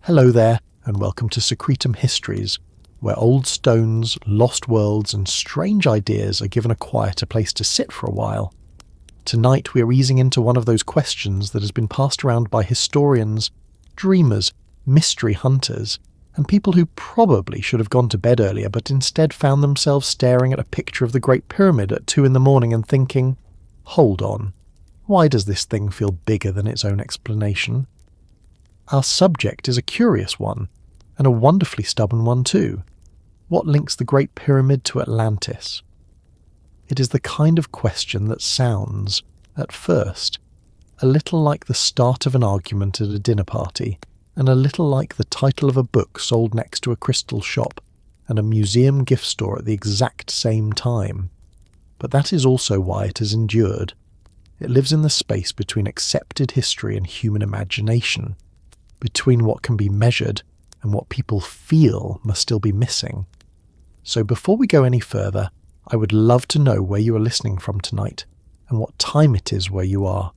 Hello there, and welcome to Secretum Histories, where old stones, lost worlds, and strange ideas are given a quieter place to sit for a while. Tonight we are easing into one of those questions that has been passed around by historians, dreamers, mystery hunters, and people who probably should have gone to bed earlier but instead found themselves staring at a picture of the Great Pyramid at 2 a.m. and thinking, hold on, why does this thing feel bigger than its own explanation? Our subject is a curious one, and a wonderfully stubborn one too. What links the Great Pyramid to Atlantis? It is the kind of question that sounds, at first, a little like the start of an argument at a dinner party, and a little like the title of a book sold next to a crystal shop and a museum gift store at the exact same time. But that is also why it has endured. It lives in the space between accepted history and human imagination, between what can be measured and what people feel must still be missing. So before we go any further, I would love to know where you are listening from tonight, and what time it is where you are.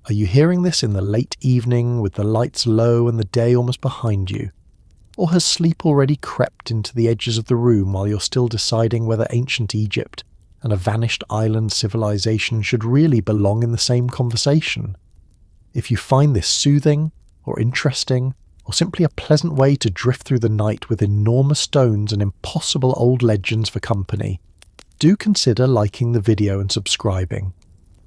Are you hearing this in the late evening with the lights low and the day almost behind you? Or has sleep already crept into the edges of the room while you're still deciding whether ancient Egypt and a vanished island civilization should really belong in the same conversation? If you find this soothing, or interesting, or simply a pleasant way to drift through the night with enormous stones and impossible old legends for company, do consider liking the video and subscribing.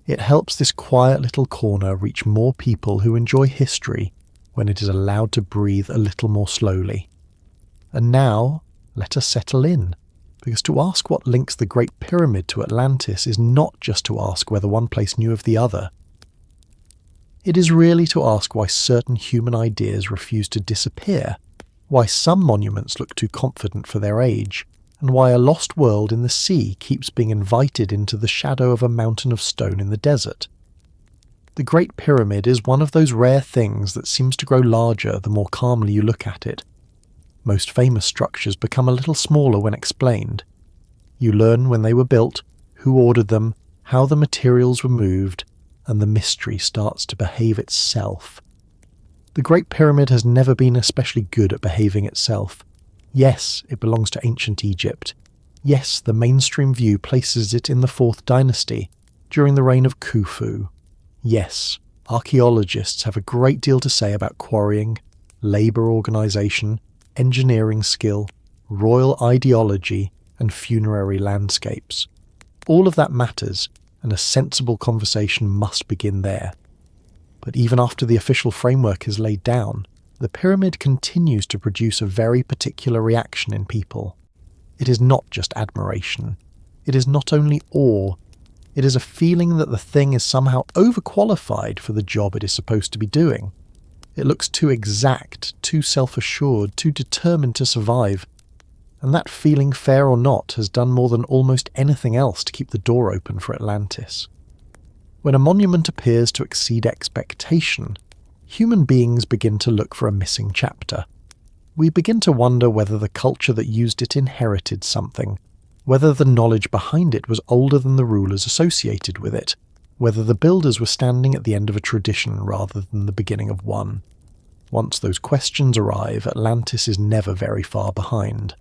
It helps this quiet little corner reach more people who enjoy history when it is allowed to breathe a little more slowly. And now, let us settle in, because to ask what links the Great Pyramid to Atlantis is not just to ask whether one place knew of the other. It is really to ask why certain human ideas refuse to disappear, why some monuments look too confident for their age, and why a lost world in the sea keeps being invited into the shadow of a mountain of stone in the desert. The Great Pyramid is one of those rare things that seems to grow larger the more calmly you look at it. Most famous structures become a little smaller when explained. You learn when they were built, who ordered them, how the materials were moved, and the mystery starts to behave itself. The Great Pyramid has never been especially good at behaving itself. Yes, it belongs to ancient Egypt. Yes, the mainstream view places it in the 4th dynasty, during the reign of Khufu. Yes, archaeologists have a great deal to say about quarrying, labour organisation, engineering skill, royal ideology, and funerary landscapes. All of that matters, and a sensible conversation must begin there. But even after the official framework is laid down, the pyramid continues to produce a very particular reaction in people. It is not just admiration. It is not only awe. It is a feeling that the thing is somehow overqualified for the job it is supposed to be doing. It looks too exact, too self-assured, too determined to survive. And that feeling, fair or not, has done more than almost anything else to keep the door open for Atlantis. When a monument appears to exceed expectation, human beings begin to look for a missing chapter. We begin to wonder whether the culture that used it inherited something, whether the knowledge behind it was older than the rulers associated with it, whether the builders were standing at the end of a tradition rather than the beginning of one. Once those questions arrive, Atlantis is never very far behind.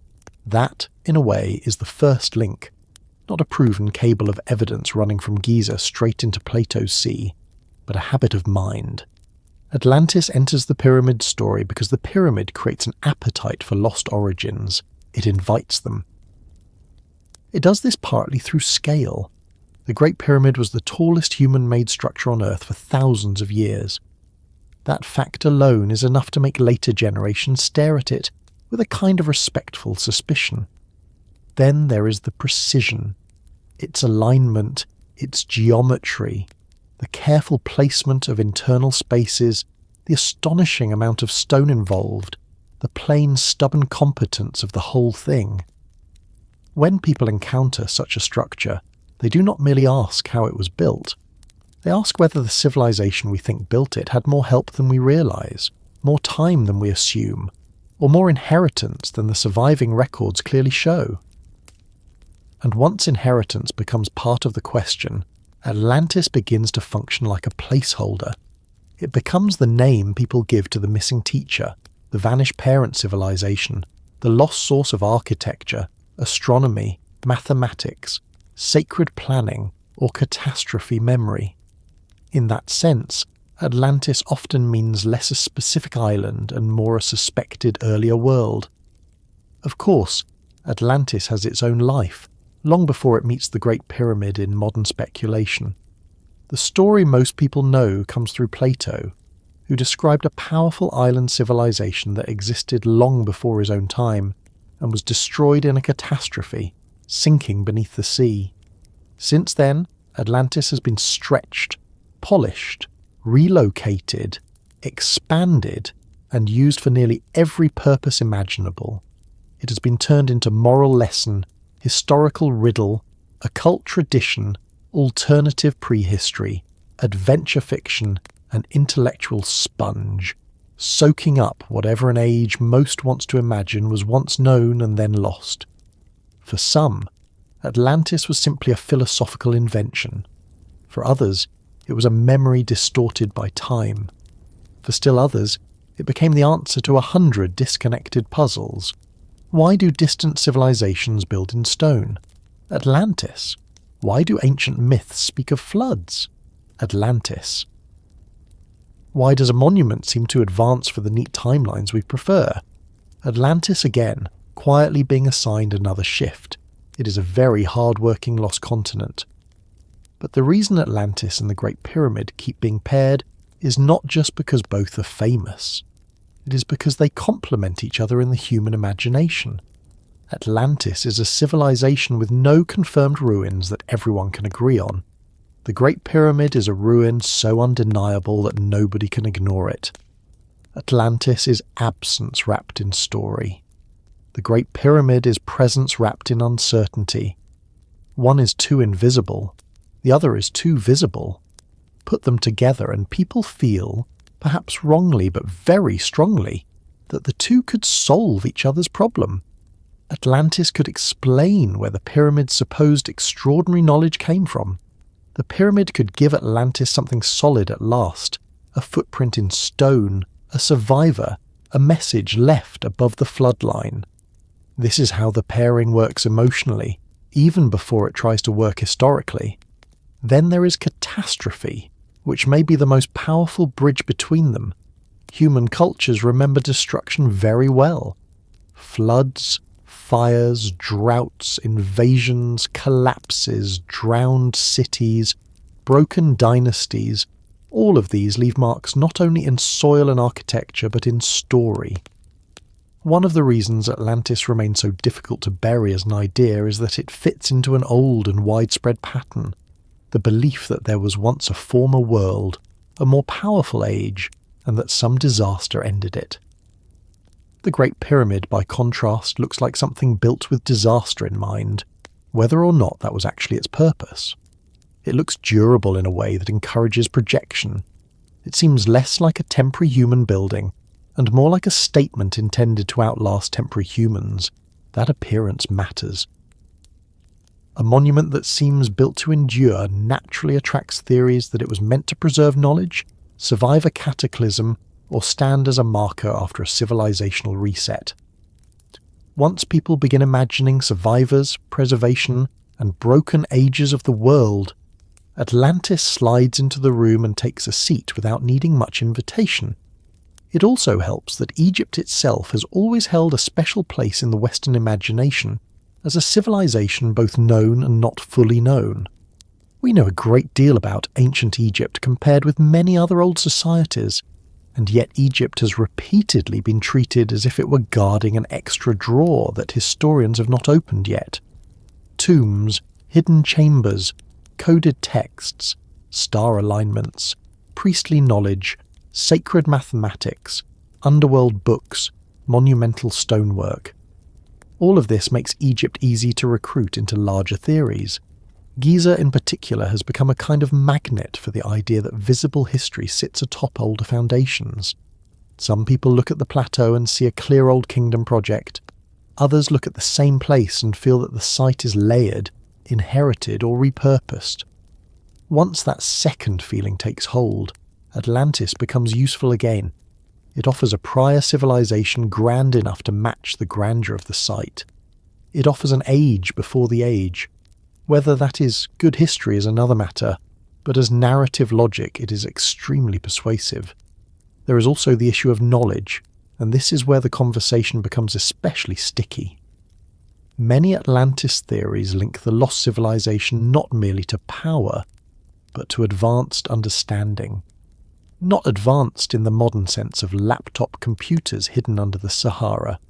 That, in a way, is the first link, not a proven cable of evidence running from Giza straight into Plato's sea, but a habit of mind. Atlantis enters the pyramid story because the pyramid creates an appetite for lost origins. It invites them. It does this partly through scale. The Great Pyramid was the tallest human-made structure on Earth for thousands of years. That fact alone is enough to make later generations stare at it with a kind of respectful suspicion. Then there is the precision, its alignment, its geometry, the careful placement of internal spaces, the astonishing amount of stone involved, the plain stubborn competence of the whole thing. When people encounter such a structure, they do not merely ask how it was built. They ask whether the civilization we think built it had more help than we realise, more time than we assume, or more inheritance than the surviving records clearly show. And once inheritance becomes part of the question, Atlantis begins to function like a placeholder. It becomes the name people give to the missing teacher, the vanished parent civilization, the lost source of architecture, astronomy, mathematics, sacred planning, or catastrophe memory. In that sense, Atlantis often means less a specific island and more a suspected earlier world. Of course, Atlantis has its own life, long before it meets the Great Pyramid in modern speculation. The story most people know comes through Plato, who described a powerful island civilization that existed long before his own time and was destroyed in a catastrophe, sinking beneath the sea. Since then, Atlantis has been stretched, polished, relocated, expanded, and used for nearly every purpose imaginable. It has been turned into moral lesson, historical riddle, occult tradition, alternative prehistory, adventure fiction, and intellectual sponge, soaking up whatever an age most wants to imagine was once known and then lost. For some, Atlantis was simply a philosophical invention. For others, it was a memory distorted by time. For still others, it became the answer to 100 disconnected puzzles. Why do distant civilizations build in stone? Atlantis. Why do ancient myths speak of floods? Atlantis. Why does a monument seem to advance for the neat timelines we prefer? Atlantis again, quietly being assigned another shift. It is a very hard-working lost continent. But the reason Atlantis and the Great Pyramid keep being paired is not just because both are famous. It is because they complement each other in the human imagination. Atlantis is a civilization with no confirmed ruins that everyone can agree on. The Great Pyramid is a ruin so undeniable that nobody can ignore it. Atlantis is absence wrapped in story. The Great Pyramid is presence wrapped in uncertainty. One is too invisible, the other is too visible. Put them together and people feel, perhaps wrongly but very strongly, that the two could solve each other's problem. Atlantis could explain where the pyramid's supposed extraordinary knowledge came from. The pyramid could give Atlantis something solid at last, a footprint in stone, a survivor, a message left above the floodline. This is how the pairing works emotionally, even before it tries to work historically. Then there is Catastrophe, which may be the most powerful bridge between them. Human cultures remember destruction very well. Floods, fires, droughts, invasions, collapses, drowned cities, broken dynasties, all of these leave marks not only in soil and architecture but in story. One of the reasons Atlantis remains so difficult to bury as an idea is that it fits into an old and widespread pattern. The belief that there was once a former world, a more powerful age, and that some disaster ended it. The Great Pyramid, by contrast, looks like something built with disaster in mind, whether or not that was actually its purpose. It looks durable in a way that encourages projection. It seems less like a temporary human building, and more like a statement intended to outlast temporary humans. That appearance matters. A monument that seems built to endure naturally attracts theories that it was meant to preserve knowledge, survive a cataclysm, or stand as a marker after a civilizational reset. Once people begin imagining survivors, preservation, and broken ages of the world, Atlantis slides into the room and takes a seat without needing much invitation. It also helps that Egypt itself has always held a special place in the Western imagination as a civilization both known and not fully known. We know a great deal about ancient Egypt compared with many other old societies, and yet Egypt has repeatedly been treated as if it were guarding an extra drawer that historians have not opened yet. Tombs, hidden chambers, coded texts, star alignments, priestly knowledge, sacred mathematics, underworld books, monumental stonework. All of this makes Egypt easy to recruit into larger theories. Giza in particular has become a kind of magnet for the idea that visible history sits atop older foundations. Some people look at the plateau and see a clear old kingdom project. Others look at the same place and feel that the site is layered, inherited or repurposed. Once that second feeling takes hold, Atlantis becomes useful again. It offers a prior civilization grand enough to match the grandeur of the site. It offers an age before the age. Whether that is good history is another matter, but as narrative logic it is extremely persuasive. There is also the issue of knowledge, and this is where the conversation becomes especially sticky. Many Atlantis theories link the lost civilization not merely to power, but to advanced understanding. Not advanced in the modern sense of laptop computers hidden under the Sahara,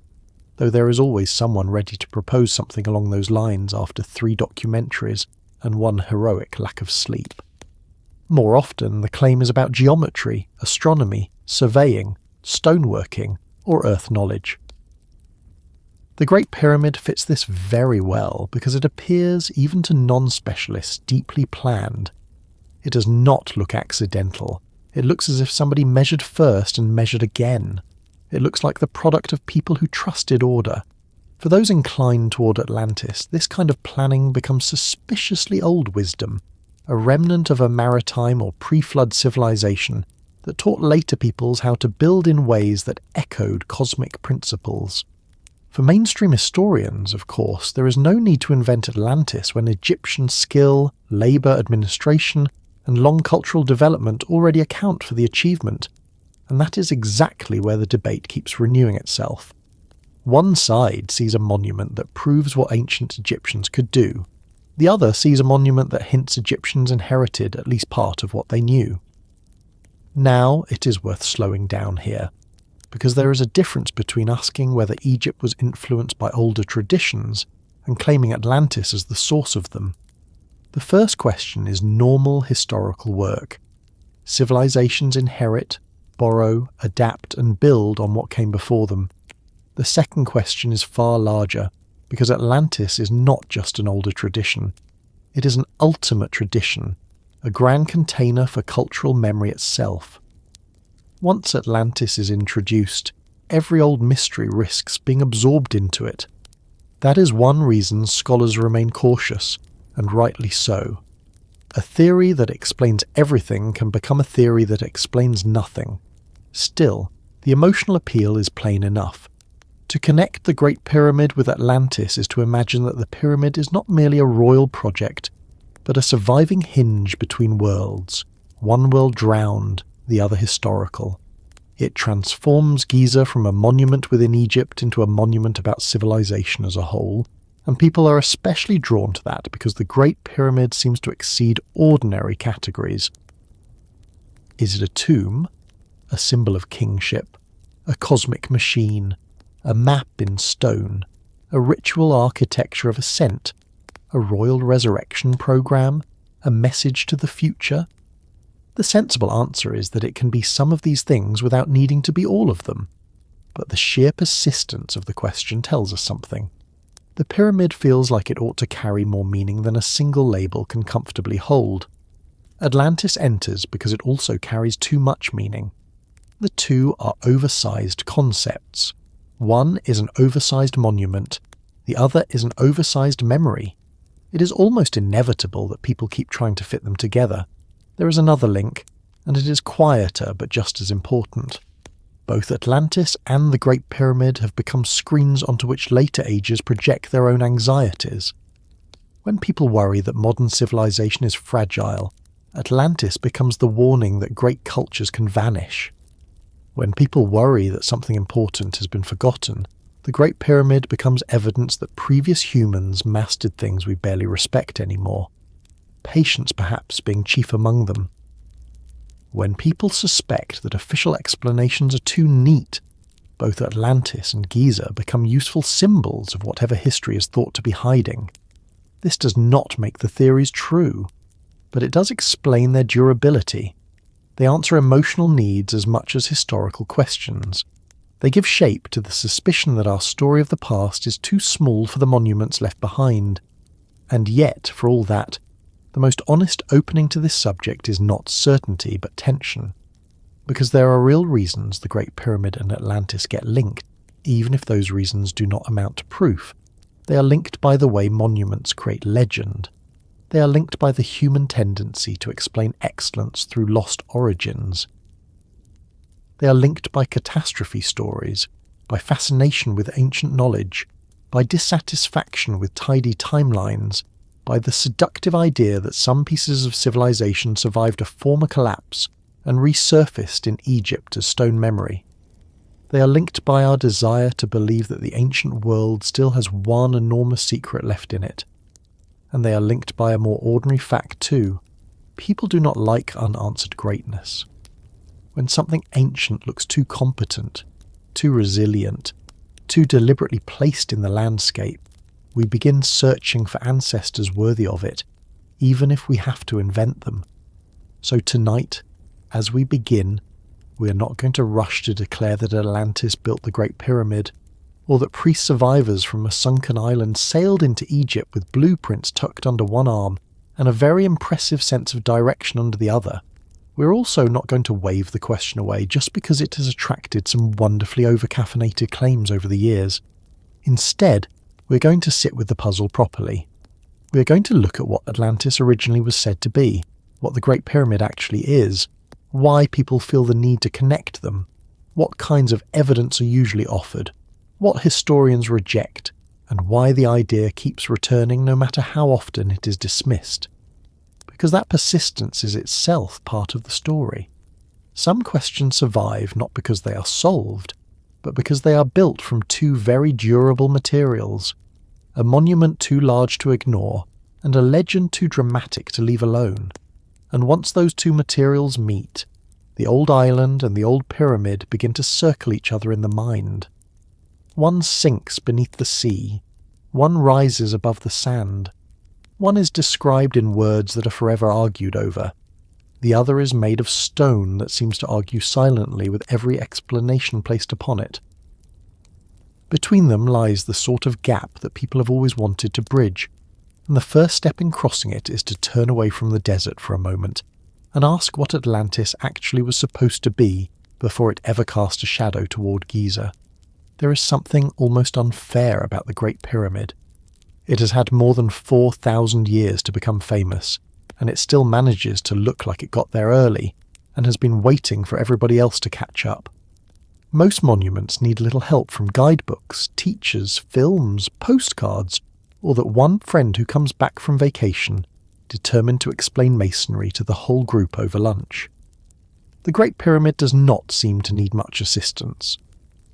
though there is always someone ready to propose something along those lines after 3 documentaries and 1 heroic lack of sleep. More often, the claim is about geometry, astronomy, surveying, stoneworking, or earth knowledge. The Great Pyramid fits this very well because it appears, even to non-specialists, deeply planned. It does not look accidental. It looks as if somebody measured first and measured again. It looks like the product of people who trusted order. For those inclined toward Atlantis, this kind of planning becomes suspiciously old wisdom, a remnant of a maritime or pre-flood civilization that taught later peoples how to build in ways that echoed cosmic principles. For mainstream historians, of course, there is no need to invent Atlantis when Egyptian skill, labour administration, and long cultural development already account for the achievement, and that is exactly where the debate keeps renewing itself. One side sees a monument that proves what ancient Egyptians could do. The other sees a monument that hints Egyptians inherited at least part of what they knew. Now it is worth slowing down here, because there is a difference between asking whether Egypt was influenced by older traditions and claiming Atlantis as the source of them. The first question is normal historical work. Civilizations inherit, borrow, adapt, and build on what came before them. The second question is far larger, because Atlantis is not just an older tradition. It is an ultimate tradition, a grand container for cultural memory itself. Once Atlantis is introduced, every old mystery risks being absorbed into it. That is one reason scholars remain cautious, and rightly so. A theory that explains everything can become a theory that explains nothing. Still, the emotional appeal is plain enough. To connect the Great Pyramid with Atlantis is to imagine that the pyramid is not merely a royal project, but a surviving hinge between worlds, one world drowned, the other historical. It transforms Giza from a monument within Egypt into a monument about civilization as a whole, and people are especially drawn to that because the Great Pyramid seems to exceed ordinary categories. Is it a tomb? A symbol of kingship? A cosmic machine? A map in stone? A ritual architecture of ascent? A royal resurrection program? A message to the future? The sensible answer is that it can be some of these things without needing to be all of them. But the sheer persistence of the question tells us something. The pyramid feels like it ought to carry more meaning than a single label can comfortably hold. Atlantis enters because it also carries too much meaning. The two are oversized concepts. One is an oversized monument, the other is an oversized memory. It is almost inevitable that people keep trying to fit them together. There is another link, and it is quieter but just as important. Both Atlantis and the Great Pyramid have become screens onto which later ages project their own anxieties. When people worry that modern civilization is fragile, Atlantis becomes the warning that great cultures can vanish. When people worry that something important has been forgotten, the Great Pyramid becomes evidence that previous humans mastered things we barely respect anymore. Patience perhaps being chief among them. When people suspect that official explanations are too neat, both Atlantis and Giza become useful symbols of whatever history is thought to be hiding. This does not make the theories true, but it does explain their durability. They answer emotional needs as much as historical questions. They give shape to the suspicion that our story of the past is too small for the monuments left behind. And yet, for all that, the most honest opening to this subject is not certainty but tension, because there are real reasons the Great Pyramid and Atlantis get linked, even if those reasons do not amount to proof. They are linked by the way monuments create legend. They are linked by the human tendency to explain excellence through lost origins. They are linked by catastrophe stories, by fascination with ancient knowledge, by dissatisfaction with tidy timelines, by the seductive idea that some pieces of civilization survived a former collapse and resurfaced in Egypt as stone memory. They are linked by our desire to believe that the ancient world still has one enormous secret left in it. And they are linked by a more ordinary fact too. People do not like unanswered greatness. When something ancient looks too competent, too resilient, too deliberately placed in the landscape, we begin searching for ancestors worthy of it, even if we have to invent them. So tonight, as we begin, we are not going to rush to declare that Atlantis built the Great Pyramid, or that pre-survivors from a sunken island sailed into Egypt with blueprints tucked under one arm and a very impressive sense of direction under the other. We're also not going to wave the question away just because it has attracted some wonderfully over-caffeinated claims over the years. Instead, we're going to sit with the puzzle properly. We're going to look at what Atlantis originally was said to be, what the Great Pyramid actually is, why people feel the need to connect them, what kinds of evidence are usually offered, what historians reject, and why the idea keeps returning no matter how often it is dismissed. Because that persistence is itself part of the story. Some questions survive not because they are solved, but because they are built from two very durable materials, a monument too large to ignore, and a legend too dramatic to leave alone. And once those two materials meet, the old island and the old pyramid begin to circle each other in the mind. One sinks beneath the sea, one rises above the sand. One is described in words that are forever argued over. The other is made of stone that seems to argue silently with every explanation placed upon it. Between them lies the sort of gap that people have always wanted to bridge, and the first step in crossing it is to turn away from the desert for a moment and ask what Atlantis actually was supposed to be before it ever cast a shadow toward Giza. There is something almost unfair about the Great Pyramid. It has had more than 4,000 years to become famous, and it still manages to look like it got there early and has been waiting for everybody else to catch up. Most monuments need little help from guidebooks, teachers, films, postcards, or that one friend who comes back from vacation determined to explain masonry to the whole group over lunch. The Great Pyramid does not seem to need much assistance.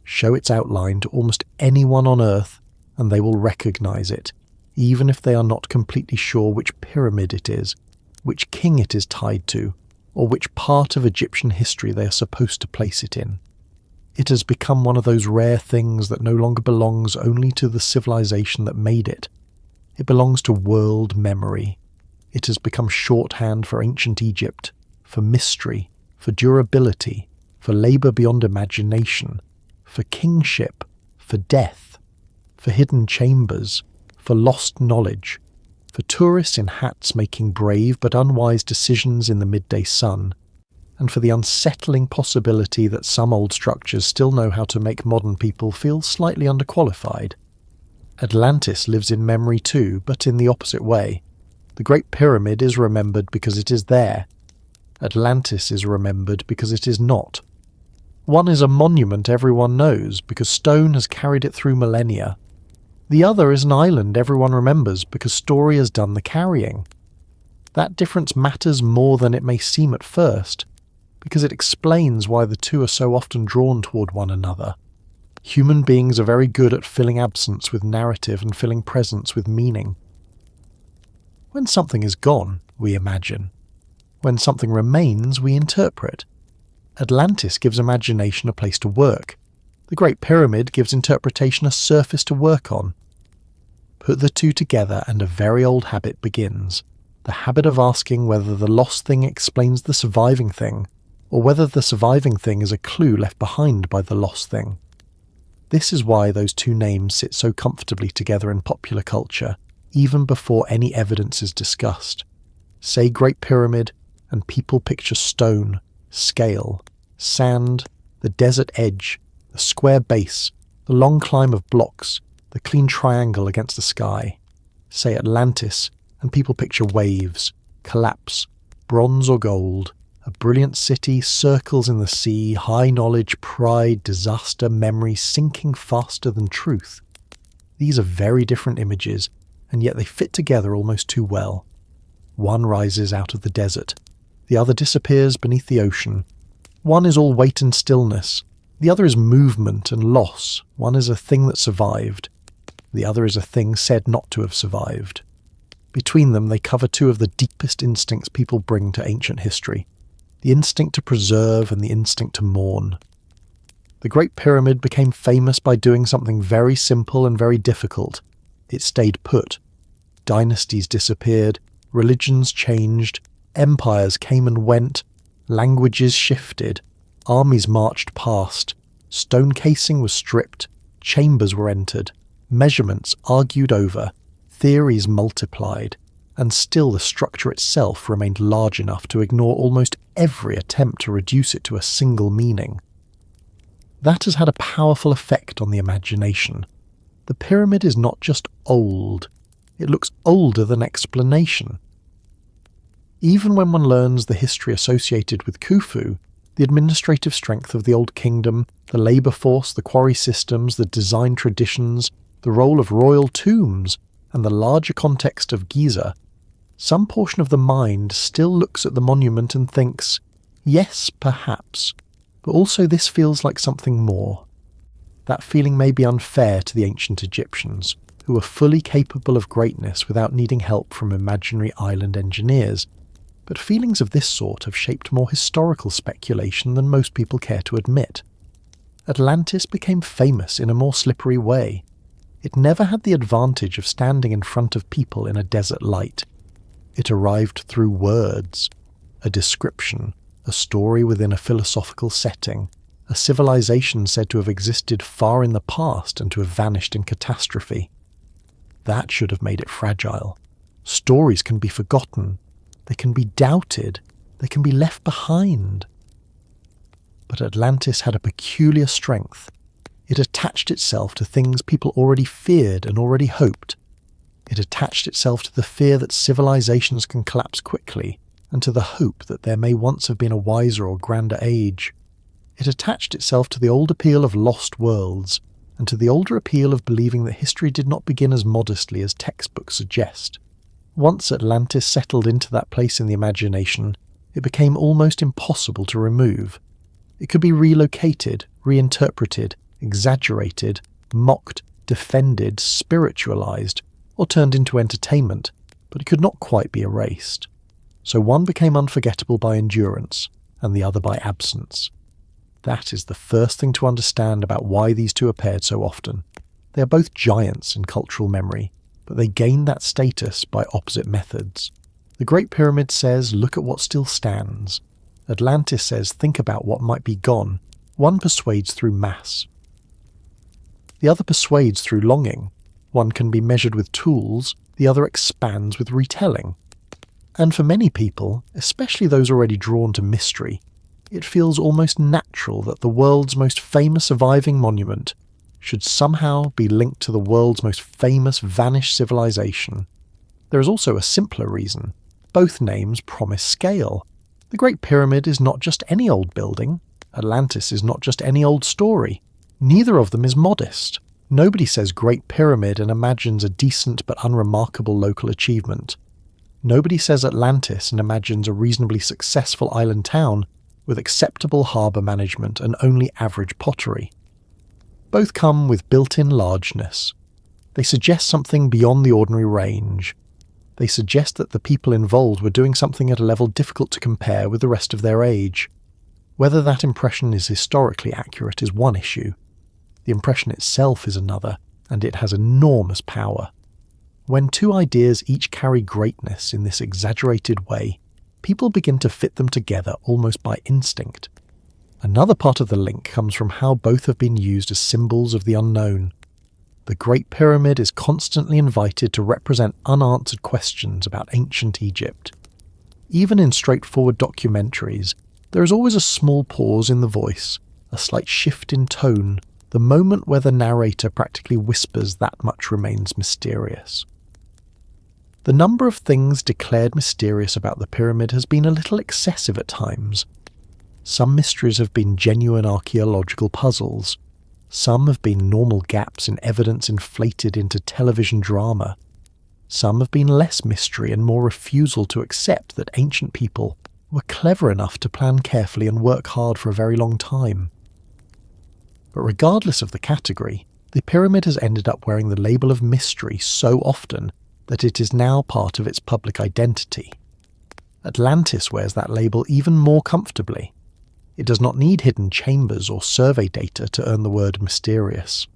Show its outline to almost anyone on Earth and they will recognise it, even if they are not completely sure which pyramid it is, which king it is tied to, or which part of Egyptian history they are supposed to place it in. It has become one of those rare things that no longer belongs only to the civilization that made it. It belongs to world memory. It has become shorthand for ancient Egypt, for mystery, for durability, for labour beyond imagination, for kingship, for death, for hidden chambers, for lost knowledge, for tourists in hats making brave but unwise decisions in the midday sun, and for the unsettling possibility that some old structures still know how to make modern people feel slightly underqualified. Atlantis lives in memory too, but in the opposite way. The Great Pyramid is remembered because it is there. Atlantis is remembered because it is not. One is a monument everyone knows because stone has carried it through millennia. The other is an island everyone remembers because story has done the carrying. That difference matters more than it may seem at first, because it explains why the two are so often drawn toward one another. Human beings are very good at filling absence with narrative and filling presence with meaning. When something is gone, we imagine. When something remains, we interpret. Atlantis gives imagination a place to work. The Great Pyramid gives interpretation a surface to work on. Put the two together and a very old habit begins. The habit of asking whether the lost thing explains the surviving thing, or whether the surviving thing is a clue left behind by the lost thing. This is why those two names sit so comfortably together in popular culture, even before any evidence is discussed. Say Great Pyramid, and people picture stone, scale, sand, the desert edge, the square base, the long climb of blocks, the clean triangle against the sky. Say Atlantis, and people picture waves, collapse, bronze or gold, A brilliant city circles in the sea, high knowledge, pride, disaster, memory, sinking faster than truth. These are very different images, and yet they fit together almost too well. One rises out of the desert. The other disappears beneath the ocean. One is all weight and stillness. The other is movement and loss. One is a thing that survived. The other is a thing said not to have survived. Between them, they cover two of the deepest instincts people bring to ancient history: the instinct to preserve and the instinct to mourn. The Great Pyramid became famous by doing something very simple and very difficult. It stayed put. Dynasties disappeared, religions changed, empires came and went, languages shifted, armies marched past, stone casing was stripped, chambers were entered, measurements argued over, theories multiplied, and still the structure itself remained large enough to ignore almost every attempt to reduce it to a single meaning. That has had a powerful effect on the imagination. The pyramid is not just old, it looks older than explanation. Even when one learns the history associated with Khufu, the administrative strength of the Old Kingdom, the labour force, the quarry systems, the design traditions, the role of royal tombs, and the larger context of Giza, some portion of the mind still looks at the monument and thinks, yes, perhaps, but also this feels like something more. That feeling may be unfair to the ancient Egyptians, who were fully capable of greatness without needing help from imaginary island engineers, but feelings of this sort have shaped more historical speculation than most people care to admit. Atlantis became famous in a more slippery way. It never had the advantage of standing in front of people in a desert light. It arrived through words, a description, a story within a philosophical setting, a civilization said to have existed far in the past and to have vanished in catastrophe. That should have made it fragile. Stories can be forgotten. They can be doubted. They can be left behind. But Atlantis had a peculiar strength. It attached itself to things people already feared and already hoped. It attached itself to the fear that civilizations can collapse quickly, and to the hope that there may once have been a wiser or grander age. It attached itself to the old appeal of lost worlds, and to the older appeal of believing that history did not begin as modestly as textbooks suggest. Once Atlantis settled into that place in the imagination, it became almost impossible to remove. It could be relocated, reinterpreted, exaggerated, mocked, defended, spiritualized, or turned into entertainment, but it could not quite be erased. So one became unforgettable by endurance, and the other by absence. That is the first thing to understand about why these two appeared so often. They are both giants in cultural memory, but they gained that status by opposite methods. The Great Pyramid says, look at what still stands. Atlantis says, think about what might be gone. One persuades through mass. The other persuades through longing. One can be measured with tools, the other expands with retelling. And for many people, especially those already drawn to mystery, it feels almost natural that the world's most famous surviving monument should somehow be linked to the world's most famous vanished civilization. There is also a simpler reason. Both names promise scale. The Great Pyramid is not just any old building. Atlantis is not just any old story. Neither of them is modest. Nobody says Great Pyramid and imagines a decent but unremarkable local achievement. Nobody says Atlantis and imagines a reasonably successful island town with acceptable harbour management and only average pottery. Both come with built-in largeness. They suggest something beyond the ordinary range. They suggest that the people involved were doing something at a level difficult to compare with the rest of their age. Whether that impression is historically accurate is one issue. The impression itself is another, and it has enormous power. When two ideas each carry greatness in this exaggerated way, people begin to fit them together almost by instinct. Another part of the link comes from how both have been used as symbols of the unknown. The Great Pyramid is constantly invited to represent unanswered questions about ancient Egypt. Even in straightforward documentaries, there is always a small pause in the voice, a slight shift in tone, the moment where the narrator practically whispers that much remains mysterious. The number of things declared mysterious about the pyramid has been a little excessive at times. Some mysteries have been genuine archaeological puzzles. Some have been normal gaps in evidence inflated into television drama. Some have been less mystery and more refusal to accept that ancient people were clever enough to plan carefully and work hard for a very long time. But regardless of the category, the pyramid has ended up wearing the label of mystery so often that it is now part of its public identity. Atlantis wears that label even more comfortably. It does not need hidden chambers or survey data to earn the word mysterious.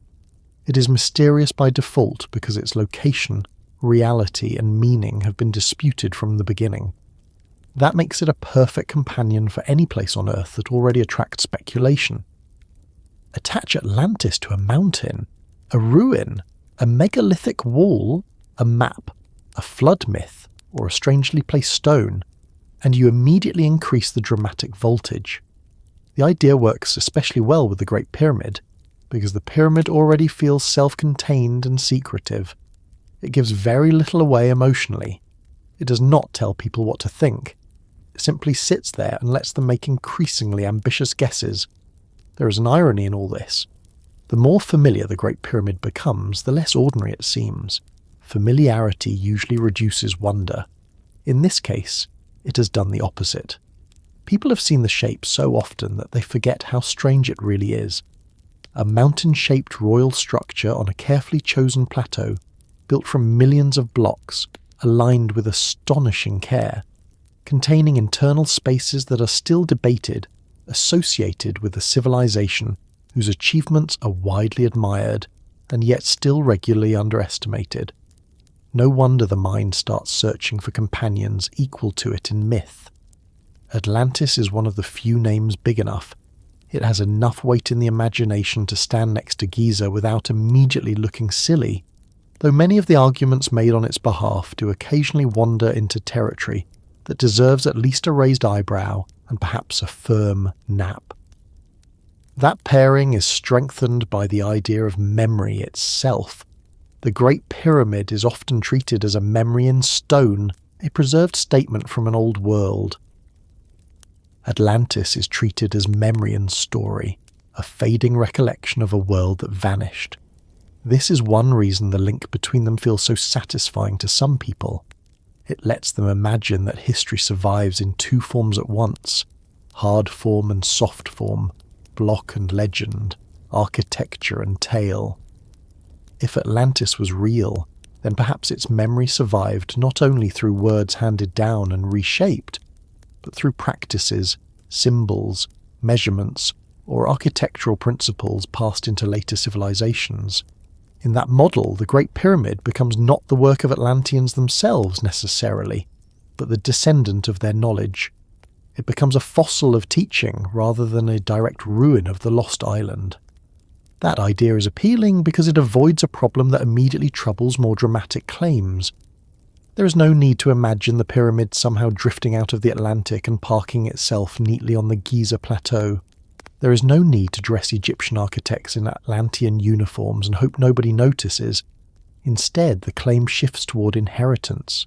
It is mysterious by default because its location, reality, and meaning have been disputed from the beginning. That makes it a perfect companion for any place on Earth that already attracts speculation. Attach Atlantis to a mountain, a ruin, a megalithic wall, a map, a flood myth, or a strangely placed stone, and you immediately increase the dramatic voltage. The idea works especially well with the Great Pyramid, because the pyramid already feels self-contained and secretive. It gives very little away emotionally. It does not tell people what to think. It simply sits there and lets them make increasingly ambitious guesses. There is an irony in all this. The more familiar the Great Pyramid becomes, the less ordinary it seems. Familiarity usually reduces wonder. In this case, it has done the opposite. People have seen the shape so often that they forget how strange it really is. A mountain-shaped royal structure on a carefully chosen plateau, built from millions of blocks, aligned with astonishing care, containing internal spaces that are still debated, associated with a civilization whose achievements are widely admired and yet still regularly underestimated. No wonder the mind starts searching for companions equal to it in myth. Atlantis is one of the few names big enough. It has enough weight in the imagination to stand next to Giza without immediately looking silly, though many of the arguments made on its behalf do occasionally wander into territory that deserves at least a raised eyebrow and perhaps a firm nap. That pairing is strengthened by the idea of memory itself. The Great Pyramid is often treated as a memory in stone, a preserved statement from an old world. Atlantis is treated as memory and story, a fading recollection of a world that vanished. This is one reason the link between them feels so satisfying to some people. It lets them imagine that history survives in two forms at once, hard form and soft form, block and legend, architecture and tale. If Atlantis was real, then perhaps its memory survived not only through words handed down and reshaped, but through practices, symbols, measurements, or architectural principles passed into later civilizations. In that model, the Great Pyramid becomes not the work of Atlanteans themselves necessarily, but the descendant of their knowledge. It becomes a fossil of teaching rather than a direct ruin of the lost island. That idea is appealing because it avoids a problem that immediately troubles more dramatic claims. There is no need to imagine the pyramid somehow drifting out of the Atlantic and parking itself neatly on the Giza plateau. There is no need to dress Egyptian architects in Atlantean uniforms and hope nobody notices. Instead, the claim shifts toward inheritance.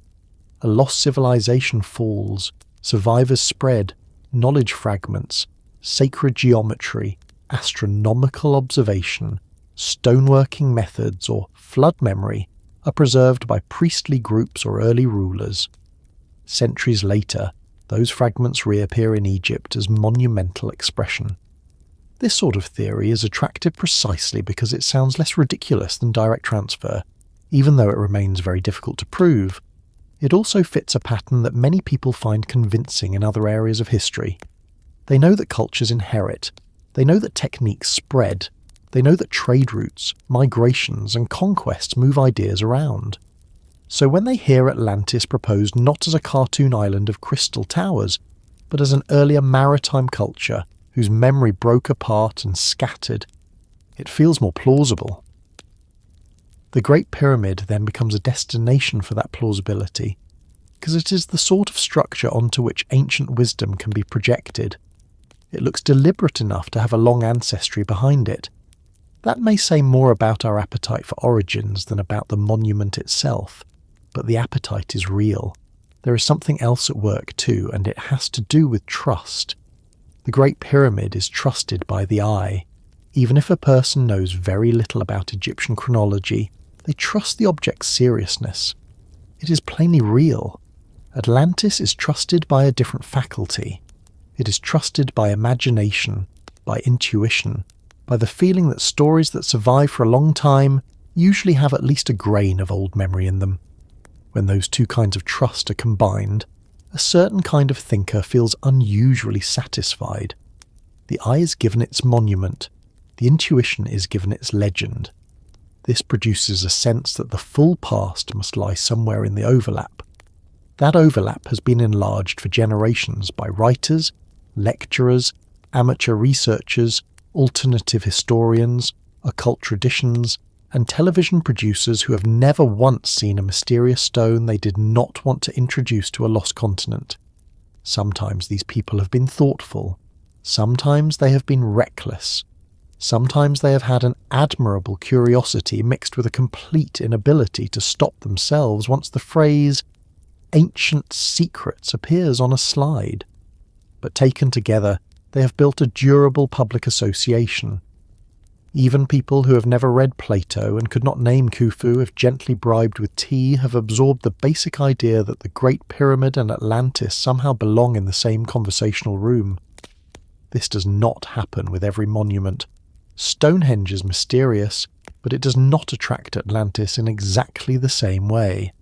A lost civilization falls, survivors spread, knowledge fragments, sacred geometry, astronomical observation, stoneworking methods, or flood memory are preserved by priestly groups or early rulers. Centuries later, those fragments reappear in Egypt as monumental expression. This sort of theory is attractive precisely because it sounds less ridiculous than direct transfer, even though it remains very difficult to prove. It also fits a pattern that many people find convincing in other areas of history. They know that cultures inherit. They know that techniques spread. They know that trade routes, migrations, and conquests move ideas around. So when they hear Atlantis proposed not as a cartoon island of crystal towers, but as an earlier maritime culture whose memory broke apart and scattered, it feels more plausible. The Great Pyramid then becomes a destination for that plausibility, because it is the sort of structure onto which ancient wisdom can be projected. It looks deliberate enough to have a long ancestry behind it. That may say more about our appetite for origins than about the monument itself, but the appetite is real. There is something else at work too, and it has to do with trust. The Great Pyramid is trusted by the eye. Even if a person knows very little about Egyptian chronology, they trust the object's seriousness. It is plainly real. Atlantis is trusted by a different faculty. It is trusted by imagination, by intuition, by the feeling that stories that survive for a long time usually have at least a grain of old memory in them. When those two kinds of trust are combined, a certain kind of thinker feels unusually satisfied. The eye is given its monument, the intuition is given its legend. This produces a sense that the full past must lie somewhere in the overlap. That overlap has been enlarged for generations by writers, lecturers, amateur researchers, alternative historians, occult traditions, and television producers who have never once seen a mysterious stone they did not want to introduce to a lost continent. Sometimes these people have been thoughtful. Sometimes they have been reckless. Sometimes they have had an admirable curiosity mixed with a complete inability to stop themselves once the phrase "ancient secrets" appears on a slide. But taken together, they have built a durable public association. Even people who have never read Plato and could not name Khufu if gently bribed with tea have absorbed the basic idea that the Great Pyramid and Atlantis somehow belong in the same conversational room. This does not happen with every monument. Stonehenge is mysterious, but it does not attract Atlantis in exactly the same way.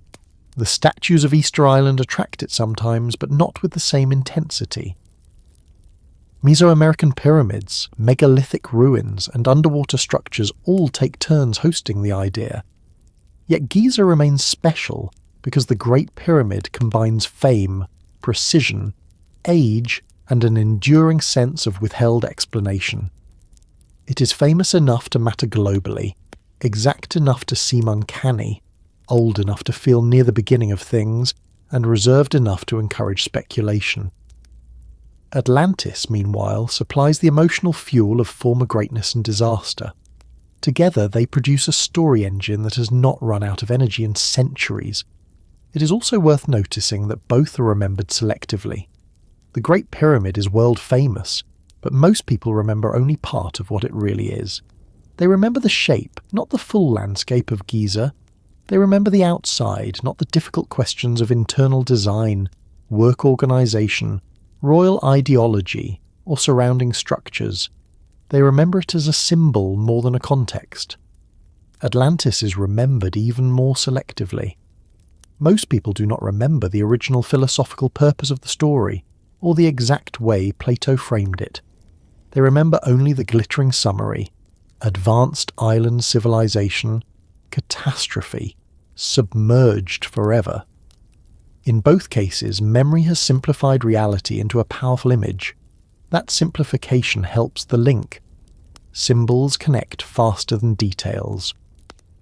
The statues of Easter Island attract it sometimes, but not with the same intensity. Mesoamerican pyramids, megalithic ruins, and underwater structures all take turns hosting the idea. Yet Giza remains special because the Great Pyramid combines fame, precision, age, and an enduring sense of withheld explanation. It is famous enough to matter globally, exact enough to seem uncanny, old enough to feel near the beginning of things, and reserved enough to encourage speculation. Atlantis, meanwhile, supplies the emotional fuel of former greatness and disaster. Together they produce a story engine that has not run out of energy in centuries. It is also worth noticing that both are remembered selectively. The Great Pyramid is world famous, but most people remember only part of what it really is. They remember the shape, not the full landscape of Giza. They remember the outside, not the difficult questions of internal design, work organisation, royal ideology, or surrounding structures. They remember it as a symbol more than a context. Atlantis is remembered even more selectively. Most people do not remember the original philosophical purpose of the story, or the exact way Plato framed it. They remember only the glittering summary: advanced island civilization, catastrophe, submerged forever. In both cases, memory has simplified reality into a powerful image. That simplification helps the link. Symbols connect faster than details.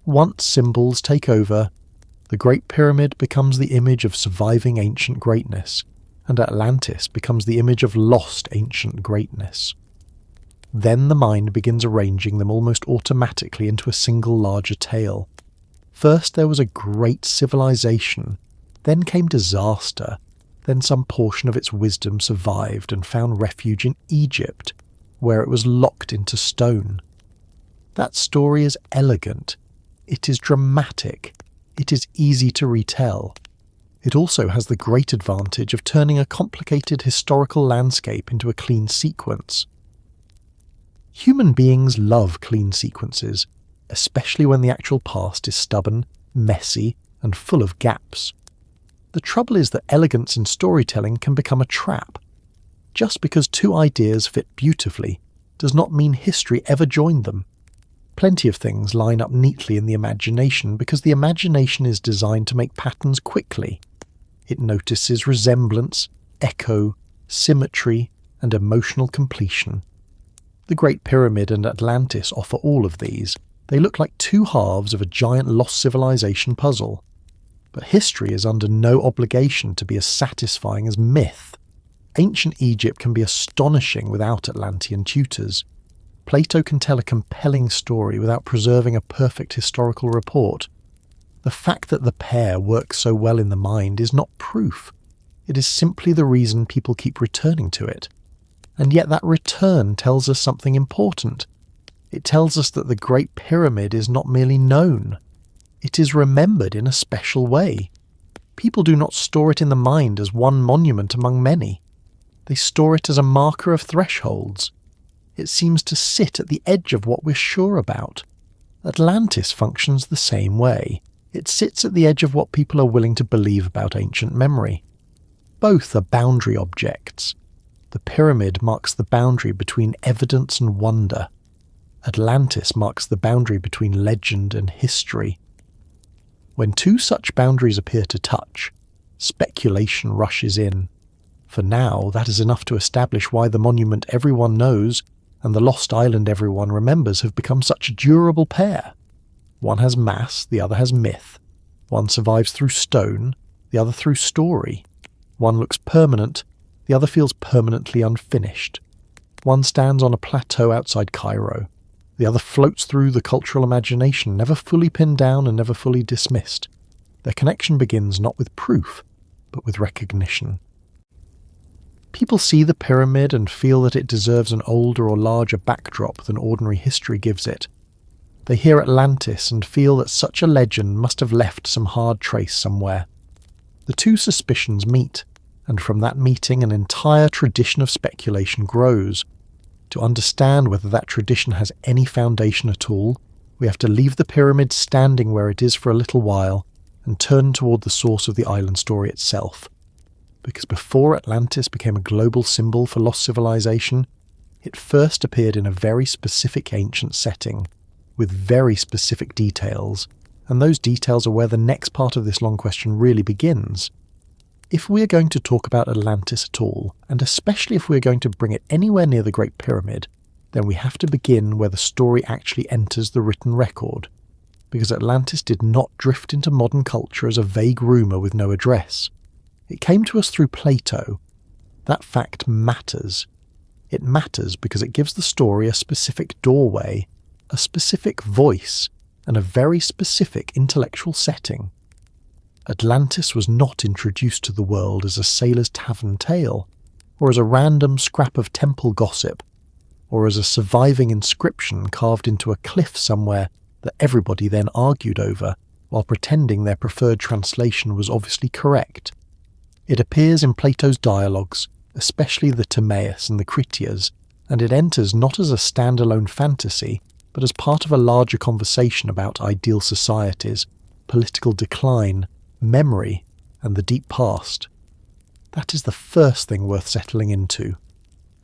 Once symbols take over, the Great Pyramid becomes the image of surviving ancient greatness, and Atlantis becomes the image of lost ancient greatness. Then the mind begins arranging them almost automatically into a single larger tale. First there was a great civilization, then came disaster, then some portion of its wisdom survived and found refuge in Egypt, where it was locked into stone. That story is elegant, it is dramatic, it is easy to retell. It also has the great advantage of turning a complicated historical landscape into a clean sequence. Human beings love clean sequences, especially when the actual past is stubborn, messy, and full of gaps. The trouble is that elegance in storytelling can become a trap. Just because two ideas fit beautifully does not mean history ever joined them. Plenty of things line up neatly in the imagination because the imagination is designed to make patterns quickly. It notices resemblance, echo, symmetry, and emotional completion. The Great Pyramid and Atlantis offer all of these. They look like two halves of a giant lost civilization puzzle. But history is under no obligation to be as satisfying as myth. Ancient Egypt can be astonishing without Atlantean tutors. Plato can tell a compelling story without preserving a perfect historical report. The fact that the pair works so well in the mind is not proof. It is simply the reason people keep returning to it. And yet that return tells us something important. It tells us that the Great Pyramid is not merely known. It is remembered in a special way. People do not store it in the mind as one monument among many. They store it as a marker of thresholds. It seems to sit at the edge of what we're sure about. Atlantis functions the same way. It sits at the edge of what people are willing to believe about ancient memory. Both are boundary objects. The pyramid marks the boundary between evidence and wonder. Atlantis marks the boundary between legend and history. When two such boundaries appear to touch, speculation rushes in. For now, that is enough to establish why the monument everyone knows and the lost island everyone remembers have become such a durable pair. One has mass, the other has myth. One survives through stone, the other through story. One looks permanent, the other feels permanently unfinished. One stands on a plateau outside Cairo. The other floats through the cultural imagination, never fully pinned down and never fully dismissed. Their connection begins not with proof, but with recognition. People see the pyramid and feel that it deserves an older or larger backdrop than ordinary history gives it. They hear Atlantis and feel that such a legend must have left some hard trace somewhere. The two suspicions meet, and from that meeting an entire tradition of speculation grows. To understand whether that tradition has any foundation at all, we have to leave the pyramid standing where it is for a little while and turn toward the source of the island story itself. Because before Atlantis became a global symbol for lost civilization, it first appeared in a very specific ancient setting, with very specific details, and those details are where the next part of this long question really begins. If we are going to talk about Atlantis at all, and especially if we are going to bring it anywhere near the Great Pyramid, then we have to begin where the story actually enters the written record, because Atlantis did not drift into modern culture as a vague rumour with no address. It came to us through Plato. That fact matters. It matters because it gives the story a specific doorway, a specific voice, and a very specific intellectual setting. Atlantis was not introduced to the world as a sailor's tavern tale, or as a random scrap of temple gossip, or as a surviving inscription carved into a cliff somewhere that everybody then argued over, while pretending their preferred translation was obviously correct. It appears in Plato's dialogues, especially the Timaeus and the Critias, and it enters not as a standalone fantasy, but as part of a larger conversation about ideal societies, political decline, memory, and the deep past. That is the first thing worth settling into.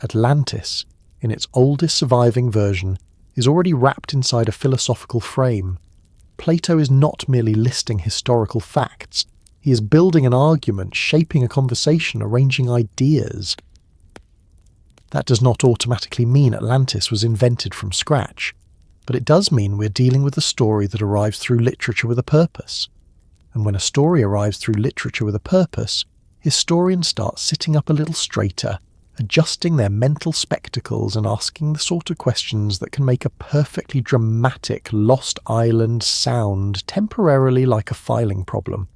Atlantis, in its oldest surviving version, is already wrapped inside a philosophical frame. Plato is not merely listing historical facts. He is building an argument, shaping a conversation, arranging ideas. That does not automatically mean Atlantis was invented from scratch, but it does mean we're dealing with a story that arrives through literature with a purpose. And when a story arrives through literature with a purpose, historians start sitting up a little straighter, adjusting their mental spectacles and asking the sort of questions that can make a perfectly dramatic Lost Island sound temporarily like a filing problem.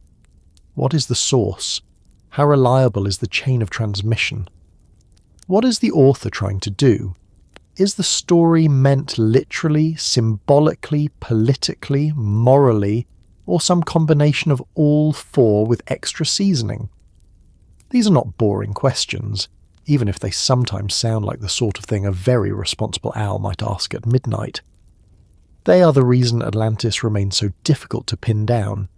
What is the source? How reliable is the chain of transmission? What is the author trying to do? Is the story meant literally, symbolically, politically, morally, or some combination of all four with extra seasoning? These are not boring questions, even if they sometimes sound like the sort of thing a very responsible owl might ask at midnight. They are the reason Atlantis remains so difficult to pin down.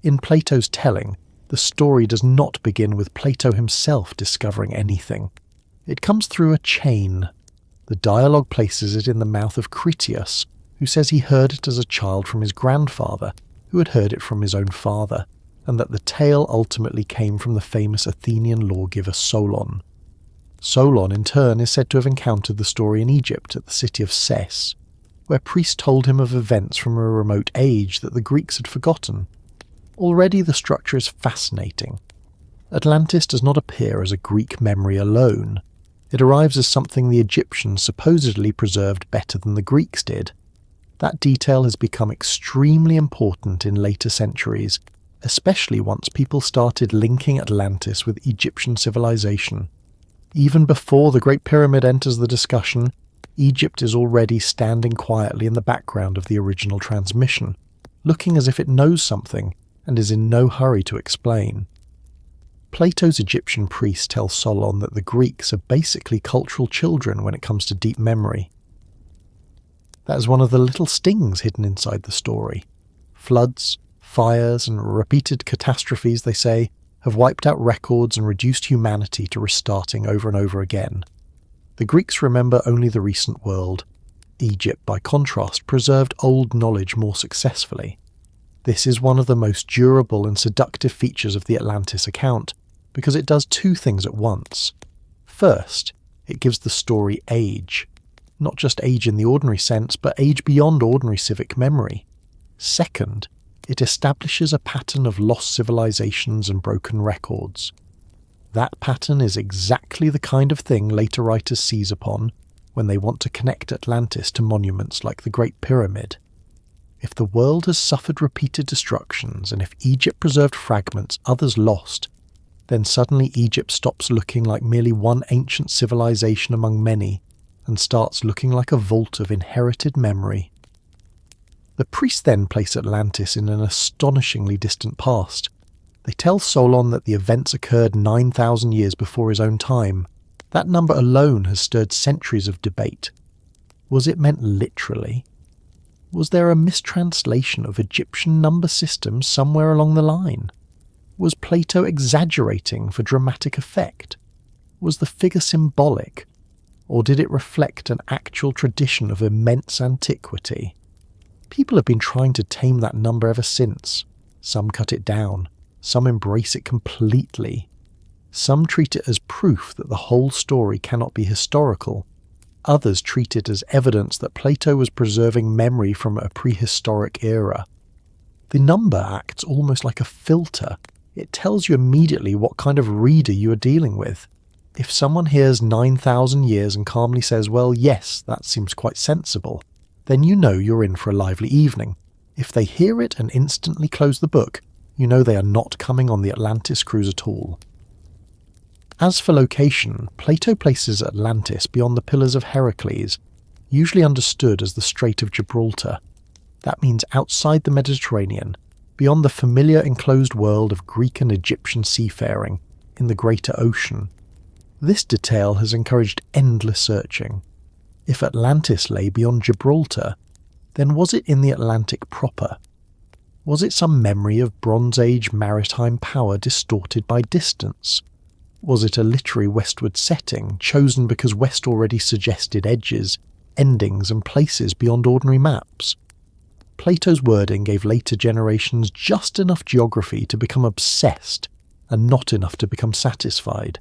In Plato's telling, the story does not begin with Plato himself discovering anything. It comes through a chain. The dialogue places it in the mouth of Critias, who says he heard it as a child from his grandfather, who had heard it from his own father, and that the tale ultimately came from the famous Athenian lawgiver Solon. Solon, in turn, is said to have encountered the story in Egypt at the city of Ces, where priests told him of events from a remote age that the Greeks had forgotten. Already the structure is fascinating. Atlantis does not appear as a Greek memory alone. It arrives as something the Egyptians supposedly preserved better than the Greeks did. That detail has become extremely important in later centuries, especially once people started linking Atlantis with Egyptian civilization. Even before the Great Pyramid enters the discussion, Egypt is already standing quietly in the background of the original transmission, looking as if it knows something and is in no hurry to explain. Plato's Egyptian priest tells Solon that the Greeks are basically cultural children when it comes to deep memory. That is one of the little stings hidden inside the story. Floods, fires, and repeated catastrophes, they say, have wiped out records and reduced humanity to restarting over and over again. The Greeks remember only the recent world. Egypt, by contrast, preserved old knowledge more successfully. This is one of the most durable and seductive features of the Atlantis account, because it does two things at once. First, it gives the story age. Not just age in the ordinary sense, but age beyond ordinary civic memory. Second, it establishes a pattern of lost civilizations and broken records. That pattern is exactly the kind of thing later writers seize upon when they want to connect Atlantis to monuments like the Great Pyramid. If the world has suffered repeated destructions, and if Egypt preserved fragments others lost, then suddenly Egypt stops looking like merely one ancient civilization among many, and starts looking like a vault of inherited memory. The priests then place Atlantis in an astonishingly distant past. They tell Solon that the events occurred 9,000 years before his own time. That number alone has stirred centuries of debate. Was it meant literally? Was there a mistranslation of Egyptian number systems somewhere along the line? Was Plato exaggerating for dramatic effect? Was the figure symbolic? Or did it reflect an actual tradition of immense antiquity? People have been trying to tame that number ever since. Some cut it down. Some embrace it completely. Some treat it as proof that the whole story cannot be historical. Others treat it as evidence that Plato was preserving memory from a prehistoric era. The number acts almost like a filter. It tells you immediately what kind of reader you are dealing with. If someone hears 9,000 years and calmly says, well, yes, that seems quite sensible, then you know you're in for a lively evening. If they hear it and instantly close the book, you know they are not coming on the Atlantis cruise at all. As for location, Plato places Atlantis beyond the Pillars of Heracles, usually understood as the Strait of Gibraltar. That means outside the Mediterranean, beyond the familiar enclosed world of Greek and Egyptian seafaring, in the greater ocean. This detail has encouraged endless searching. If Atlantis lay beyond Gibraltar, then was it in the Atlantic proper? Was it some memory of Bronze Age maritime power distorted by distance? Was it a literary westward setting, chosen because West already suggested edges, endings and places beyond ordinary maps? Plato's wording gave later generations just enough geography to become obsessed, and not enough to become satisfied.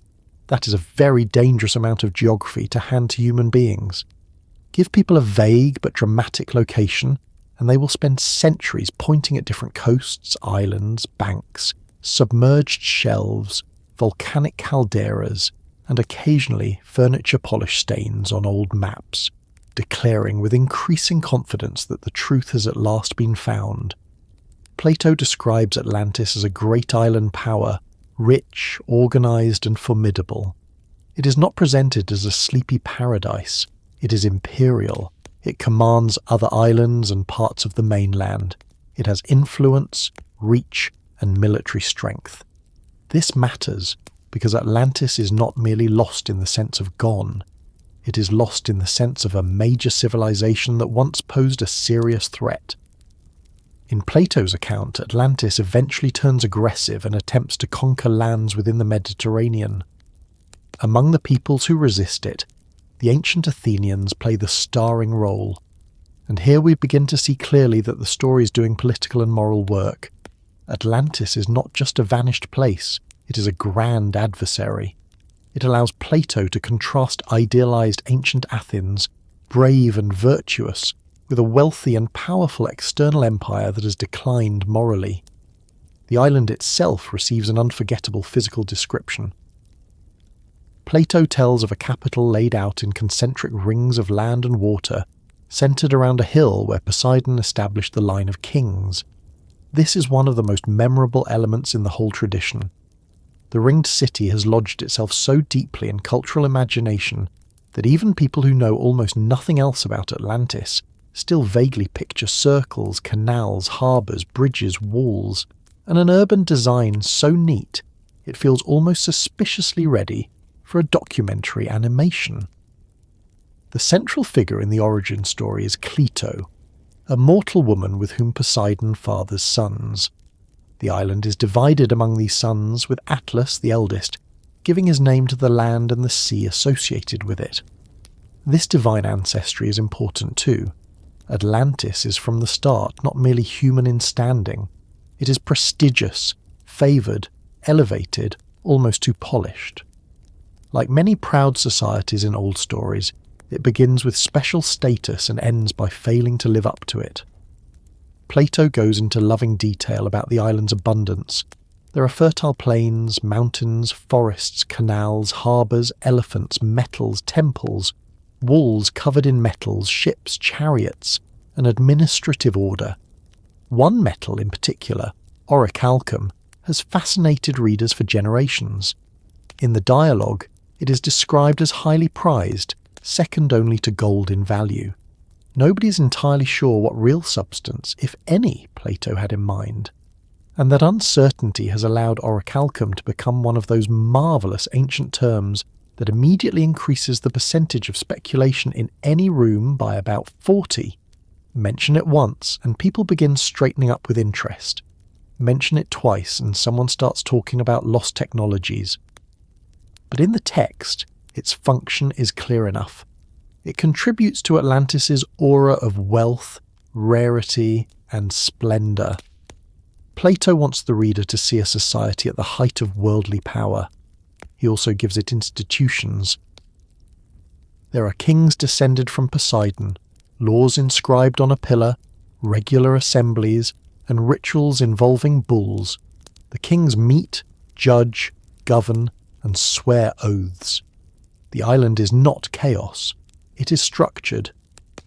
That is a very dangerous amount of geography to hand to human beings. Give people a vague but dramatic location, and they will spend centuries pointing at different coasts, islands, banks, submerged shelves, volcanic calderas, and occasionally furniture polish stains on old maps, declaring with increasing confidence that the truth has at last been found. Plato describes Atlantis as a great island power, rich, organized, and formidable. It is not presented as a sleepy paradise. It is imperial. It commands other islands and parts of the mainland. It has influence, reach, and military strength. This matters because Atlantis is not merely lost in the sense of gone. It is lost in the sense of a major civilization that once posed a serious threat. In Plato's account, Atlantis eventually turns aggressive and attempts to conquer lands within the Mediterranean. Among the peoples who resist it, the ancient Athenians play the starring role. And here we begin to see clearly that the story is doing political and moral work. Atlantis is not just a vanished place, it is a grand adversary. It allows Plato to contrast idealized ancient Athens, brave and virtuous, with a wealthy and powerful external empire that has declined morally. The island itself receives an unforgettable physical description. Plato tells of a capital laid out in concentric rings of land and water, centered around a hill where Poseidon established the line of kings. This is one of the most memorable elements in the whole tradition. The ringed city has lodged itself so deeply in cultural imagination that even people who know almost nothing else about Atlantis still vaguely picture circles, canals, harbours, bridges, walls, and an urban design so neat it feels almost suspiciously ready for a documentary animation. The central figure in the origin story is Cleito, a mortal woman with whom Poseidon fathers sons. The island is divided among these sons, with Atlas, the eldest, giving his name to the land and the sea associated with it. This divine ancestry is important too. Atlantis is from the start not merely human in standing. It is prestigious, favoured, elevated, almost too polished. Like many proud societies in old stories, it begins with special status and ends by failing to live up to it. Plato goes into loving detail about the island's abundance. There are fertile plains, mountains, forests, canals, harbours, elephants, metals, temples, walls covered in metals, ships, chariots, an administrative order. One metal in particular, orichalcum, has fascinated readers for generations. In the dialogue, it is described as highly prized, second only to gold in value. Nobody is entirely sure what real substance, if any, Plato had in mind, and that uncertainty has allowed orichalcum to become one of those marvellous ancient terms that immediately increases the percentage of speculation in any room by about 40. Mention it once and people begin straightening up with interest. Mention it twice and someone starts talking about lost technologies. But in the text, its function is clear enough. It contributes to Atlantis' aura of wealth, rarity, and splendour. Plato wants the reader to see a society at the height of worldly power. He also gives it institutions. There are kings descended from Poseidon, laws inscribed on a pillar, regular assemblies, and rituals involving bulls. The kings meet, judge, govern, and swear oaths. The island is not chaos. It is structured.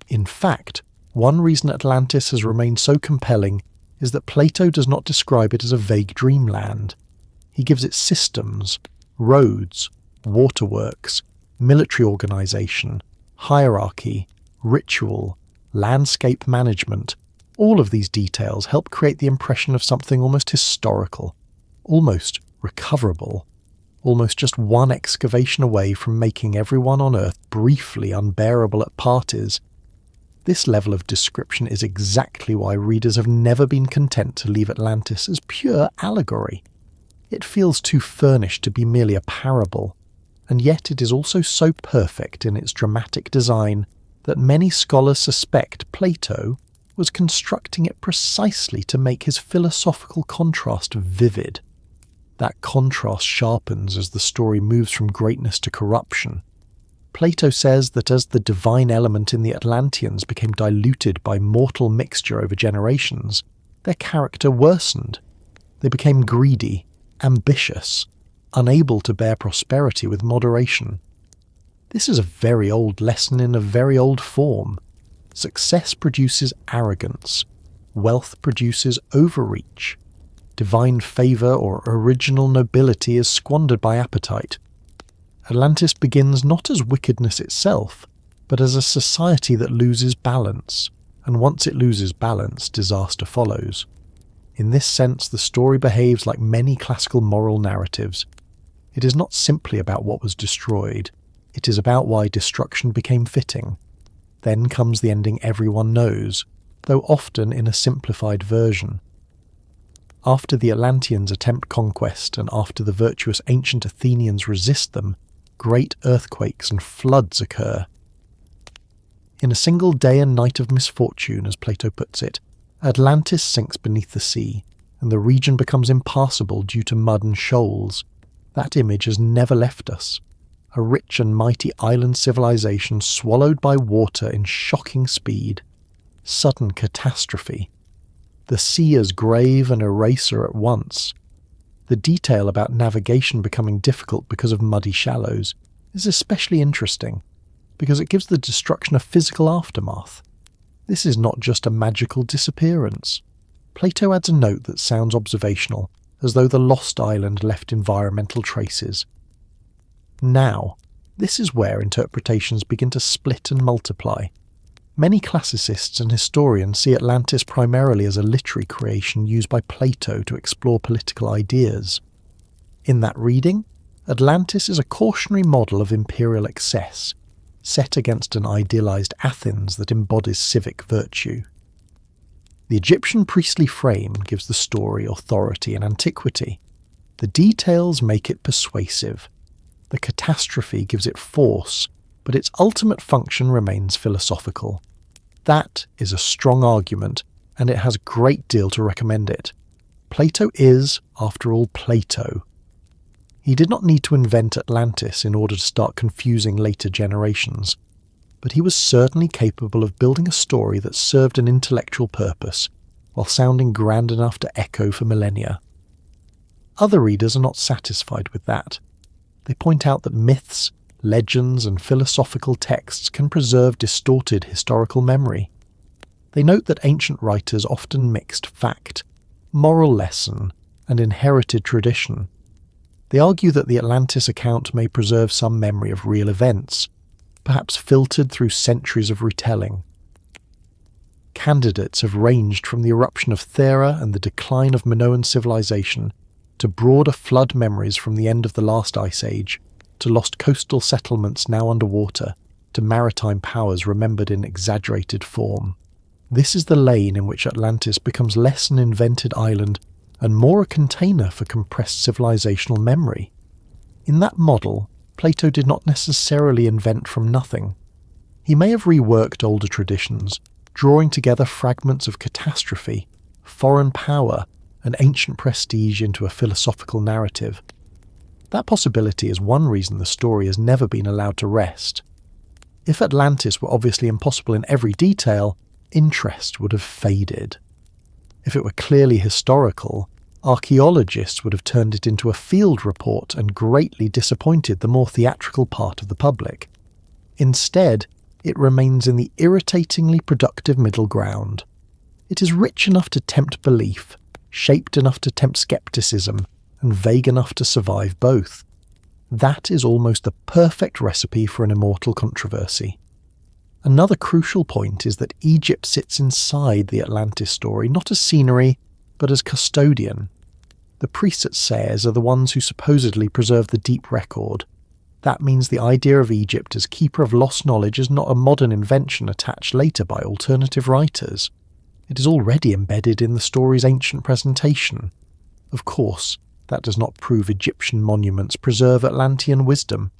In fact, one reason Atlantis has remained so compelling is that Plato does not describe it as a vague dreamland. He gives it systems, roads, waterworks, military organisation, hierarchy, ritual, landscape management. All of these details help create the impression of something almost historical, almost recoverable, almost just one excavation away from making everyone on Earth briefly unbearable at parties. This level of description is exactly why readers have never been content to leave Atlantis as pure allegory. It feels too furnished to be merely a parable, and yet it is also so perfect in its dramatic design that many scholars suspect Plato was constructing it precisely to make his philosophical contrast vivid. That contrast sharpens as the story moves from greatness to corruption. Plato says that as the divine element in the Atlanteans became diluted by mortal mixture over generations, their character worsened. They became greedy, ambitious, unable to bear prosperity with moderation. This is a very old lesson in a very old form. Success produces arrogance. Wealth produces overreach. Divine favour or original nobility is squandered by appetite. Atlantis begins not as wickedness itself, but as a society that loses balance, and once it loses balance, disaster follows. In this sense, the story behaves like many classical moral narratives. It is not simply about what was destroyed, it is about why destruction became fitting. Then comes the ending everyone knows, though often in a simplified version. After the Atlanteans attempt conquest and after the virtuous ancient Athenians resist them, great earthquakes and floods occur. In a single day and night of misfortune, as Plato puts it, Atlantis sinks beneath the sea, and the region becomes impassable due to mud and shoals. That image has never left us. A rich and mighty island civilization swallowed by water in shocking speed. Sudden catastrophe. The sea as grave and eraser at once. The detail about navigation becoming difficult because of muddy shallows is especially interesting, because it gives the destruction a physical aftermath. This is not just a magical disappearance. Plato adds a note that sounds observational, as though the lost island left environmental traces. Now, this is where interpretations begin to split and multiply. Many classicists and historians see Atlantis primarily as a literary creation used by Plato to explore political ideas. In that reading, Atlantis is a cautionary model of imperial excess, set against an idealized Athens that embodies civic virtue. The Egyptian priestly frame gives the story authority and antiquity. The details make it persuasive. The catastrophe gives it force, but its ultimate function remains philosophical. That is a strong argument, and it has a great deal to recommend it. Plato is, after all, Plato. He did not need to invent Atlantis in order to start confusing later generations, but he was certainly capable of building a story that served an intellectual purpose, while sounding grand enough to echo for millennia. Other readers are not satisfied with that. They point out that myths, legends, and philosophical texts can preserve distorted historical memory. They note that ancient writers often mixed fact, moral lesson, and inherited tradition. They argue that the Atlantis account may preserve some memory of real events, perhaps filtered through centuries of retelling. Candidates have ranged from the eruption of Thera and the decline of Minoan civilization to broader flood memories from the end of the last ice age, to lost coastal settlements now underwater, to maritime powers remembered in exaggerated form. This is the lane in which Atlantis becomes less an invented island and more a container for compressed civilizational memory. In that model, Plato did not necessarily invent from nothing. He may have reworked older traditions, drawing together fragments of catastrophe, foreign power, and ancient prestige into a philosophical narrative. That possibility is one reason the story has never been allowed to rest. If Atlantis were obviously impossible in every detail, interest would have faded. If it were clearly historical, archaeologists would have turned it into a field report and greatly disappointed the more theatrical part of the public. Instead, it remains in the irritatingly productive middle ground. It is rich enough to tempt belief, shaped enough to tempt skepticism, and vague enough to survive both. That is almost the perfect recipe for an immortal controversy. Another crucial point is that Egypt sits inside the Atlantis story not as scenery, but as custodian. The priests at Sais are the ones who supposedly preserve the deep record. That means the idea of Egypt as keeper of lost knowledge is not a modern invention attached later by alternative writers. It is already embedded in the story's ancient presentation. Of course, that does not prove Egyptian monuments preserve Atlantean wisdom,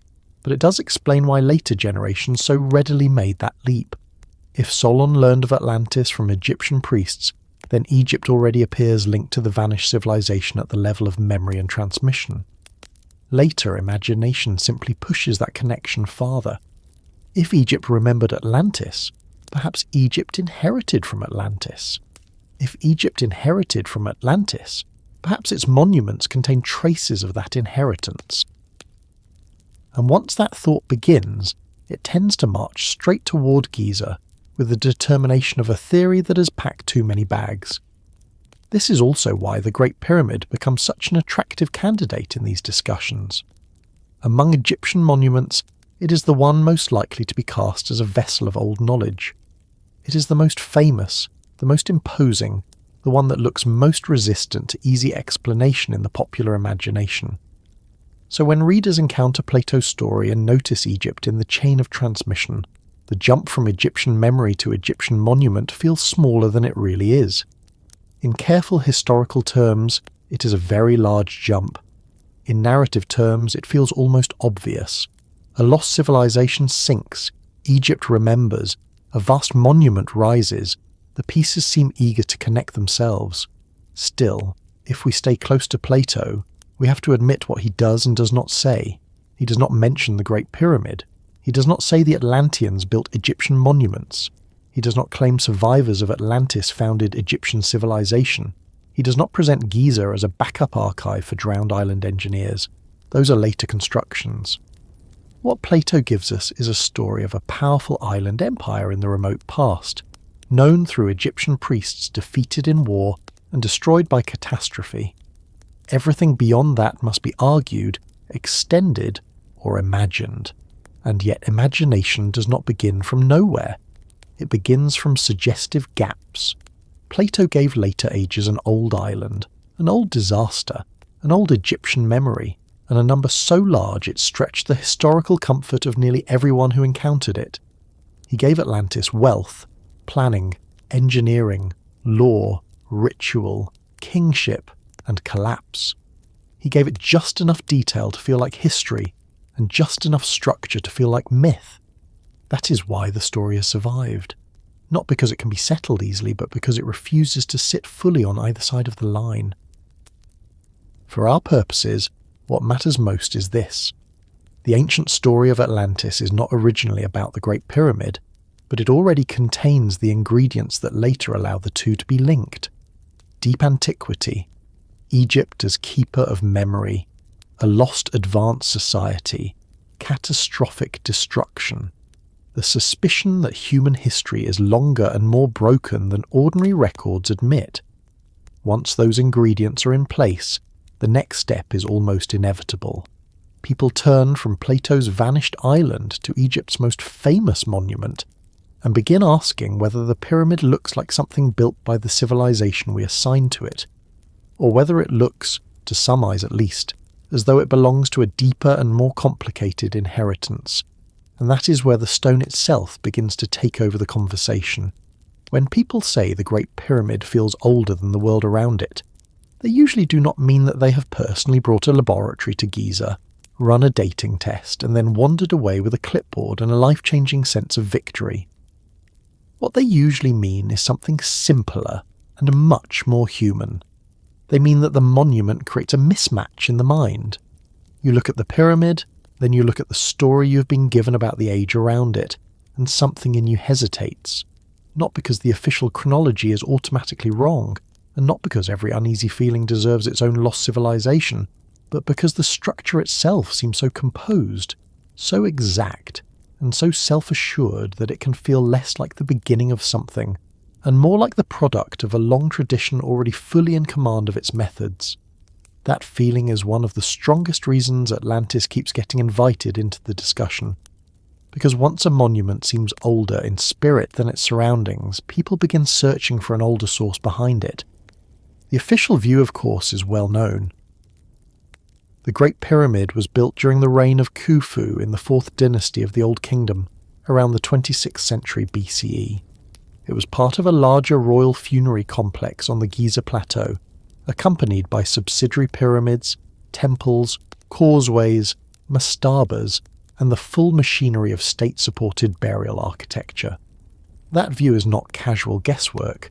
but it does explain why later generations so readily made that leap. If Solon learned of Atlantis from Egyptian priests, then Egypt already appears linked to the vanished civilization at the level of memory and transmission. Later, imagination simply pushes that connection farther. If Egypt remembered Atlantis, perhaps Egypt inherited from Atlantis. If Egypt inherited from Atlantis, perhaps its monuments contain traces of that inheritance. And once that thought begins, it tends to march straight toward Giza, with the determination of a theory that has packed too many bags. This is also why the Great Pyramid becomes such an attractive candidate in these discussions. Among Egyptian monuments, it is the one most likely to be cast as a vessel of old knowledge. It is the most famous, the most imposing, the one that looks most resistant to easy explanation in the popular imagination. So when readers encounter Plato's story and notice Egypt in the chain of transmission, the jump from Egyptian memory to Egyptian monument feels smaller than it really is. In careful historical terms, it is a very large jump. In narrative terms, it feels almost obvious. A lost civilization sinks, Egypt remembers, a vast monument rises, the pieces seem eager to connect themselves. Still, if we stay close to Plato, we have to admit what he does and does not say. He does not mention the Great Pyramid. He does not say the Atlanteans built Egyptian monuments. He does not claim survivors of Atlantis founded Egyptian civilization. He does not present Giza as a backup archive for drowned island engineers. Those are later constructions. What Plato gives us is a story of a powerful island empire in the remote past. known through Egyptian priests defeated in war and destroyed by catastrophe. Everything beyond that must be argued, extended, or imagined. And yet imagination does not begin from nowhere. It begins from suggestive gaps. Plato gave later ages an old island, an old disaster, an old Egyptian memory, and a number so large it stretched the historical comfort of nearly everyone who encountered it. He gave Atlantis wealth, planning, engineering, law, ritual, kingship, and collapse. He gave it just enough detail to feel like history, and just enough structure to feel like myth. That is why the story has survived. Not because it can be settled easily, but because it refuses to sit fully on either side of the line. For our purposes, what matters most is this. The ancient story of Atlantis is not originally about the Great Pyramid, but it already contains the ingredients that later allow the two to be linked. Deep antiquity, Egypt as keeper of memory, a lost advanced society, catastrophic destruction, the suspicion that human history is longer and more broken than ordinary records admit. Once those ingredients are in place, the next step is almost inevitable. People turn from Plato's vanished island to Egypt's most famous monument and begin asking whether the pyramid looks like something built by the civilization we assign to it, or whether it looks, to some eyes at least, as though it belongs to a deeper and more complicated inheritance. And that is where the stone itself begins to take over the conversation. When people say the Great Pyramid feels older than the world around it, they usually do not mean that they have personally brought a laboratory to Giza, run a dating test, and then wandered away with a clipboard and a life-changing sense of victory. What they usually mean is something simpler and much more human. They mean that the monument creates a mismatch in the mind. You look at the pyramid, then you look at the story you've been given about the age around it, and something in you hesitates. Not because the official chronology is automatically wrong, and not because every uneasy feeling deserves its own lost civilization, but because the structure itself seems so composed, so exact, and so self-assured that it can feel less like the beginning of something, and more like the product of a long tradition already fully in command of its methods. That feeling is one of the strongest reasons Atlantis keeps getting invited into the discussion. Because once a monument seems older in spirit than its surroundings, people begin searching for an older source behind it. The official view, of course, is well known. The Great Pyramid was built during the reign of Khufu in the 4th dynasty of the Old Kingdom, around the 26th century BCE. It was part of a larger royal funerary complex on the Giza Plateau, accompanied by subsidiary pyramids, temples, causeways, mastabas, and the full machinery of state-supported burial architecture. That view is not casual guesswork.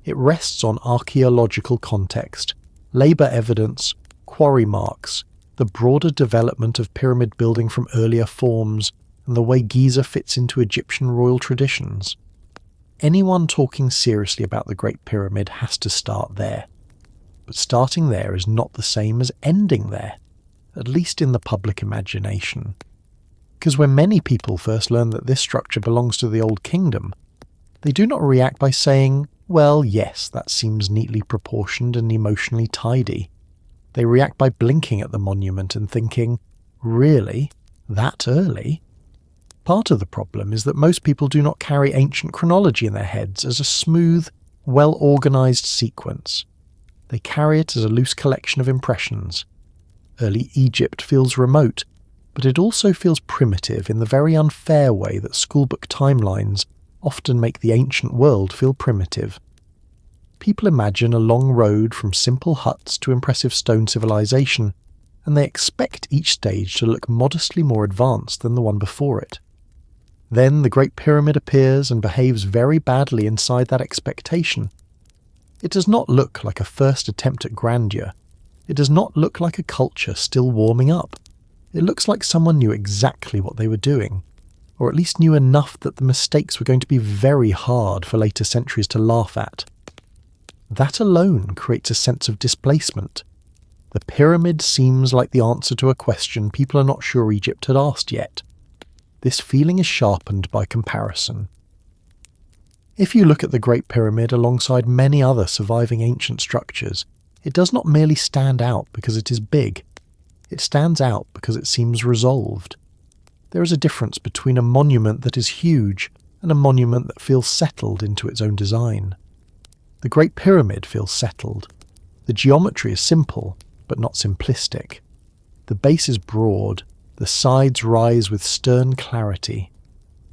It rests on archaeological context, labour evidence, quarry marks, the broader development of pyramid building from earlier forms, and the way Giza fits into Egyptian royal traditions. Anyone talking seriously about the Great Pyramid has to start there. But starting there is not the same as ending there, at least in the public imagination. Because when many people first learn that this structure belongs to the Old Kingdom, they do not react by saying, well, yes, that seems neatly proportioned and emotionally tidy. They react by blinking at the monument and thinking, really? That early? Part of the problem is that most people do not carry ancient chronology in their heads as a smooth, well-organised sequence. They carry it as a loose collection of impressions. Early Egypt feels remote, but it also feels primitive in the very unfair way that schoolbook timelines often make the ancient world feel primitive. People imagine a long road from simple huts to impressive stone civilization, and they expect each stage to look modestly more advanced than the one before it. Then the Great Pyramid appears and behaves very badly inside that expectation. It does not look like a first attempt at grandeur. It does not look like a culture still warming up. It looks like someone knew exactly what they were doing, or at least knew enough that the mistakes were going to be very hard for later centuries to laugh at. That alone creates a sense of displacement. The pyramid seems like the answer to a question people are not sure Egypt had asked yet. This feeling is sharpened by comparison. If you look at the Great Pyramid alongside many other surviving ancient structures, it does not merely stand out because it is big. It stands out because it seems resolved. There is a difference between a monument that is huge and a monument that feels settled into its own design. The Great Pyramid feels settled. The geometry is simple, but not simplistic. The base is broad, the sides rise with stern clarity.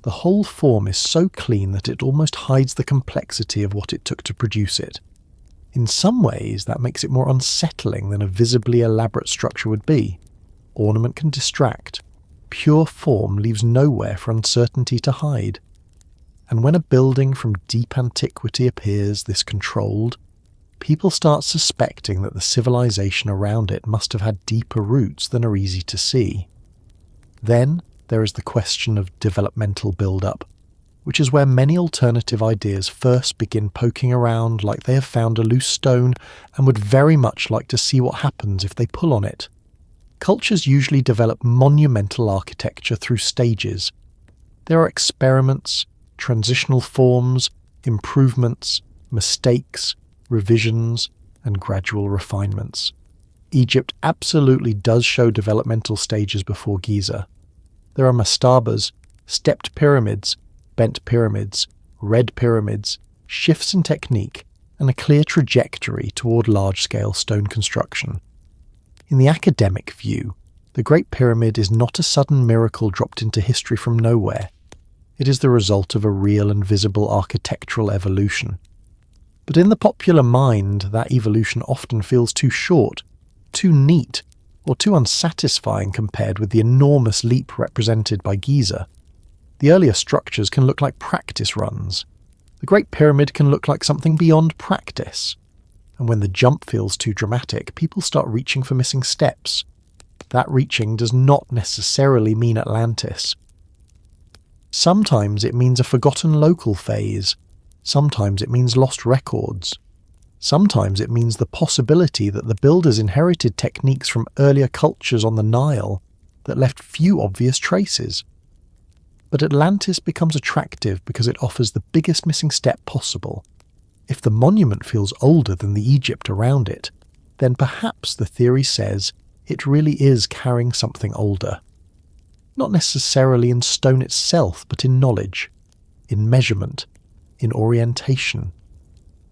The whole form is so clean that it almost hides the complexity of what it took to produce it. In some ways, that makes it more unsettling than a visibly elaborate structure would be. Ornament can distract. Pure form leaves nowhere for uncertainty to hide. And when a building from deep antiquity appears this controlled, people start suspecting that the civilization around it must have had deeper roots than are easy to see. Then there is the question of developmental build-up, which is where many alternative ideas first begin poking around like they have found a loose stone and would very much like to see what happens if they pull on it. Cultures usually develop monumental architecture through stages. There are experiments, transitional forms, improvements, mistakes, revisions, and gradual refinements. Egypt absolutely does show developmental stages before Giza. There are mastabas, stepped pyramids, bent pyramids, red pyramids, shifts in technique, and a clear trajectory toward large-scale stone construction. In the academic view, the Great Pyramid is not a sudden miracle dropped into history from nowhere. It is the result of a real and visible architectural evolution. But in the popular mind, that evolution often feels too short, too neat, or too unsatisfying compared with the enormous leap represented by Giza. The earlier structures can look like practice runs. The Great Pyramid can look like something beyond practice. And when the jump feels too dramatic, people start reaching for missing steps. That reaching does not necessarily mean Atlantis. Sometimes it means a forgotten local phase. Sometimes it means lost records. Sometimes it means the possibility that the builders inherited techniques from earlier cultures on the Nile that left few obvious traces. But Atlantis becomes attractive because it offers the biggest missing step possible. If the monument feels older than the Egypt around it, then perhaps the theory says it really is carrying something older. Not necessarily in stone itself, but in knowledge, in measurement, in orientation,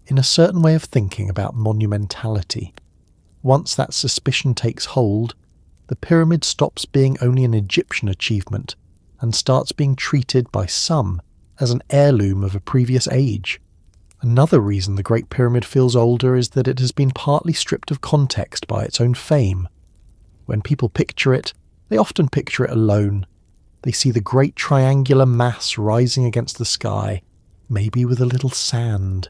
in a certain way of thinking about monumentality. Once that suspicion takes hold, the pyramid stops being only an Egyptian achievement and starts being treated by some as an heirloom of a previous age. Another reason the Great Pyramid feels older is that it has been partly stripped of context by its own fame. When people picture it, they often picture it alone. They see the great triangular mass rising against the sky, maybe with a little sand,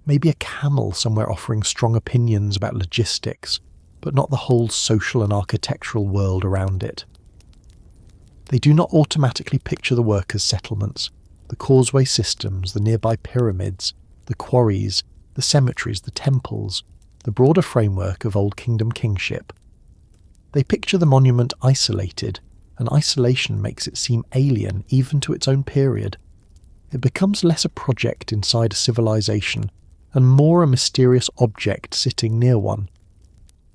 maybe a camel somewhere offering strong opinions about logistics, but not the whole social and architectural world around it. They do not automatically picture the workers' settlements, the causeway systems, the nearby pyramids, the quarries, the cemeteries, the temples, the broader framework of Old Kingdom kingship. They picture the monument isolated, and isolation makes it seem alien even to its own period. It becomes less a project inside a civilization and more a mysterious object sitting near one.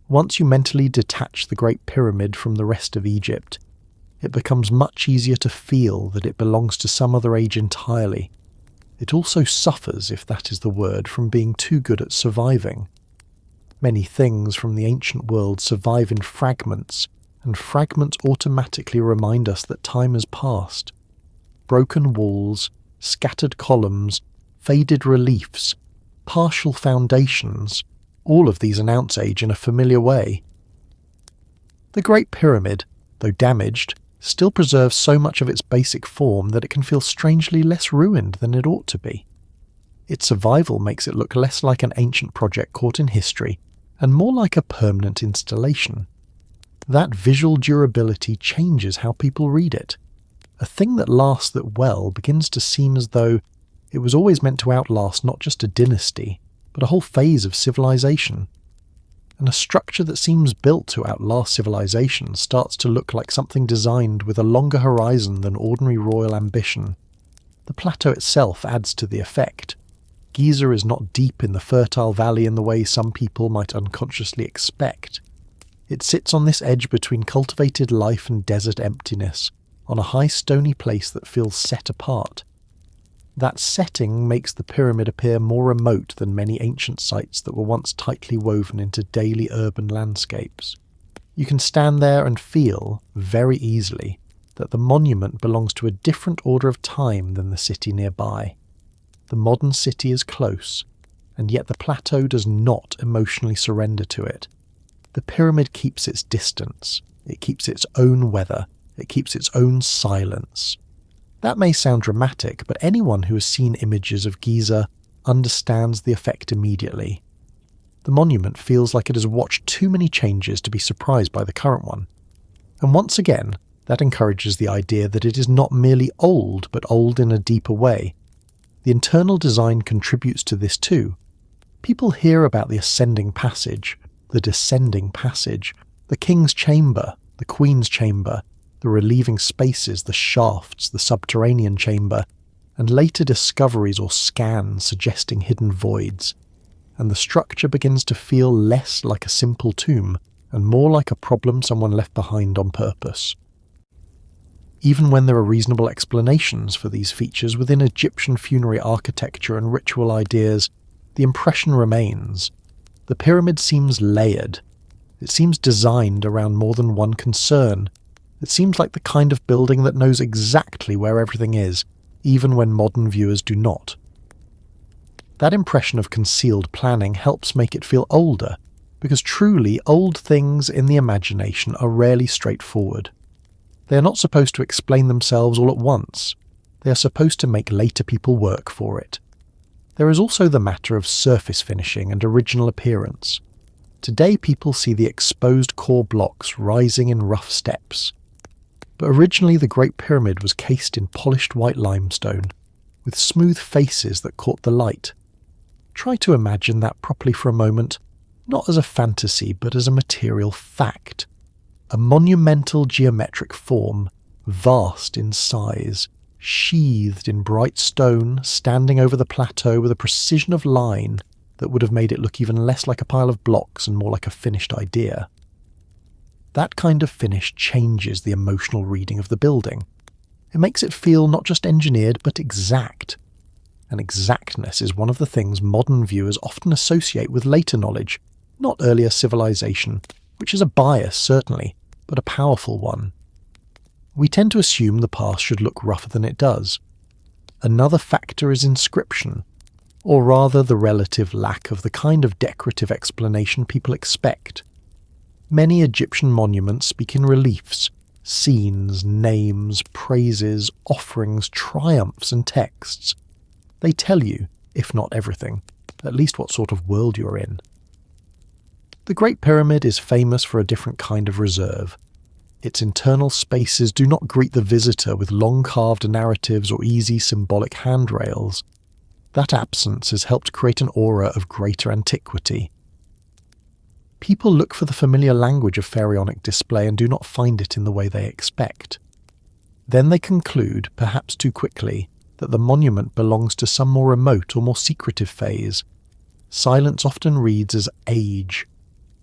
Once you mentally detach the Great Pyramid from the rest of Egypt, it becomes much easier to feel that it belongs to some other age entirely. It also suffers, if that is the word, from being too good at surviving. Many things from the ancient world survive in fragments, and fragments automatically remind us that time has passed. Broken walls, scattered columns, faded reliefs, partial foundations, all of these announce age in a familiar way. The Great Pyramid, though damaged, still preserves so much of its basic form that it can feel strangely less ruined than it ought to be. Its survival makes it look less like an ancient project caught in history, and more like a permanent installation. That visual durability changes how people read it. A thing that lasts that well begins to seem as though it was always meant to outlast not just a dynasty, but a whole phase of civilization. And a structure that seems built to outlast civilization starts to look like something designed with a longer horizon than ordinary royal ambition. The plateau itself adds to the effect. Giza is not deep in the fertile valley in the way some people might unconsciously expect. It sits on this edge between cultivated life and desert emptiness, on a high stony place that feels set apart. That setting makes the pyramid appear more remote than many ancient sites that were once tightly woven into daily urban landscapes. You can stand there and feel, very easily, that the monument belongs to a different order of time than the city nearby. The modern city is close, and yet the plateau does not emotionally surrender to it. The pyramid keeps its distance, it keeps its own weather, it keeps its own silence. That may sound dramatic, but anyone who has seen images of Giza understands the effect immediately. The monument feels like it has watched too many changes to be surprised by the current one. And once again, that encourages the idea that it is not merely old, but old in a deeper way. The internal design contributes to this too. People hear about the ascending passage, the descending passage, the king's chamber, the queen's chamber, the relieving spaces, the shafts, the subterranean chamber, and later discoveries or scans suggesting hidden voids. And the structure begins to feel less like a simple tomb and more like a problem someone left behind on purpose. Even when there are reasonable explanations for these features within Egyptian funerary architecture and ritual ideas, the impression remains. The pyramid seems layered. It seems designed around more than one concern. It seems like the kind of building that knows exactly where everything is, even when modern viewers do not. That impression of concealed planning helps make it feel older, because truly old things in the imagination are rarely straightforward. They are not supposed to explain themselves all at once. They are supposed to make later people work for it. There is also the matter of surface finishing and original appearance. Today people see the exposed core blocks rising in rough steps. But originally the Great Pyramid was cased in polished white limestone, with smooth faces that caught the light. Try to imagine that properly for a moment, not as a fantasy but as a material fact. A monumental geometric form, vast in size, sheathed in bright stone, standing over the plateau with a precision of line that would have made it look even less like a pile of blocks and more like a finished idea. That kind of finish changes the emotional reading of the building. It makes it feel not just engineered, but exact. And exactness is one of the things modern viewers often associate with later knowledge, not earlier civilization, which is a bias, certainly, but a powerful one. We tend to assume the past should look rougher than it does. Another factor is inscription, or rather the relative lack of the kind of decorative explanation people expect. Many Egyptian monuments speak in reliefs, scenes, names, praises, offerings, triumphs, and texts. They tell you, if not everything, at least what sort of world you're in. The Great Pyramid is famous for a different kind of reserve. Its internal spaces do not greet the visitor with long-carved narratives or easy symbolic handrails. That absence has helped create an aura of greater antiquity. People look for the familiar language of pharaonic display and do not find it in the way they expect. Then they conclude, perhaps too quickly, that the monument belongs to some more remote or more secretive phase. Silence often reads as age.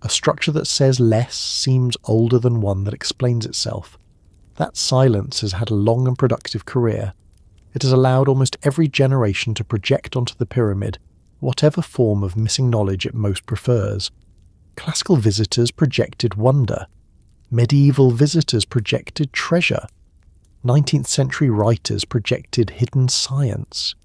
A structure that says less seems older than one that explains itself. That silence has had a long and productive career. It has allowed almost every generation to project onto the pyramid whatever form of missing knowledge it most prefers. Classical visitors projected wonder. Medieval visitors projected treasure. 19th century writers projected hidden science.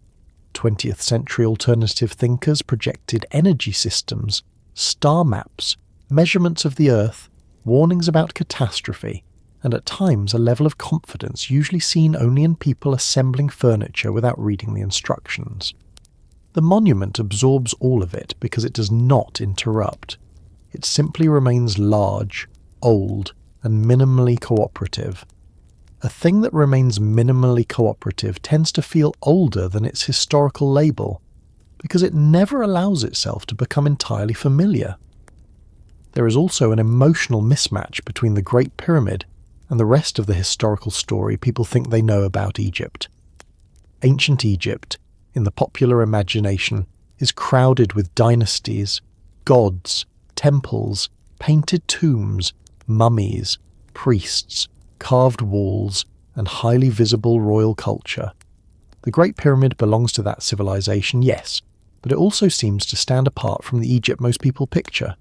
20th century alternative thinkers projected energy systems, star maps, measurements of the Earth, warnings about catastrophe, and at times a level of confidence usually seen only in people assembling furniture without reading the instructions. The monument absorbs all of it because it does not interrupt. It simply remains large, old, and minimally cooperative. A thing that remains minimally cooperative tends to feel older than its historical label, because it never allows itself to become entirely familiar. There is also an emotional mismatch between the Great Pyramid and the rest of the historical story people think they know about Egypt. Ancient Egypt, in the popular imagination, is crowded with dynasties, gods, temples, painted tombs, mummies, priests, carved walls, and highly visible royal culture. The Great Pyramid belongs to that civilization, yes, but it also seems to stand apart from the Egypt most people picture.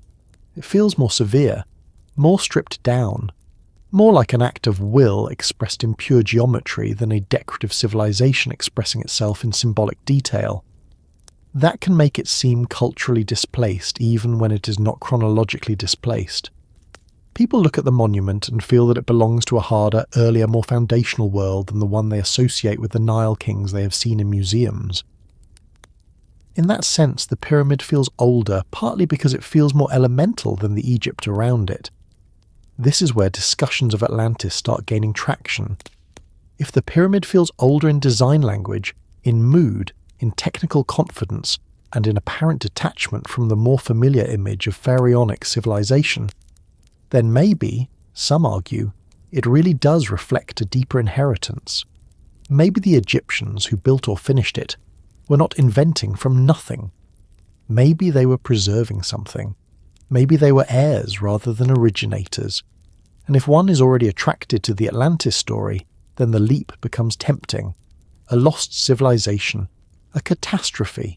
It feels more severe, more stripped down, more like an act of will expressed in pure geometry than a decorative civilization expressing itself in symbolic detail. That can make it seem culturally displaced even when it is not chronologically displaced. People look at the monument and feel that it belongs to a harder, earlier, more foundational world than the one they associate with the Nile kings they have seen in museums. In that sense, the pyramid feels older, partly because it feels more elemental than the Egypt around it. This is where discussions of Atlantis start gaining traction. If the pyramid feels older in design language, in mood, in technical confidence, and in apparent detachment from the more familiar image of pharaonic civilization, then maybe, some argue, it really does reflect a deeper inheritance. Maybe the Egyptians who built or finished it were not inventing from nothing. Maybe they were preserving something. Maybe they were heirs rather than originators. And if one is already attracted to the Atlantis story, then the leap becomes tempting. A lost civilization, a catastrophe,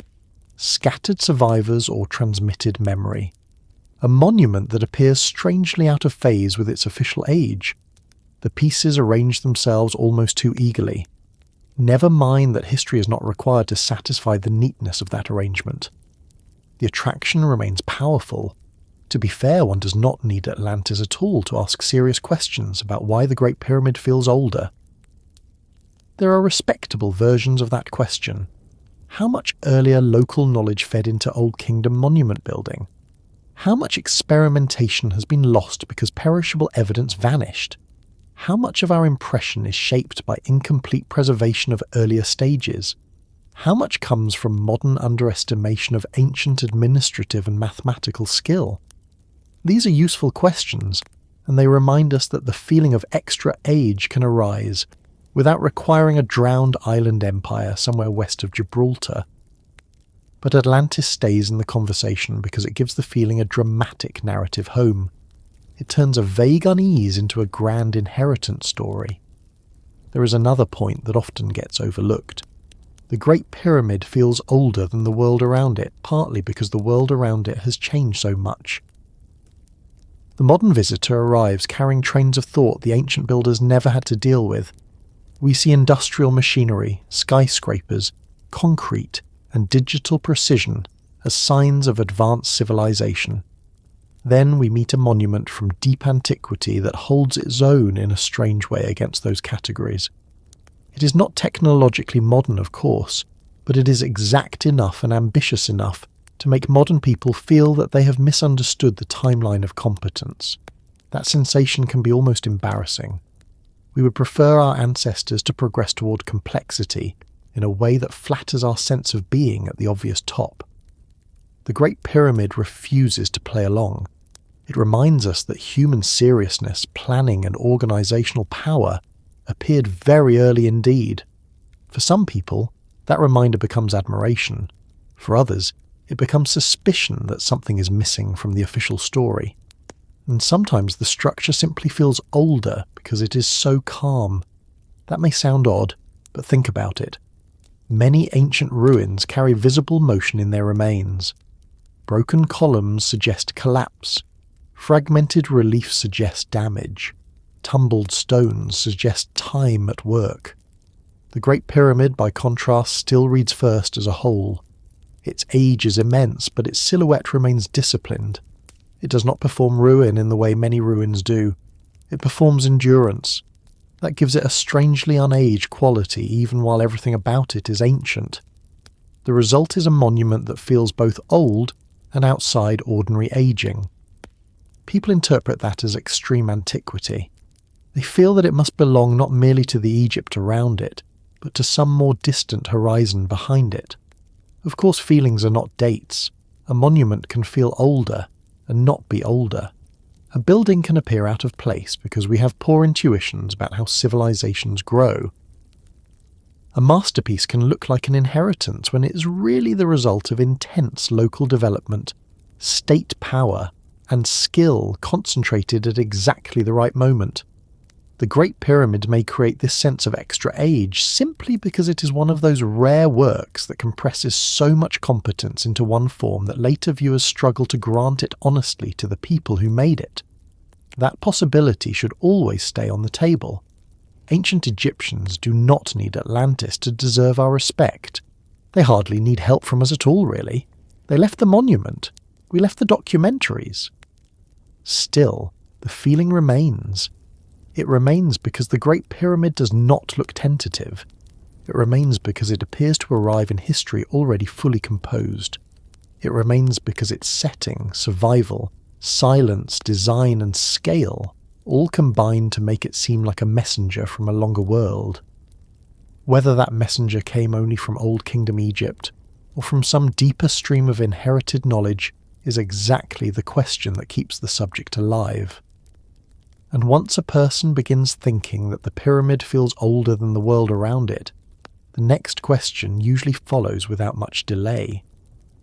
scattered survivors or transmitted memory. A monument that appears strangely out of phase with its official age. The pieces arrange themselves almost too eagerly. Never mind that history is not required to satisfy the neatness of that arrangement. The attraction remains powerful. To be fair, one does not need Atlantis at all to ask serious questions about why the Great Pyramid feels older. There are respectable versions of that question. How much earlier local knowledge fed into Old Kingdom monument building? How much experimentation has been lost because perishable evidence vanished? How much of our impression is shaped by incomplete preservation of earlier stages? How much comes from modern underestimation of ancient administrative and mathematical skill? These are useful questions, and they remind us that the feeling of extra age can arise without requiring a drowned island empire somewhere west of Gibraltar. But Atlantis stays in the conversation because it gives the feeling a dramatic narrative home. It turns a vague unease into a grand inheritance story. There is another point that often gets overlooked. The Great Pyramid feels older than the world around it, partly because the world around it has changed so much. The modern visitor arrives carrying trains of thought the ancient builders never had to deal with. We see industrial machinery, skyscrapers, concrete, and digital precision as signs of advanced civilization. Then we meet a monument from deep antiquity that holds its own in a strange way against those categories. It is not technologically modern, of course, but it is exact enough and ambitious enough to make modern people feel that they have misunderstood the timeline of competence. That sensation can be almost embarrassing. We would prefer our ancestors to progress toward complexity in a way that flatters our sense of being at the obvious top. The Great Pyramid refuses to play along. It reminds us that human seriousness, planning, and organizational power appeared very early indeed. For some people, that reminder becomes admiration. For others, it becomes suspicion that something is missing from the official story. And sometimes the structure simply feels older because it is so calm. That may sound odd, but think about it. Many ancient ruins carry visible motion in their remains. Broken columns suggest collapse. Fragmented relief suggests damage. Tumbled stones suggest time at work. The Great Pyramid, by contrast, still reads first as a whole. Its age is immense, but its silhouette remains disciplined. It does not perform ruin in the way many ruins do. It performs endurance. That gives it a strangely unaged quality even while everything about it is ancient. The result is a monument that feels both old and outside ordinary aging. People interpret that as extreme antiquity. They feel that it must belong not merely to the Egypt around it, but to some more distant horizon behind it. Of course, feelings are not dates. A monument can feel older and not be older. A building can appear out of place because we have poor intuitions about how civilizations grow. A masterpiece can look like an inheritance when it is really the result of intense local development, state power, and skill concentrated at exactly the right moment. The Great Pyramid may create this sense of extra age simply because it is one of those rare works that compresses so much competence into one form that later viewers struggle to grant it honestly to the people who made it. That possibility should always stay on the table. Ancient Egyptians do not need Atlantis to deserve our respect. They hardly need help from us at all, really. They left the monument. We left the documentaries. Still, the feeling remains. It remains because the Great Pyramid does not look tentative. It remains because it appears to arrive in history already fully composed. It remains because its setting, survival, silence, design, and scale all combine to make it seem like a messenger from a longer world. Whether that messenger came only from Old Kingdom Egypt, or from some deeper stream of inherited knowledge, is exactly the question that keeps the subject alive. And once a person begins thinking that the pyramid feels older than the world around it, the next question usually follows without much delay.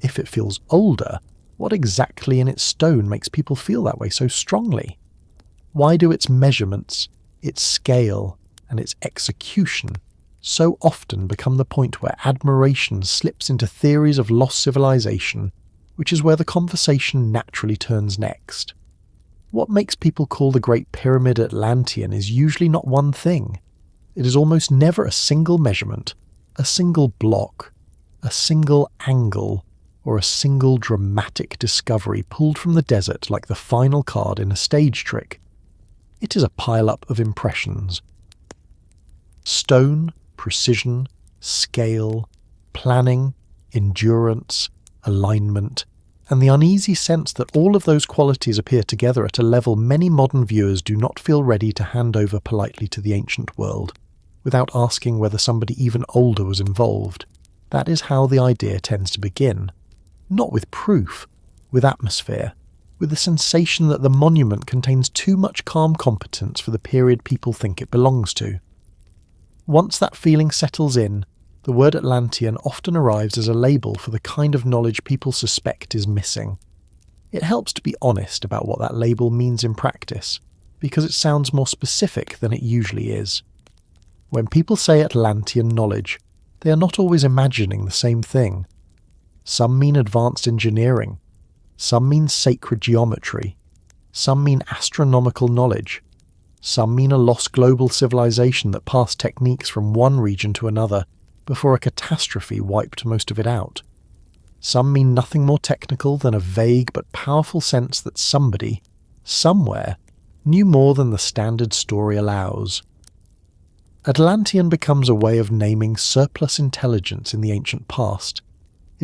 If it feels older, what exactly in its stone makes people feel that way so strongly? Why do its measurements, its scale, and its execution so often become the point where admiration slips into theories of lost civilization, which is where the conversation naturally turns next? What makes people call the Great Pyramid Atlantean is usually not one thing. It is almost never a single measurement, a single block, a single angle, or a single dramatic discovery pulled from the desert like the final card in a stage trick. It is a pileup of impressions. Stone, precision, scale, planning, endurance, alignment, and the uneasy sense that all of those qualities appear together at a level many modern viewers do not feel ready to hand over politely to the ancient world, without asking whether somebody even older was involved. That is how the idea tends to begin. Not with proof, with atmosphere, with the sensation that the monument contains too much calm competence for the period people think it belongs to. Once that feeling settles in, the word Atlantean often arrives as a label for the kind of knowledge people suspect is missing. It helps to be honest about what that label means in practice, because it sounds more specific than it usually is. When people say Atlantean knowledge, they are not always imagining the same thing. Some mean advanced engineering, some mean sacred geometry, some mean astronomical knowledge, some mean a lost global civilization that passed techniques from one region to another before a catastrophe wiped most of it out. Some mean nothing more technical than a vague but powerful sense that somebody, somewhere, knew more than the standard story allows. Atlantean becomes a way of naming surplus intelligence in the ancient past.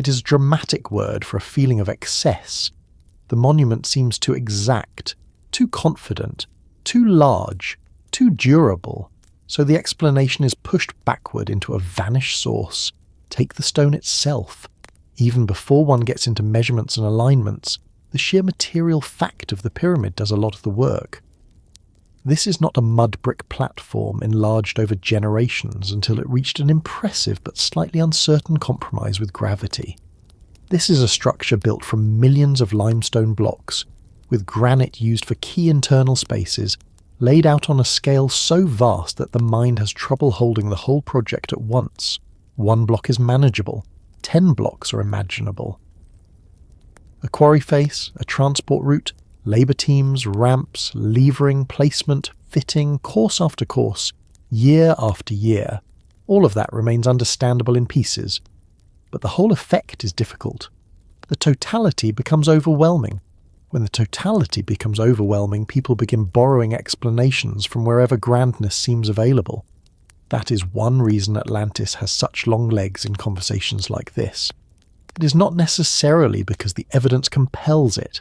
It is a dramatic word for a feeling of excess. The monument seems too exact, too confident, too large, too durable, so the explanation is pushed backward into a vanished source. Take the stone itself. Even before one gets into measurements and alignments, the sheer material fact of the pyramid does a lot of the work. This is not a mud brick platform enlarged over generations until it reached an impressive but slightly uncertain compromise with gravity. This is a structure built from millions of limestone blocks, with granite used for key internal spaces, laid out on a scale so vast that the mind has trouble holding the whole project at once. One block is manageable, 10 blocks are imaginable. A quarry face, a transport route, labour teams, ramps, levering, placement, fitting, course after course, year after year, all of that remains understandable in pieces. But the whole effect is difficult. The totality becomes overwhelming. When the totality becomes overwhelming, people begin borrowing explanations from wherever grandness seems available. That is one reason Atlantis has such long legs in conversations like this. It is not necessarily because the evidence compels it.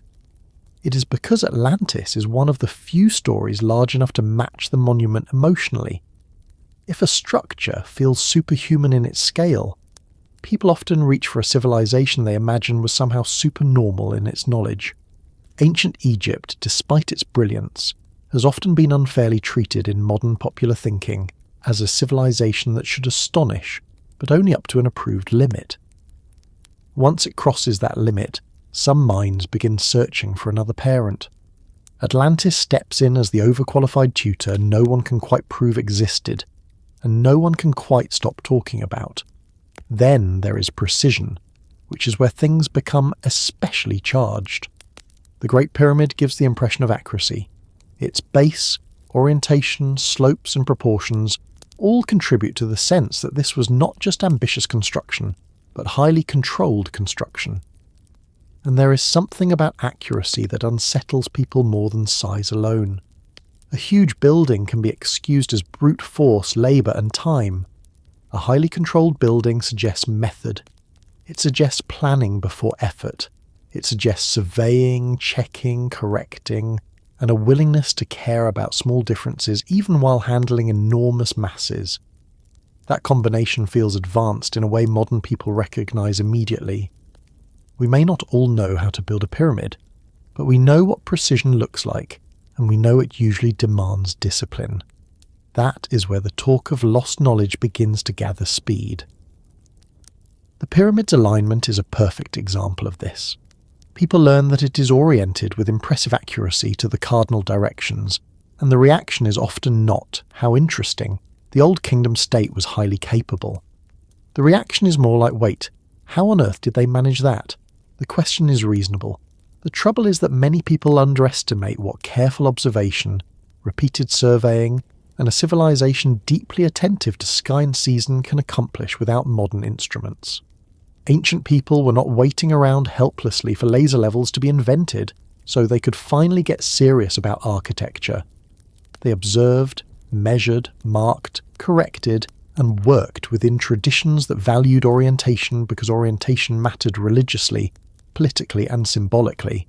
It is because Atlantis is one of the few stories large enough to match the monument emotionally. If a structure feels superhuman in its scale, people often reach for a civilization they imagine was somehow supernormal in its knowledge. Ancient Egypt, despite its brilliance, has often been unfairly treated in modern popular thinking, as a civilization that should astonish, but only up to an approved limit. Once it crosses that limit, some minds begin searching for another parent. Atlantis steps in as the overqualified tutor no one can quite prove existed, and no one can quite stop talking about. Then there is precision, which is where things become especially charged. The Great Pyramid gives the impression of accuracy. Its base, orientation, slopes and proportions all contribute to the sense that this was not just ambitious construction, but highly controlled construction. And there is something about accuracy that unsettles people more than size alone. A huge building can be excused as brute force, labour and time. A highly controlled building suggests method. It suggests planning before effort. It suggests surveying, checking, correcting, and a willingness to care about small differences even while handling enormous masses. That combination feels advanced in a way modern people recognise immediately. We may not all know how to build a pyramid, but we know what precision looks like, and we know it usually demands discipline. That is where the talk of lost knowledge begins to gather speed. The pyramid's alignment is a perfect example of this. People learn that it is oriented with impressive accuracy to the cardinal directions, and the reaction is often not, "How interesting, the old kingdom state was highly capable." The reaction is more like, "Wait, how on earth did they manage that?" The question is reasonable. The trouble is that many people underestimate what careful observation, repeated surveying, and a civilization deeply attentive to sky and season can accomplish without modern instruments. Ancient people were not waiting around helplessly for laser levels to be invented so they could finally get serious about architecture. They observed, measured, marked, corrected, and worked within traditions that valued orientation because orientation mattered religiously, politically and symbolically.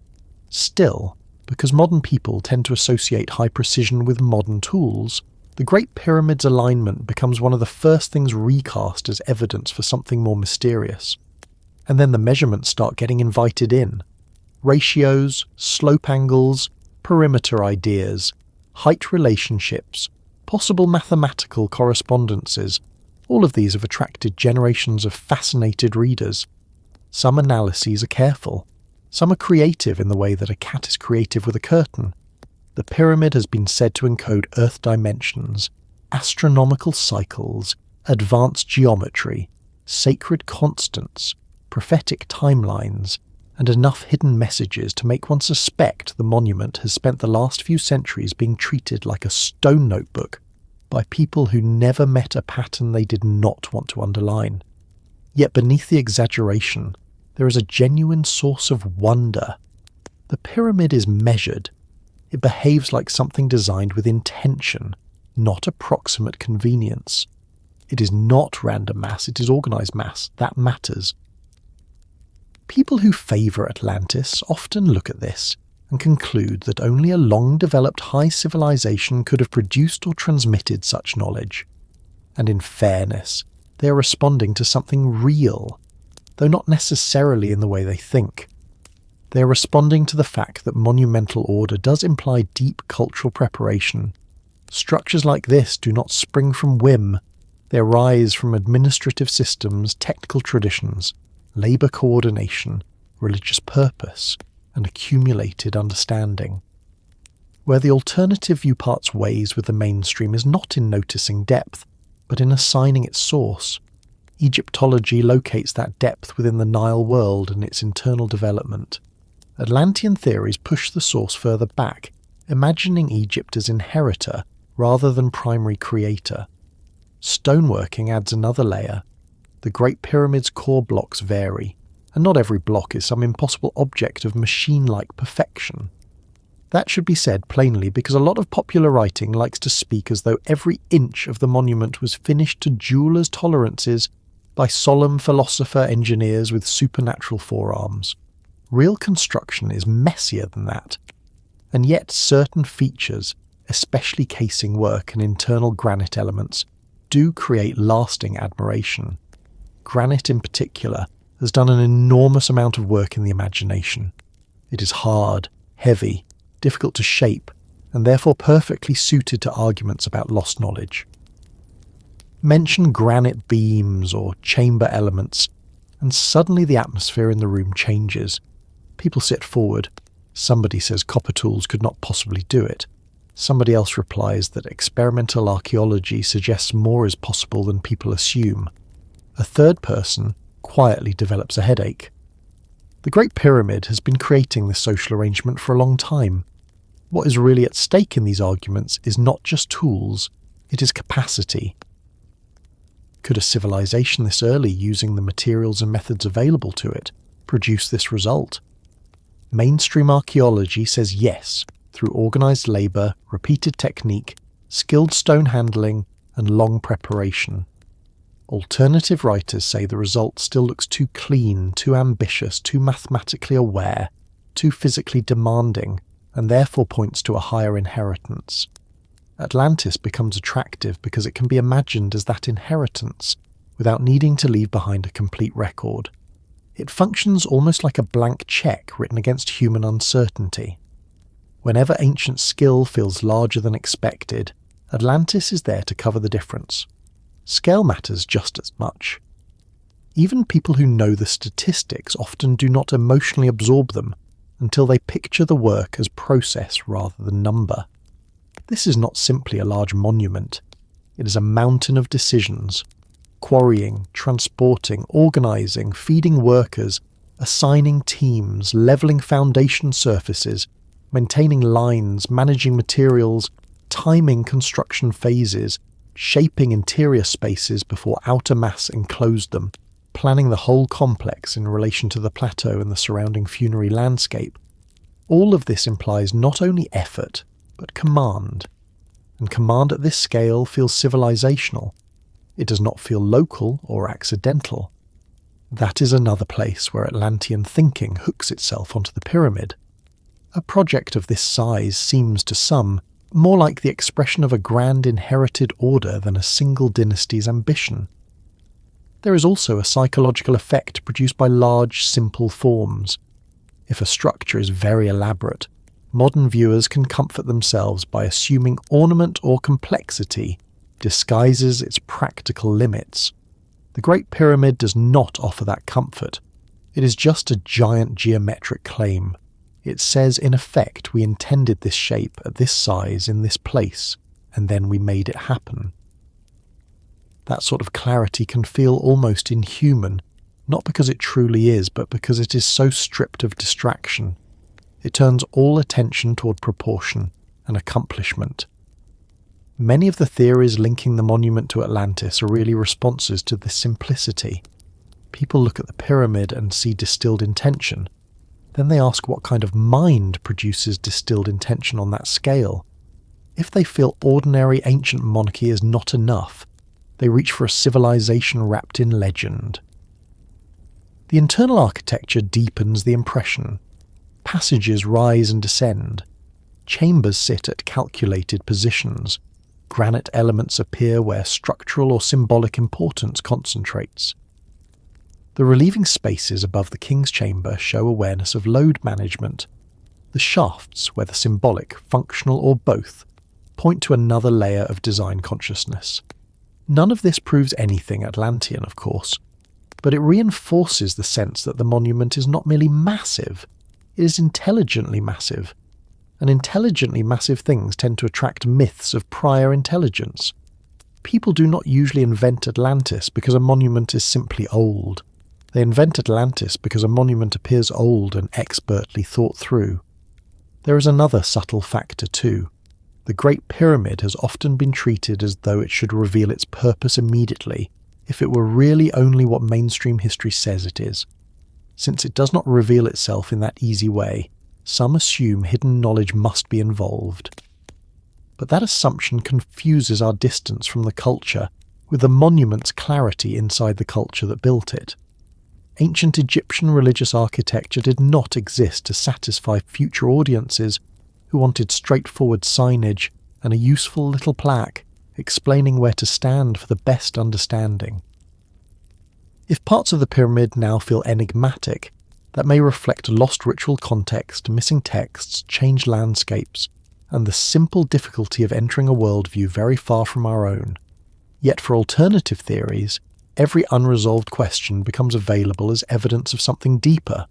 Still, because modern people tend to associate high precision with modern tools, the Great Pyramid's alignment becomes one of the first things recast as evidence for something more mysterious. And then the measurements start getting invited in. Ratios, slope angles, perimeter ideas, height relationships, possible mathematical correspondences, all of these have attracted generations of fascinated readers. Some analyses are careful. Some are creative in the way that a cat is creative with a curtain. The pyramid has been said to encode Earth dimensions, astronomical cycles, advanced geometry, sacred constants, prophetic timelines, and enough hidden messages to make one suspect the monument has spent the last few centuries being treated like a stone notebook by people who never met a pattern they did not want to underline. Yet beneath the exaggeration, there is a genuine source of wonder. The pyramid is measured. It behaves like something designed with intention, not approximate convenience. It is not random mass, it is organised mass. That matters. People who favour Atlantis often look at this and conclude that only a long-developed high civilization could have produced or transmitted such knowledge. And in fairness, they are responding to something real, though not necessarily in the way they think. They are responding to the fact that monumental order does imply deep cultural preparation. Structures like this do not spring from whim. They arise from administrative systems, technical traditions, labour coordination, religious purpose, and accumulated understanding. Where the alternative view parts ways with the mainstream is not in noticing depth, but in assigning its source. Egyptology locates that depth within the Nile world and its internal development. Atlantean theories push the source further back, imagining Egypt as inheritor rather than primary creator. Stoneworking adds another layer. The Great Pyramid's core blocks vary, and not every block is some impossible object of machine-like perfection. That should be said plainly because a lot of popular writing likes to speak as though every inch of the monument was finished to jewellers' tolerances by solemn philosopher engineers with supernatural forearms. Real construction is messier than that, and yet certain features, especially casing work and internal granite elements, do create lasting admiration. Granite in particular has done an enormous amount of work in the imagination. It is hard, heavy, difficult to shape, and therefore perfectly suited to arguments about lost knowledge. Mention granite beams or chamber elements, and suddenly the atmosphere in the room changes. People sit forward. Somebody says copper tools could not possibly do it. Somebody else replies that experimental archaeology suggests more is possible than people assume. A third person quietly develops a headache. The Great Pyramid has been creating this social arrangement for a long time. What is really at stake in these arguments is not just tools, it is capacity. Could a civilization this early, using the materials and methods available to it, produce this result? Mainstream archaeology says yes, through organised labour, repeated technique, skilled stone handling, and long preparation. Alternative writers say the result still looks too clean, too ambitious, too mathematically aware, too physically demanding, and therefore points to a higher inheritance. Atlantis becomes attractive because it can be imagined as that inheritance, without needing to leave behind a complete record. It functions almost like a blank cheque written against human uncertainty. Whenever ancient skill feels larger than expected, Atlantis is there to cover the difference. Scale matters just as much. Even people who know the statistics often do not emotionally absorb them until they picture the work as process rather than number. This is not simply a large monument. It is a mountain of decisions. Quarrying, transporting, organising, feeding workers, assigning teams, levelling foundation surfaces, maintaining lines, managing materials, timing construction phases, shaping interior spaces before outer mass enclosed them, planning the whole complex in relation to the plateau and the surrounding funerary landscape. All of this implies not only effort, but command. And command at this scale feels civilizational. It does not feel local or accidental. That is another place where Atlantean thinking hooks itself onto the pyramid. A project of this size seems to some more like the expression of a grand inherited order than a single dynasty's ambition. There is also a psychological effect produced by large, simple forms. If a structure is very elaborate, modern viewers can comfort themselves by assuming ornament or complexity disguises its practical limits. The Great Pyramid does not offer that comfort. It is just a giant geometric claim. It says, in effect, we intended this shape at this size in this place, and then we made it happen. That sort of clarity can feel almost inhuman, not because it truly is, but because it is so stripped of distraction. It turns all attention toward proportion and accomplishment. Many of the theories linking the monument to Atlantis are really responses to this simplicity. People look at the pyramid and see distilled intention. Then they ask what kind of mind produces distilled intention on that scale. If they feel ordinary ancient monarchy is not enough, they reach for a civilization wrapped in legend. The internal architecture deepens the impression. Passages rise and descend. Chambers sit at calculated positions. Granite elements appear where structural or symbolic importance concentrates. The relieving spaces above the king's chamber show awareness of load management. The shafts, whether symbolic, functional or both, point to another layer of design consciousness. None of this proves anything Atlantean, of course, but it reinforces the sense that the monument is not merely massive, it is intelligently massive. And intelligently massive things tend to attract myths of prior intelligence. People do not usually invent Atlantis because a monument is simply old. They invent Atlantis because a monument appears old and expertly thought through. There is another subtle factor too. The Great Pyramid has often been treated as though it should reveal its purpose immediately, if it were really only what mainstream history says it is. Since it does not reveal itself in that easy way, some assume hidden knowledge must be involved. But that assumption confuses our distance from the culture with the monument's clarity inside the culture that built it. Ancient Egyptian religious architecture did not exist to satisfy future audiences who wanted straightforward signage and a useful little plaque explaining where to stand for the best understanding. If parts of the pyramid now feel enigmatic, that may reflect lost ritual context, missing texts, changed landscapes, and the simple difficulty of entering a worldview very far from our own. Yet for alternative theories, every unresolved question becomes available as evidence of something deeper.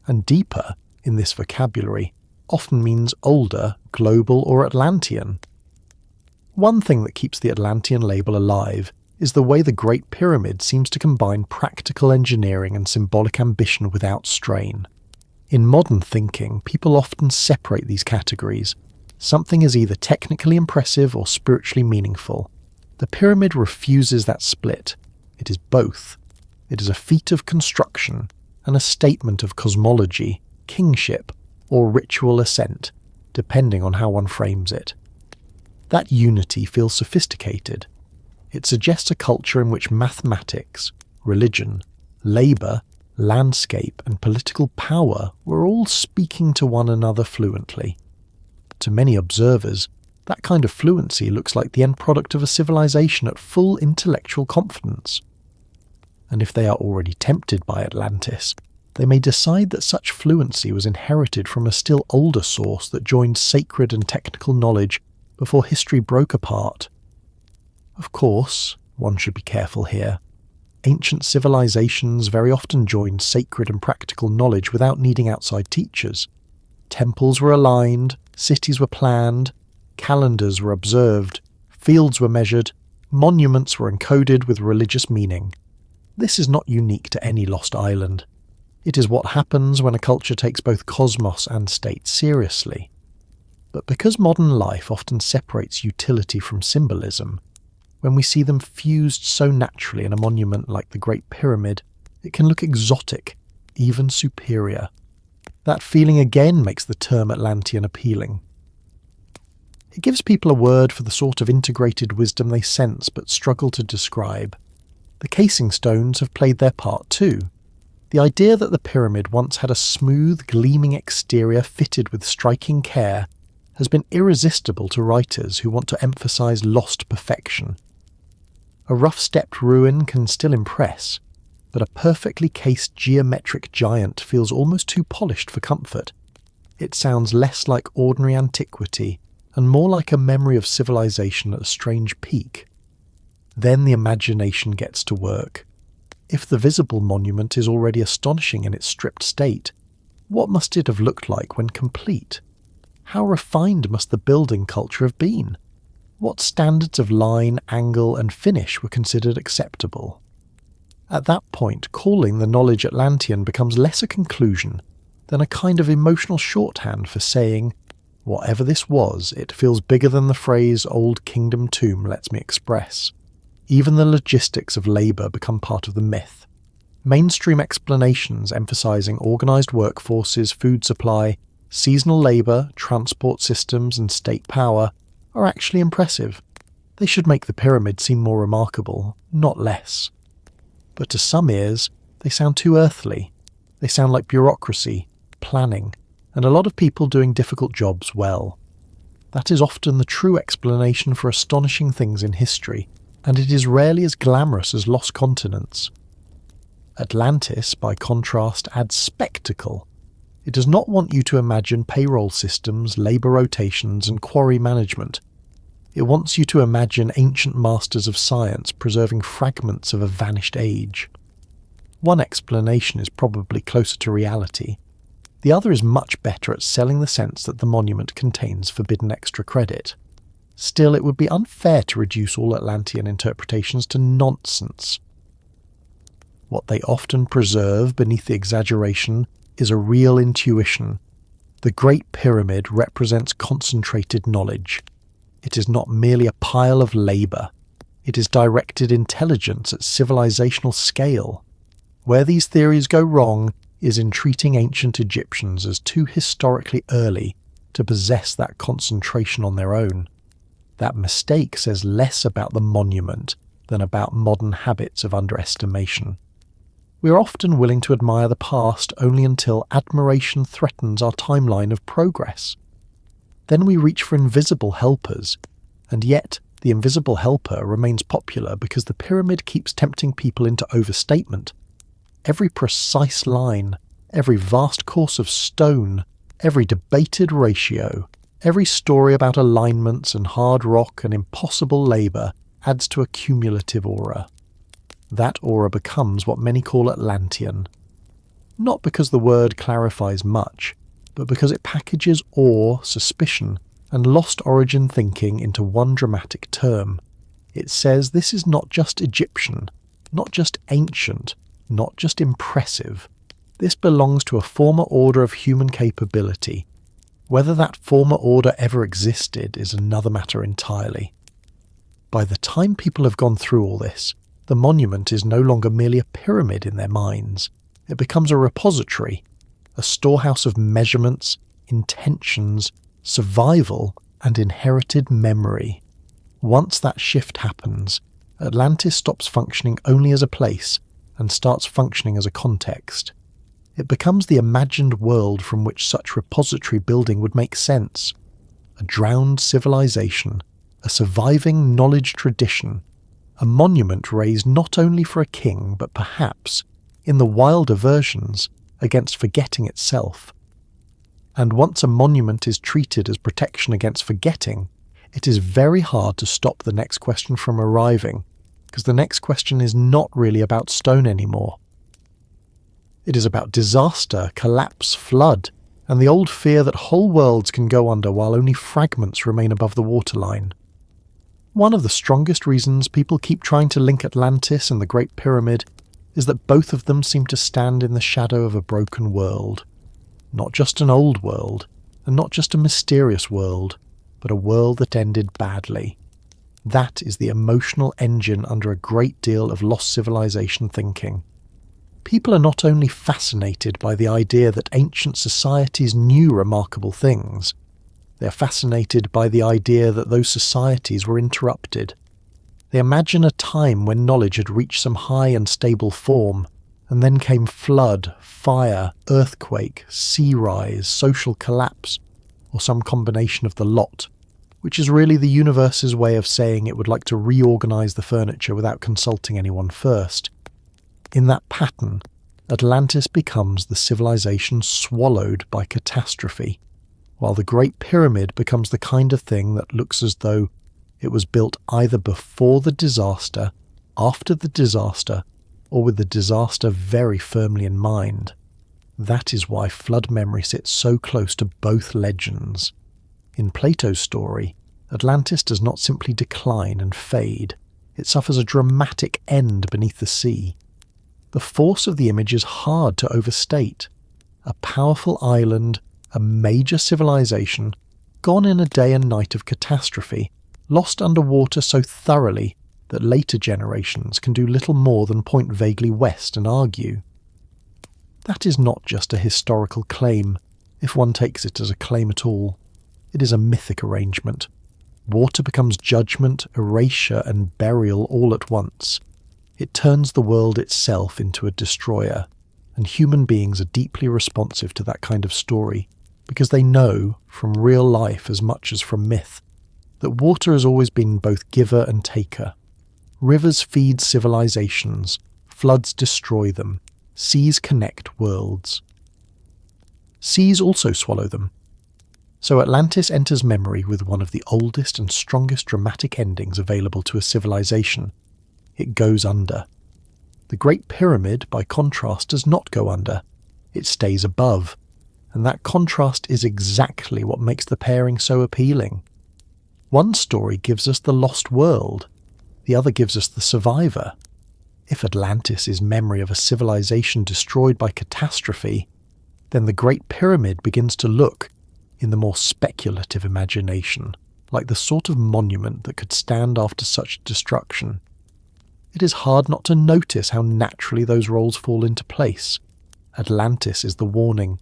And deeper, in this vocabulary, often means older, global, or Atlantean. One thing that keeps the Atlantean label alive is the way the Great Pyramid seems to combine practical engineering and symbolic ambition without strain. In modern thinking, people often separate these categories. Something is either technically impressive or spiritually meaningful. The pyramid refuses that split. It is both. It is a feat of construction and a statement of cosmology, kingship, or ritual ascent, depending on how one frames it. That unity feels sophisticated. It suggests a culture in which mathematics, religion, labour, landscape, and political power were all speaking to one another fluently. To many observers, that kind of fluency looks like the end product of a civilization at full intellectual confidence. And if they are already tempted by Atlantis, they may decide that such fluency was inherited from a still older source that joined sacred and technical knowledge before history broke apart. Of course, one should be careful here. Ancient civilizations very often joined sacred and practical knowledge without needing outside teachers. Temples were aligned, cities were planned, calendars were observed, fields were measured, monuments were encoded with religious meaning. This is not unique to any lost island. It is what happens when a culture takes both cosmos and state seriously. But because modern life often separates utility from symbolism, when we see them fused so naturally in a monument like the Great Pyramid, it can look exotic, even superior. That feeling again makes the term Atlantean appealing. It gives people a word for the sort of integrated wisdom they sense but struggle to describe. The casing stones have played their part too. The idea that the pyramid once had a smooth, gleaming exterior fitted with striking care has been irresistible to writers who want to emphasize lost perfection. A rough-stepped ruin can still impress, but a perfectly cased geometric giant feels almost too polished for comfort. It sounds less like ordinary antiquity and more like a memory of civilization at a strange peak. Then the imagination gets to work. If the visible monument is already astonishing in its stripped state, what must it have looked like when complete? How refined must the building culture have been? What standards of line, angle, and finish were considered acceptable? At that point, calling the knowledge Atlantean becomes less a conclusion than a kind of emotional shorthand for saying, whatever this was, it feels bigger than the phrase "Old Kingdom Tomb" lets me express. Even the logistics of labour become part of the myth. Mainstream explanations emphasising organised workforces, food supply, seasonal labour, transport systems, and state power are actually impressive. They should make the pyramid seem more remarkable, not less. But to some ears, they sound too earthly. They sound like bureaucracy, planning, and a lot of people doing difficult jobs well. That is often the true explanation for astonishing things in history, and it is rarely as glamorous as lost continents. Atlantis, by contrast, adds spectacle. It does not want you to imagine payroll systems, labour rotations, and quarry management. It wants you to imagine ancient masters of science preserving fragments of a vanished age. One explanation is probably closer to reality. The other is much better at selling the sense that the monument contains forbidden extra credit. Still, it would be unfair to reduce all Atlantean interpretations to nonsense. What they often preserve beneath the exaggeration is a real intuition. The Great Pyramid represents concentrated knowledge. It is not merely a pile of labour. It is directed intelligence at civilizational scale. Where these theories go wrong is in treating ancient Egyptians as too historically early to possess that concentration on their own. That mistake says less about the monument than about modern habits of underestimation. We are often willing to admire the past only until admiration threatens our timeline of progress. Then we reach for invisible helpers, and yet the invisible helper remains popular because the pyramid keeps tempting people into overstatement. Every precise line, every vast course of stone, every debated ratio, every story about alignments and hard rock and impossible labour adds to a cumulative aura. That aura becomes what many call Atlantean. Not because the word clarifies much, but because it packages awe, suspicion, and lost origin thinking into one dramatic term. It says this is not just Egyptian, not just ancient, not just impressive. This belongs to a former order of human capability. Whether that former order ever existed is another matter entirely. By the time people have gone through all this, the monument is no longer merely a pyramid in their minds. It becomes a repository, a storehouse of measurements, intentions, survival, and inherited memory. Once that shift happens, Atlantis stops functioning only as a place and starts functioning as a context. It becomes the imagined world from which such repository building would make sense. A drowned civilization, a surviving knowledge tradition, a monument raised not only for a king but perhaps, in the wilder versions, against forgetting itself. And once a monument is treated as protection against forgetting, it is very hard to stop the next question from arriving, because the next question is not really about stone anymore. It is about disaster, collapse, flood, and the old fear that whole worlds can go under while only fragments remain above the waterline. One of the strongest reasons people keep trying to link Atlantis and the Great Pyramid is that both of them seem to stand in the shadow of a broken world. Not just an old world, and not just a mysterious world, but a world that ended badly. That is the emotional engine under a great deal of lost civilization thinking. People are not only fascinated by the idea that ancient societies knew remarkable things, they are fascinated by the idea that those societies were interrupted. They imagine a time when knowledge had reached some high and stable form, and then came flood, fire, earthquake, sea rise, social collapse, or some combination of the lot, which is really the universe's way of saying it would like to reorganize the furniture without consulting anyone first. In that pattern, Atlantis becomes the civilization swallowed by catastrophe, while the Great Pyramid becomes the kind of thing that looks as though it was built either before the disaster, after the disaster, or with the disaster very firmly in mind. That is why flood memory sits so close to both legends. In Plato's story, Atlantis does not simply decline and fade, it suffers a dramatic end beneath the sea. The force of the image is hard to overstate. A powerful island, a major civilization, gone in a day and night of catastrophe, lost underwater so thoroughly that later generations can do little more than point vaguely west and argue. That is not just a historical claim, if one takes it as a claim at all. It is a mythic arrangement. Water becomes judgment, erasure, and burial all at once. It turns the world itself into a destroyer, and human beings are deeply responsive to that kind of story, because they know, from real life as much as from myth, that water has always been both giver and taker. Rivers feed civilizations, floods destroy them, seas connect worlds. Seas also swallow them. So Atlantis enters memory with one of the oldest and strongest dramatic endings available to a civilization. It goes under. The Great Pyramid, by contrast, does not go under. It stays above. And that contrast is exactly what makes the pairing so appealing. One story gives us the lost world. The other gives us the survivor. If Atlantis is memory of a civilization destroyed by catastrophe, then the Great Pyramid begins to look, in the more speculative imagination, like the sort of monument that could stand after such destruction. It is hard not to notice how naturally those roles fall into place. Atlantis is the warning.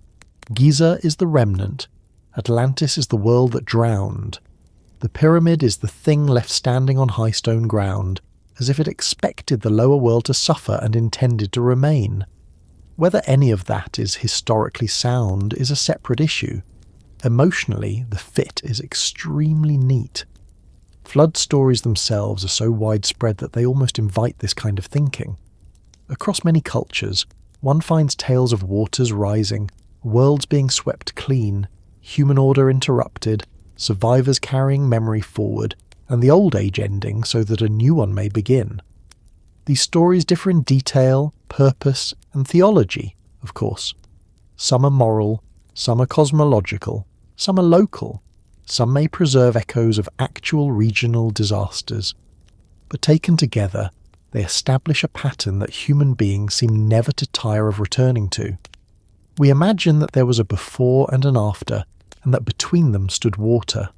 Giza is the remnant. Atlantis is the world that drowned. The pyramid is the thing left standing on high stone ground, as if it expected the lower world to suffer and intended to remain. Whether any of that is historically sound is a separate issue. Emotionally, the fit is extremely neat. Flood stories themselves are so widespread that they almost invite this kind of thinking. Across many cultures, one finds tales of waters rising, worlds being swept clean, human order interrupted, survivors carrying memory forward, and the old age ending so that a new one may begin. These stories differ in detail, purpose, and theology, of course. Some are moral, some are cosmological, some are local, some may preserve echoes of actual regional disasters. But taken together, they establish a pattern that human beings seem never to tire of returning to. We imagine that there was a before and an after, and that between them stood water.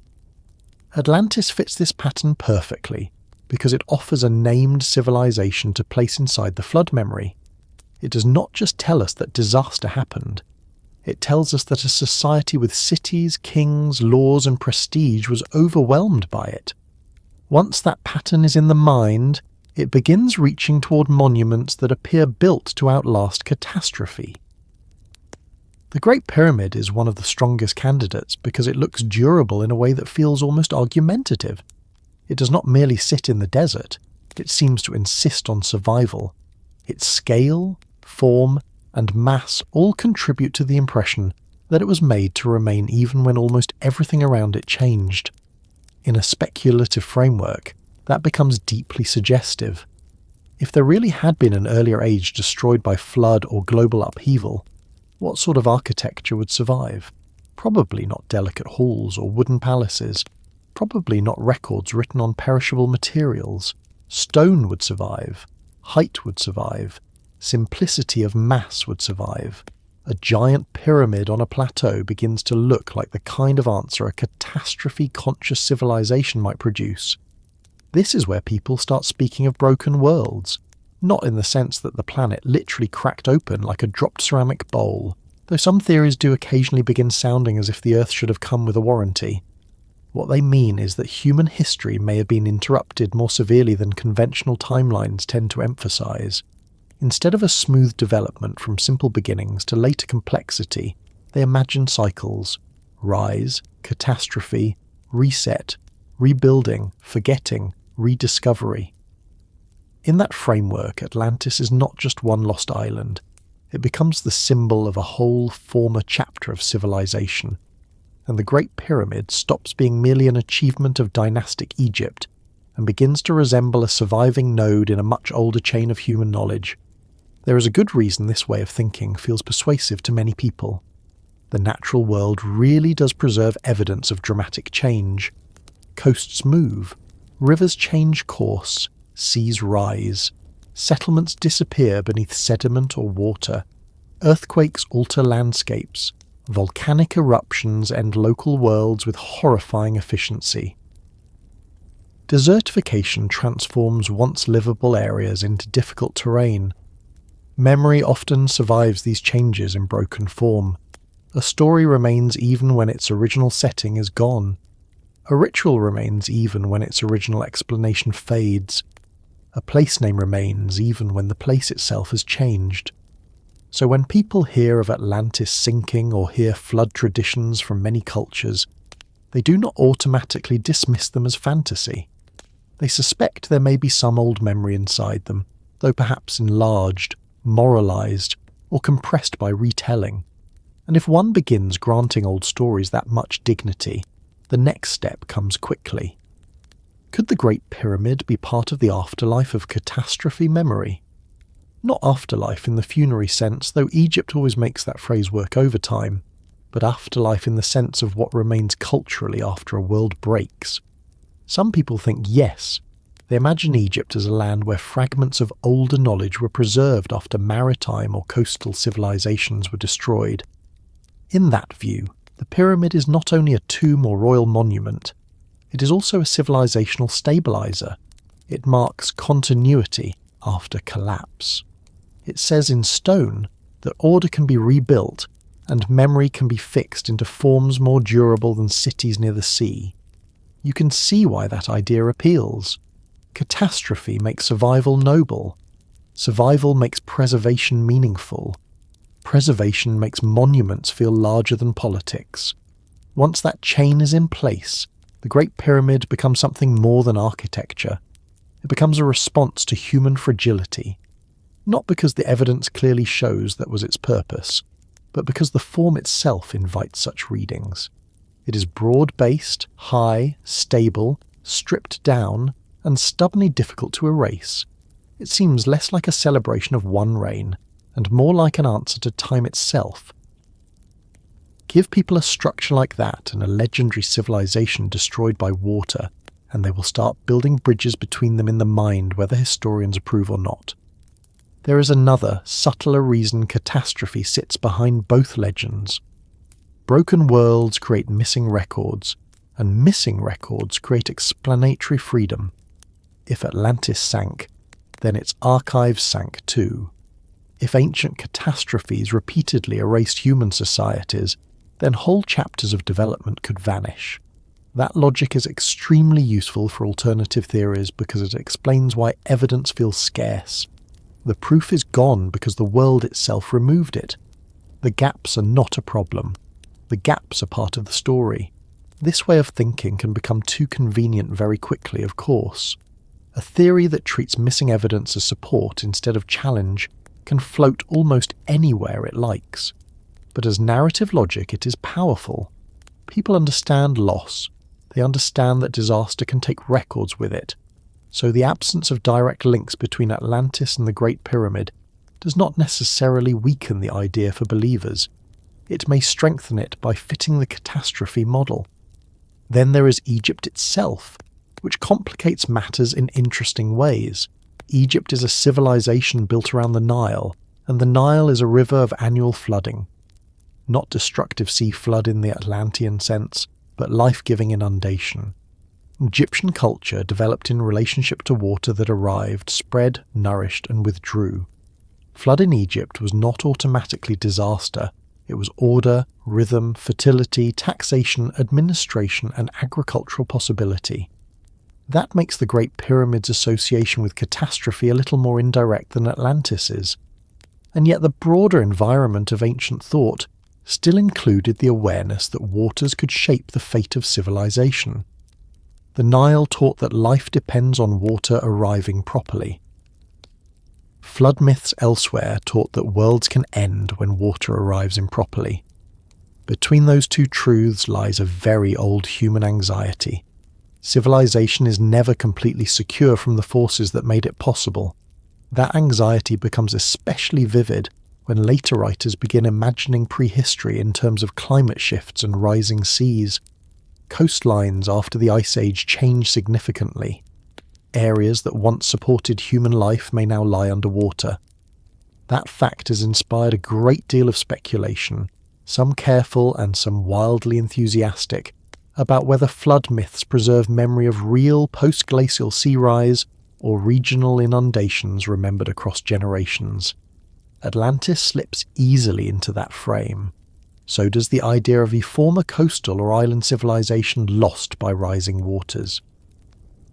Atlantis fits this pattern perfectly, because it offers a named civilization to place inside the flood memory. It does not just tell us that disaster happened. It tells us that a society with cities, kings, laws, and prestige was overwhelmed by it. Once that pattern is in the mind, it begins reaching toward monuments that appear built to outlast catastrophe. The Great Pyramid is one of the strongest candidates because it looks durable in a way that feels almost argumentative. It does not merely sit in the desert, it seems to insist on survival. Its scale, form, and mass all contribute to the impression that it was made to remain even when almost everything around it changed. In a speculative framework, that becomes deeply suggestive. If there really had been an earlier age destroyed by flood or global upheaval, what sort of architecture would survive? Probably not delicate halls or wooden palaces. Probably not records written on perishable materials. Stone would survive. Height would survive. Simplicity of mass would survive. A giant pyramid on a plateau begins to look like the kind of answer a catastrophe-conscious civilization might produce. This is where people start speaking of broken worlds, not in the sense that the planet literally cracked open like a dropped ceramic bowl, though some theories do occasionally begin sounding as if the Earth should have come with a warranty. What they mean is that human history may have been interrupted more severely than conventional timelines tend to emphasize. Instead of a smooth development from simple beginnings to later complexity, they imagine cycles: rise, catastrophe, reset, rebuilding, forgetting, rediscovery. In that framework, Atlantis is not just one lost island. It becomes the symbol of a whole former chapter of civilization. And the Great Pyramid stops being merely an achievement of dynastic Egypt and begins to resemble a surviving node in a much older chain of human knowledge. There is a good reason this way of thinking feels persuasive to many people. The natural world really does preserve evidence of dramatic change. Coasts move, rivers change course, seas rise, settlements disappear beneath sediment or water, earthquakes alter landscapes, volcanic eruptions end local worlds with horrifying efficiency. Desertification transforms once livable areas into difficult terrain. Memory often survives these changes in broken form. A story remains even when its original setting is gone. A ritual remains even when its original explanation fades. A place name remains even when the place itself has changed. So when people hear of Atlantis sinking or hear flood traditions from many cultures, they do not automatically dismiss them as fantasy. They suspect there may be some old memory inside them, though perhaps enlarged, moralized, or compressed by retelling. And if one begins granting old stories that much dignity, the next step comes quickly. Could the Great Pyramid be part of the afterlife of catastrophe memory? Not afterlife in the funerary sense, though Egypt always makes that phrase work overtime, but afterlife in the sense of what remains culturally after a world breaks. Some people think yes. They imagine Egypt as a land where fragments of older knowledge were preserved after maritime or coastal civilizations were destroyed. In that view, the pyramid is not only a tomb or royal monument, it is also a civilizational stabilizer. It marks continuity after collapse. It says in stone that order can be rebuilt and memory can be fixed into forms more durable than cities near the sea. You can see why that idea appeals. Catastrophe makes survival noble. Survival makes preservation meaningful. Preservation makes monuments feel larger than politics. Once that chain is in place, the Great Pyramid becomes something more than architecture. It becomes a response to human fragility, not because the evidence clearly shows that was its purpose, but because the form itself invites such readings. It is broad-based, high, stable, stripped down, and stubbornly difficult to erase. It seems less like a celebration of one reign, and more like an answer to time itself. Give people a structure like that and a legendary civilization destroyed by water, and they will start building bridges between them in the mind whether historians approve or not. There is another, subtler reason catastrophe sits behind both legends. Broken worlds create missing records, and missing records create explanatory freedom. If Atlantis sank, then its archives sank too. If ancient catastrophes repeatedly erased human societies, then whole chapters of development could vanish. That logic is extremely useful for alternative theories because it explains why evidence feels scarce. The proof is gone because the world itself removed it. The gaps are not a problem. The gaps are part of the story. This way of thinking can become too convenient very quickly, of course. A theory that treats missing evidence as support instead of challenge can float almost anywhere it likes. But as narrative logic, it is powerful. People understand loss. They understand that disaster can take records with it. So the absence of direct links between Atlantis and the Great Pyramid does not necessarily weaken the idea for believers. It may strengthen it by fitting the catastrophe model. Then there is Egypt itself, which complicates matters in interesting ways. Egypt is a civilization built around the Nile, and the Nile is a river of annual flooding. Not destructive sea flood in the Atlantean sense, but life-giving inundation. Egyptian culture developed in relationship to water that arrived, spread, nourished, and withdrew. Flood in Egypt was not automatically disaster. It was order, rhythm, fertility, taxation, administration, and agricultural possibility. That makes the Great Pyramid's association with catastrophe a little more indirect than Atlantis's. And yet the broader environment of ancient thought still included the awareness that waters could shape the fate of civilization. The Nile taught that life depends on water arriving properly. Flood myths elsewhere taught that worlds can end when water arrives improperly. Between those two truths lies a very old human anxiety. Civilization is never completely secure from the forces that made it possible. That anxiety becomes especially vivid when later writers begin imagining prehistory in terms of climate shifts and rising seas. Coastlines after the Ice Age change significantly. Areas that once supported human life may now lie underwater. That fact has inspired a great deal of speculation, some careful and some wildly enthusiastic, about whether flood myths preserve memory of real post-glacial sea rise or regional inundations remembered across generations. Atlantis slips easily into that frame. So does the idea of a former coastal or island civilization lost by rising waters.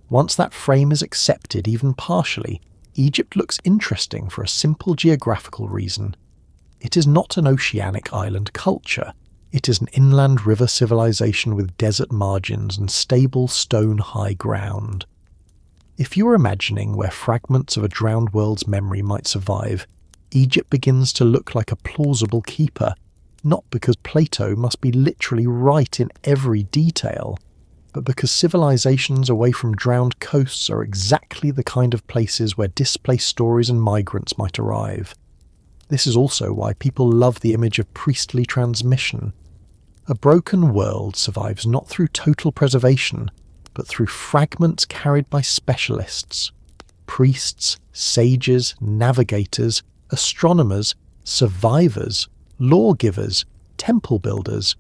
Once that frame is accepted, even partially, Egypt looks interesting for a simple geographical reason. It is not an oceanic island culture. It is an inland river civilization with desert margins and stable stone high ground. If you are imagining where fragments of a drowned world's memory might survive, Egypt begins to look like a plausible keeper, not because Plato must be literally right in every detail, but because civilizations away from drowned coasts are exactly the kind of places where displaced stories and migrants might arrive. This is also why people love the image of priestly transmission. A broken world survives not through total preservation, but through fragments carried by specialists. Priests, sages, navigators, astronomers, survivors, lawgivers, temple builders.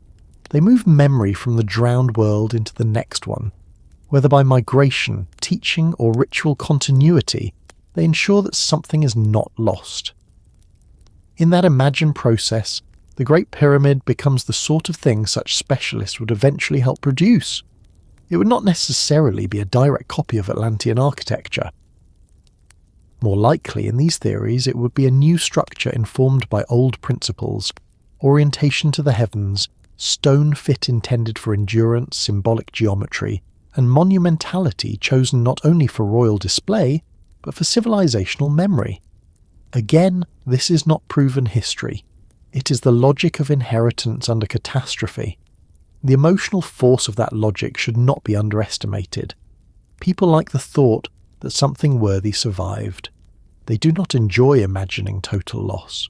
They move memory from the drowned world into the next one. Whether by migration, teaching, or ritual continuity, they ensure that something is not lost. In that imagined process, the Great Pyramid becomes the sort of thing such specialists would eventually help produce. It would not necessarily be a direct copy of Atlantean architecture. More likely, in these theories, it would be a new structure informed by old principles, orientation to the heavens, stone fit intended for endurance, symbolic geometry, and monumentality chosen not only for royal display, but for civilizational memory. Again, this is not proven history. It is the logic of inheritance under catastrophe. The emotional force of that logic should not be underestimated. People like the thought that something worthy survived. They do not enjoy imagining total loss.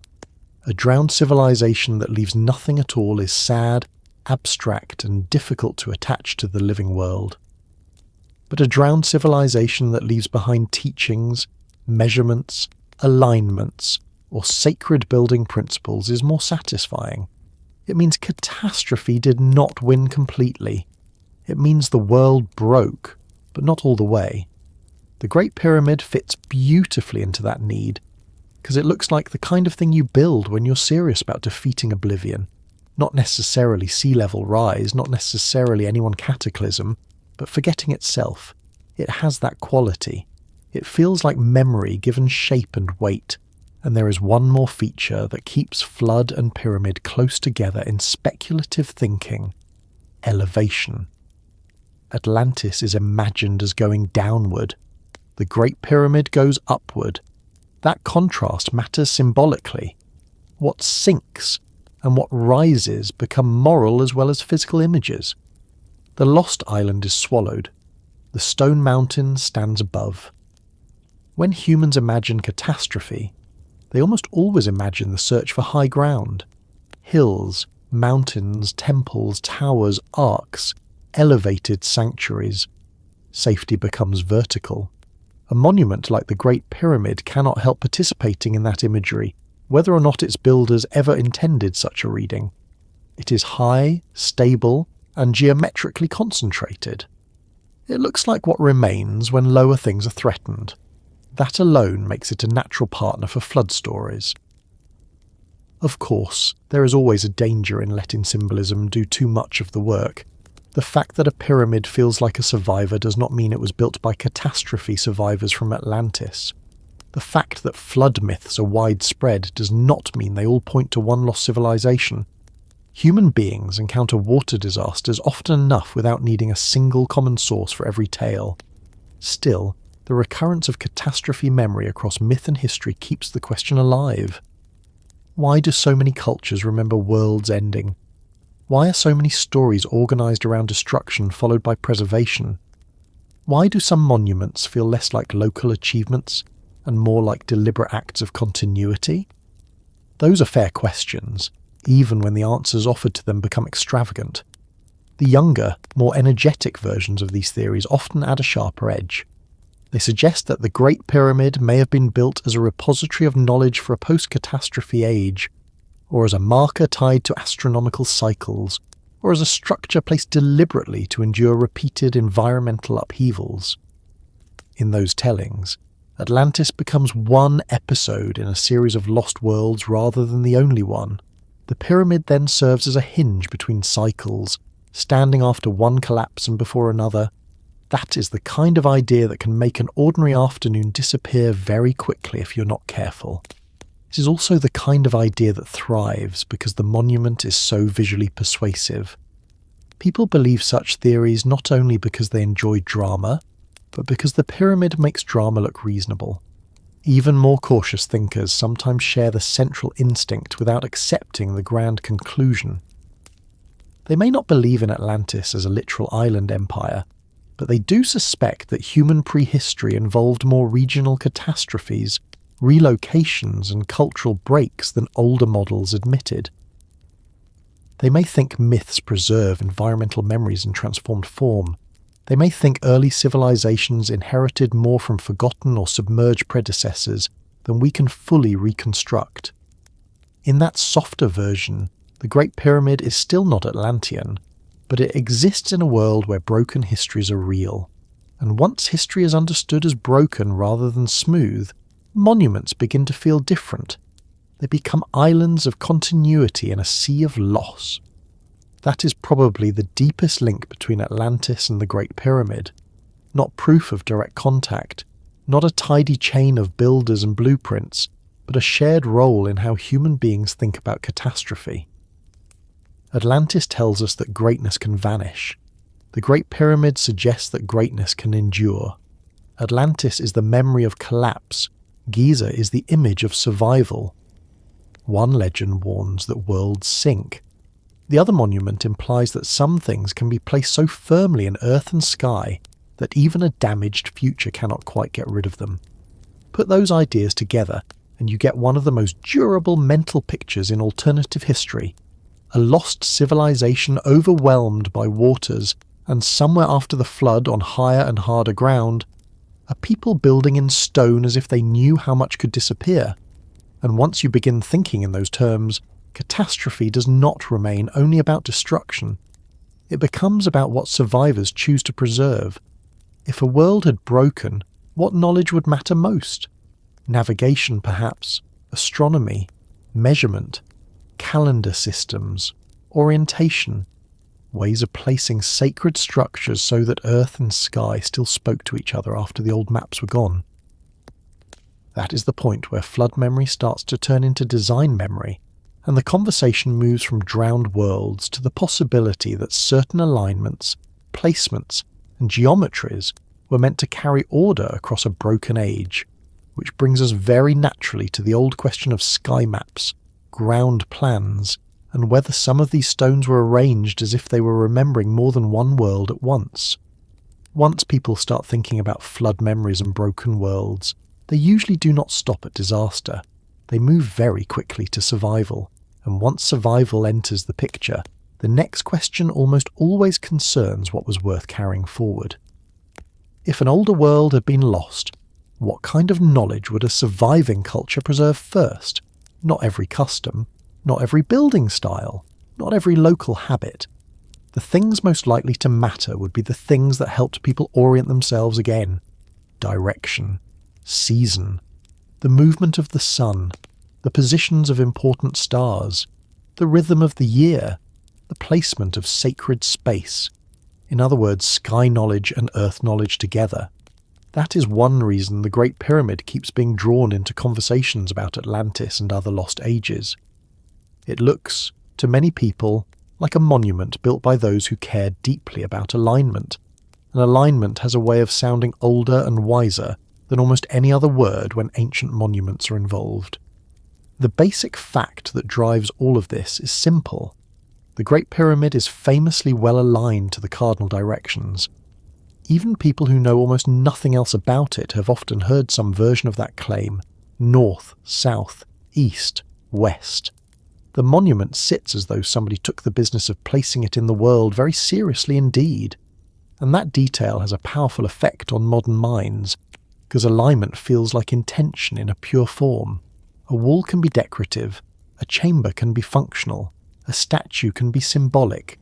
A drowned civilization that leaves nothing at all is sad, abstract, and difficult to attach to the living world. But a drowned civilization that leaves behind teachings, measurements, alignments, or sacred building principles is more satisfying. It means catastrophe did not win completely. It means the world broke, but not all the way. The Great Pyramid fits beautifully into that need, because it looks like the kind of thing you build when you're serious about defeating oblivion. Not necessarily sea level rise, not necessarily any one cataclysm, but forgetting itself. It has that quality. It feels like memory given shape and weight, and there is one more feature that keeps flood and pyramid close together in speculative thinking: elevation. Atlantis is imagined as going downward. The Great Pyramid goes upward. That contrast matters symbolically. What sinks and what rises become moral as well as physical images. The lost island is swallowed. The stone mountain stands above. When humans imagine catastrophe, they almost always imagine the search for high ground. Hills, mountains, temples, towers, arcs, elevated sanctuaries. Safety becomes vertical. A monument like the Great Pyramid cannot help participating in that imagery, whether or not its builders ever intended such a reading. It is high, stable, and geometrically concentrated. It looks like what remains when lower things are threatened. That alone makes it a natural partner for flood stories. Of course, there is always a danger in letting symbolism do too much of the work. The fact that a pyramid feels like a survivor does not mean it was built by catastrophe survivors from Atlantis. The fact that flood myths are widespread does not mean they all point to one lost civilization. Human beings encounter water disasters often enough without needing a single common source for every tale. Still, the recurrence of catastrophe memory across myth and history keeps the question alive. Why do so many cultures remember worlds ending? Why are so many stories organised around destruction followed by preservation? Why do some monuments feel less like local achievements and more like deliberate acts of continuity? Those are fair questions, even when the answers offered to them become extravagant. The younger, more energetic versions of these theories often add a sharper edge. They suggest that the Great Pyramid may have been built as a repository of knowledge for a post-catastrophe age, or as a marker tied to astronomical cycles, or as a structure placed deliberately to endure repeated environmental upheavals. In those tellings, Atlantis becomes one episode in a series of lost worlds rather than the only one. The pyramid then serves as a hinge between cycles, standing after one collapse and before another. That is the kind of idea that can make an ordinary afternoon disappear very quickly if you're not careful. It is also the kind of idea that thrives because the monument is so visually persuasive. People believe such theories not only because they enjoy drama, but because the pyramid makes drama look reasonable. Even more cautious thinkers sometimes share the central instinct without accepting the grand conclusion. They may not believe in Atlantis as a literal island empire, but they do suspect that human prehistory involved more regional catastrophes, relocations and cultural breaks than older models admitted. They may think myths preserve environmental memories in transformed form. They may think early civilizations inherited more from forgotten or submerged predecessors than we can fully reconstruct. In that softer version, the Great Pyramid is still not Atlantean, but it exists in a world where broken histories are real. And once history is understood as broken rather than smooth, monuments begin to feel different. They become islands of continuity in a sea of loss. That is probably the deepest link between Atlantis and the Great Pyramid. Not proof of direct contact, not a tidy chain of builders and blueprints, but a shared role in how human beings think about catastrophe. Atlantis tells us that greatness can vanish. The Great Pyramid suggests that greatness can endure. Atlantis is the memory of collapse. Giza is the image of survival. One legend warns that worlds sink. The other monument implies that some things can be placed so firmly in earth and sky that even a damaged future cannot quite get rid of them. Put those ideas together and you get one of the most durable mental pictures in alternative history. A lost civilization overwhelmed by waters, and somewhere after the flood on higher and harder ground, a people building in stone as if they knew how much could disappear. And once you begin thinking in those terms, catastrophe does not remain only about destruction. It becomes about what survivors choose to preserve. If a world had broken, what knowledge would matter most? Navigation, perhaps, astronomy, measurement, calendar systems, orientation, ways of placing sacred structures so that earth and sky still spoke to each other after the old maps were gone. That is the point where flood memory starts to turn into design memory, and the conversation moves from drowned worlds to the possibility that certain alignments, placements, and geometries were meant to carry order across a broken age, which brings us very naturally to the old question of sky maps, ground plans, and whether some of these stones were arranged as if they were remembering more than one world at once. Once people start thinking about flood memories and broken worlds, they usually do not stop at disaster. They move very quickly to survival, and once survival enters the picture, the next question almost always concerns what was worth carrying forward. If an older world had been lost, what kind of knowledge would a surviving culture preserve first? Not every custom, not every building style, not every local habit. The things most likely to matter would be the things that helped people orient themselves again. Direction, season, the movement of the sun, the positions of important stars, the rhythm of the year, the placement of sacred space. In other words, sky knowledge and earth knowledge together. That is one reason the Great Pyramid keeps being drawn into conversations about Atlantis and other lost ages. It looks, to many people, like a monument built by those who care deeply about alignment. And alignment has a way of sounding older and wiser than almost any other word when ancient monuments are involved. The basic fact that drives all of this is simple. The Great Pyramid is famously well aligned to the cardinal directions. Even people who know almost nothing else about it have often heard some version of that claim: north, south, east, west. The monument sits as though somebody took the business of placing it in the world very seriously indeed. And that detail has a powerful effect on modern minds, because alignment feels like intention in a pure form. A wall can be decorative, a chamber can be functional, a statue can be symbolic.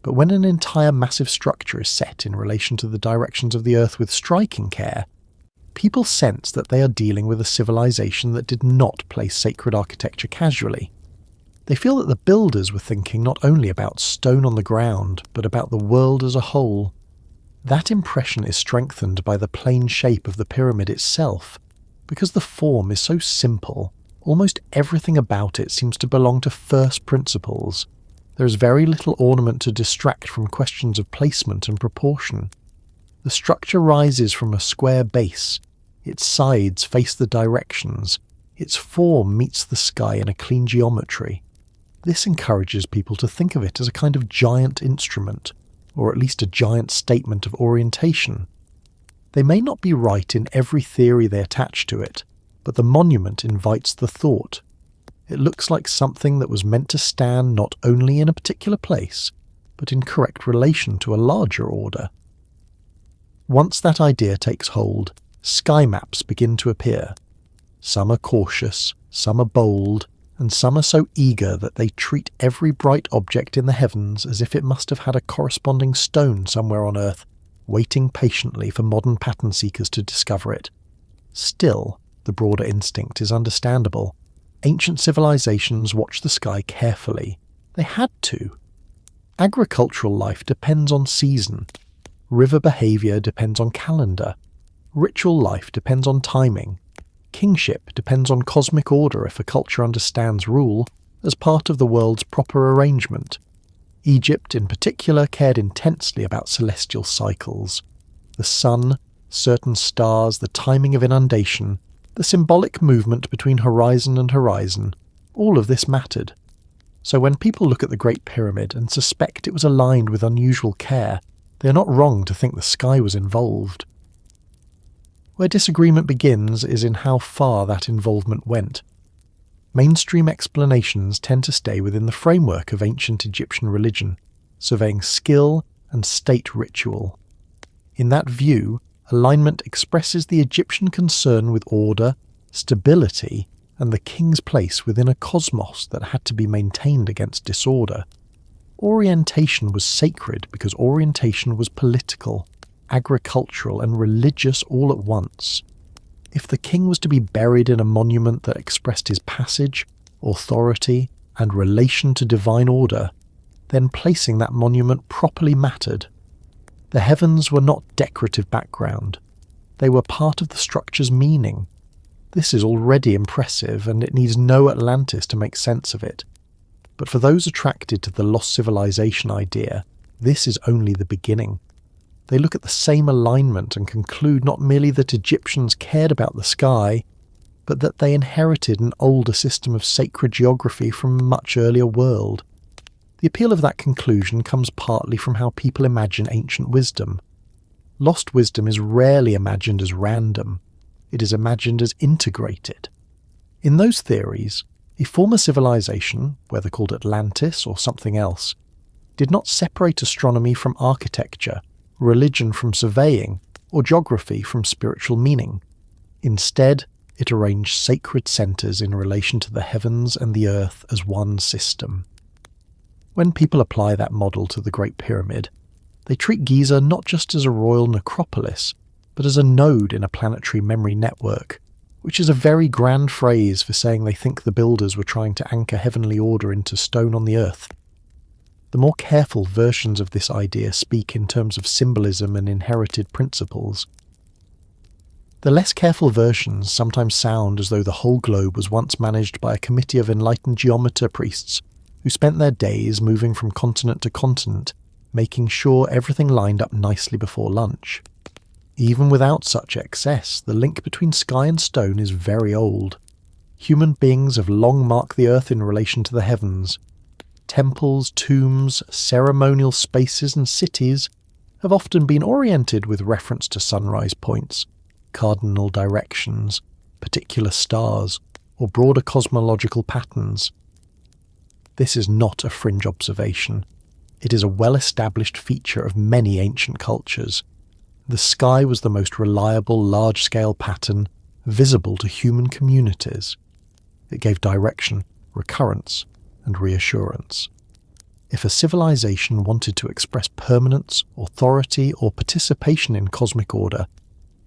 But when an entire massive structure is set in relation to the directions of the earth with striking care, people sense that they are dealing with a civilization that did not place sacred architecture casually. They feel that the builders were thinking not only about stone on the ground, but about the world as a whole. That impression is strengthened by the plain shape of the pyramid itself. Because the form is so simple, almost everything about it seems to belong to first principles. There is very little ornament to distract from questions of placement and proportion. The structure rises from a square base. Its sides face the directions. Its form meets the sky in a clean geometry. This encourages people to think of it as a kind of giant instrument, or at least a giant statement of orientation. They may not be right in every theory they attach to it, but the monument invites the thought. It looks like something that was meant to stand not only in a particular place, but in correct relation to a larger order. Once that idea takes hold, sky maps begin to appear. Some are cautious, some are bold, and some are so eager that they treat every bright object in the heavens as if it must have had a corresponding stone somewhere on Earth, waiting patiently for modern pattern seekers to discover it. Still, the broader instinct is understandable. Ancient civilizations watched the sky carefully. They had to. Agricultural life depends on season. River behavior depends on calendar. Ritual life depends on timing. Kingship depends on cosmic order if a culture understands rule as part of the world's proper arrangement. Egypt in particular cared intensely about celestial cycles. The sun, certain stars, the timing of inundation, the symbolic movement between horizon and horizon, all of this mattered. So when people look at the Great Pyramid and suspect it was aligned with unusual care, They are not wrong to think the sky was involved. Where disagreement begins is in how far that involvement went. Mainstream explanations tend to stay within the framework of ancient Egyptian religion, surveying skill and state ritual. In that view, alignment expresses the Egyptian concern with order, stability, and the king's place within a cosmos that had to be maintained against disorder. Orientation was sacred because orientation was political, agricultural, and religious all at once. If the king was to be buried in a monument that expressed his passage, authority, and relation to divine order, then placing that monument properly mattered. The heavens were not decorative background. They were part of the structure's meaning. This is already impressive, and it needs no Atlantis to make sense of it. But for those attracted to the lost civilization idea, this is only the beginning. They look at the same alignment and conclude not merely that Egyptians cared about the sky, but that they inherited an older system of sacred geography from a much earlier world. The appeal of that conclusion comes partly from how people imagine ancient wisdom. Lost wisdom is rarely imagined as random. It is imagined as integrated. In those theories, a former civilization, whether called Atlantis or something else, did not separate astronomy from architecture, religion from surveying, or geography from spiritual meaning. Instead, it arranged sacred centres in relation to the heavens and the earth as one system. When people apply that model to the Great Pyramid, they treat Giza not just as a royal necropolis, but as a node in a planetary memory network, which is a very grand phrase for saying they think the builders were trying to anchor heavenly order into stone on the earth. The more careful versions of this idea speak in terms of symbolism and inherited principles. The less careful versions sometimes sound as though the whole globe was once managed by a committee of enlightened geometer priests who spent their days moving from continent to continent, making sure everything lined up nicely before lunch. Even without such excess, the link between sky and stone is very old. Human beings have long marked the earth in relation to the heavens. Temples, tombs, ceremonial spaces and cities have often been oriented with reference to sunrise points, cardinal directions, particular stars, or broader cosmological patterns. This is not a fringe observation. It is a well-established feature of many ancient cultures. The sky was the most reliable large-scale pattern visible to human communities. It gave direction, recurrence, and reassurance. If a civilization wanted to express permanence, authority, or participation in cosmic order,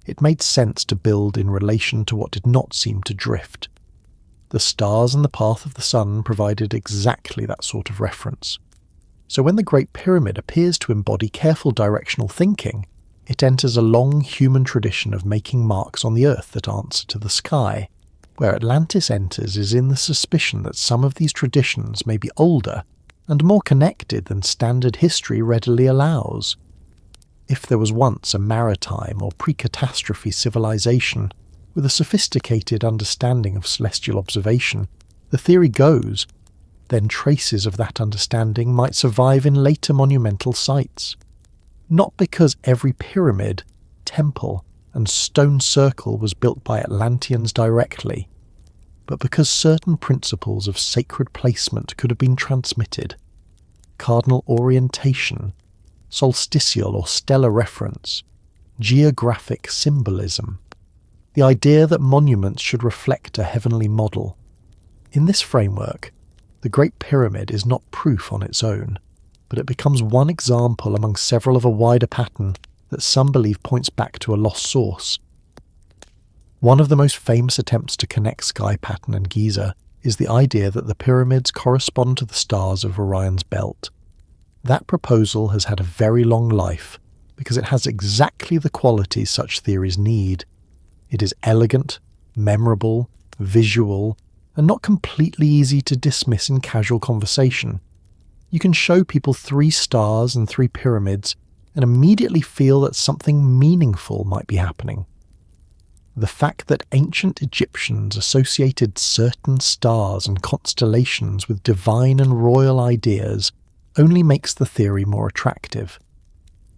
it made sense to build in relation to what did not seem to drift. The stars and the path of the sun provided exactly that sort of reference. So when the Great Pyramid appears to embody careful directional thinking, it enters a long human tradition of making marks on the earth that answer to the sky. Where Atlantis enters is in the suspicion that some of these traditions may be older and more connected than standard history readily allows. If there was once a maritime or pre-catastrophe civilization with a sophisticated understanding of celestial observation, the theory goes, then traces of that understanding might survive in later monumental sites. Not because every pyramid, temple, and stone circle was built by Atlanteans directly, but because certain principles of sacred placement could have been transmitted. Cardinal orientation, solstitial or stellar reference, geographic symbolism, the idea that monuments should reflect a heavenly model. In this framework, the Great Pyramid is not proof on its own, but it becomes one example among several of a wider pattern that some believe points back to a lost source. One of the most famous attempts to connect sky pattern and Giza is the idea that the pyramids correspond to the stars of Orion's belt. That proposal has had a very long life because it has exactly the qualities such theories need. It is elegant, memorable, visual, and not completely easy to dismiss in casual conversation. You can show people 3 stars and 3 pyramids and immediately feel that something meaningful might be happening. The fact that ancient Egyptians associated certain stars and constellations with divine and royal ideas only makes the theory more attractive.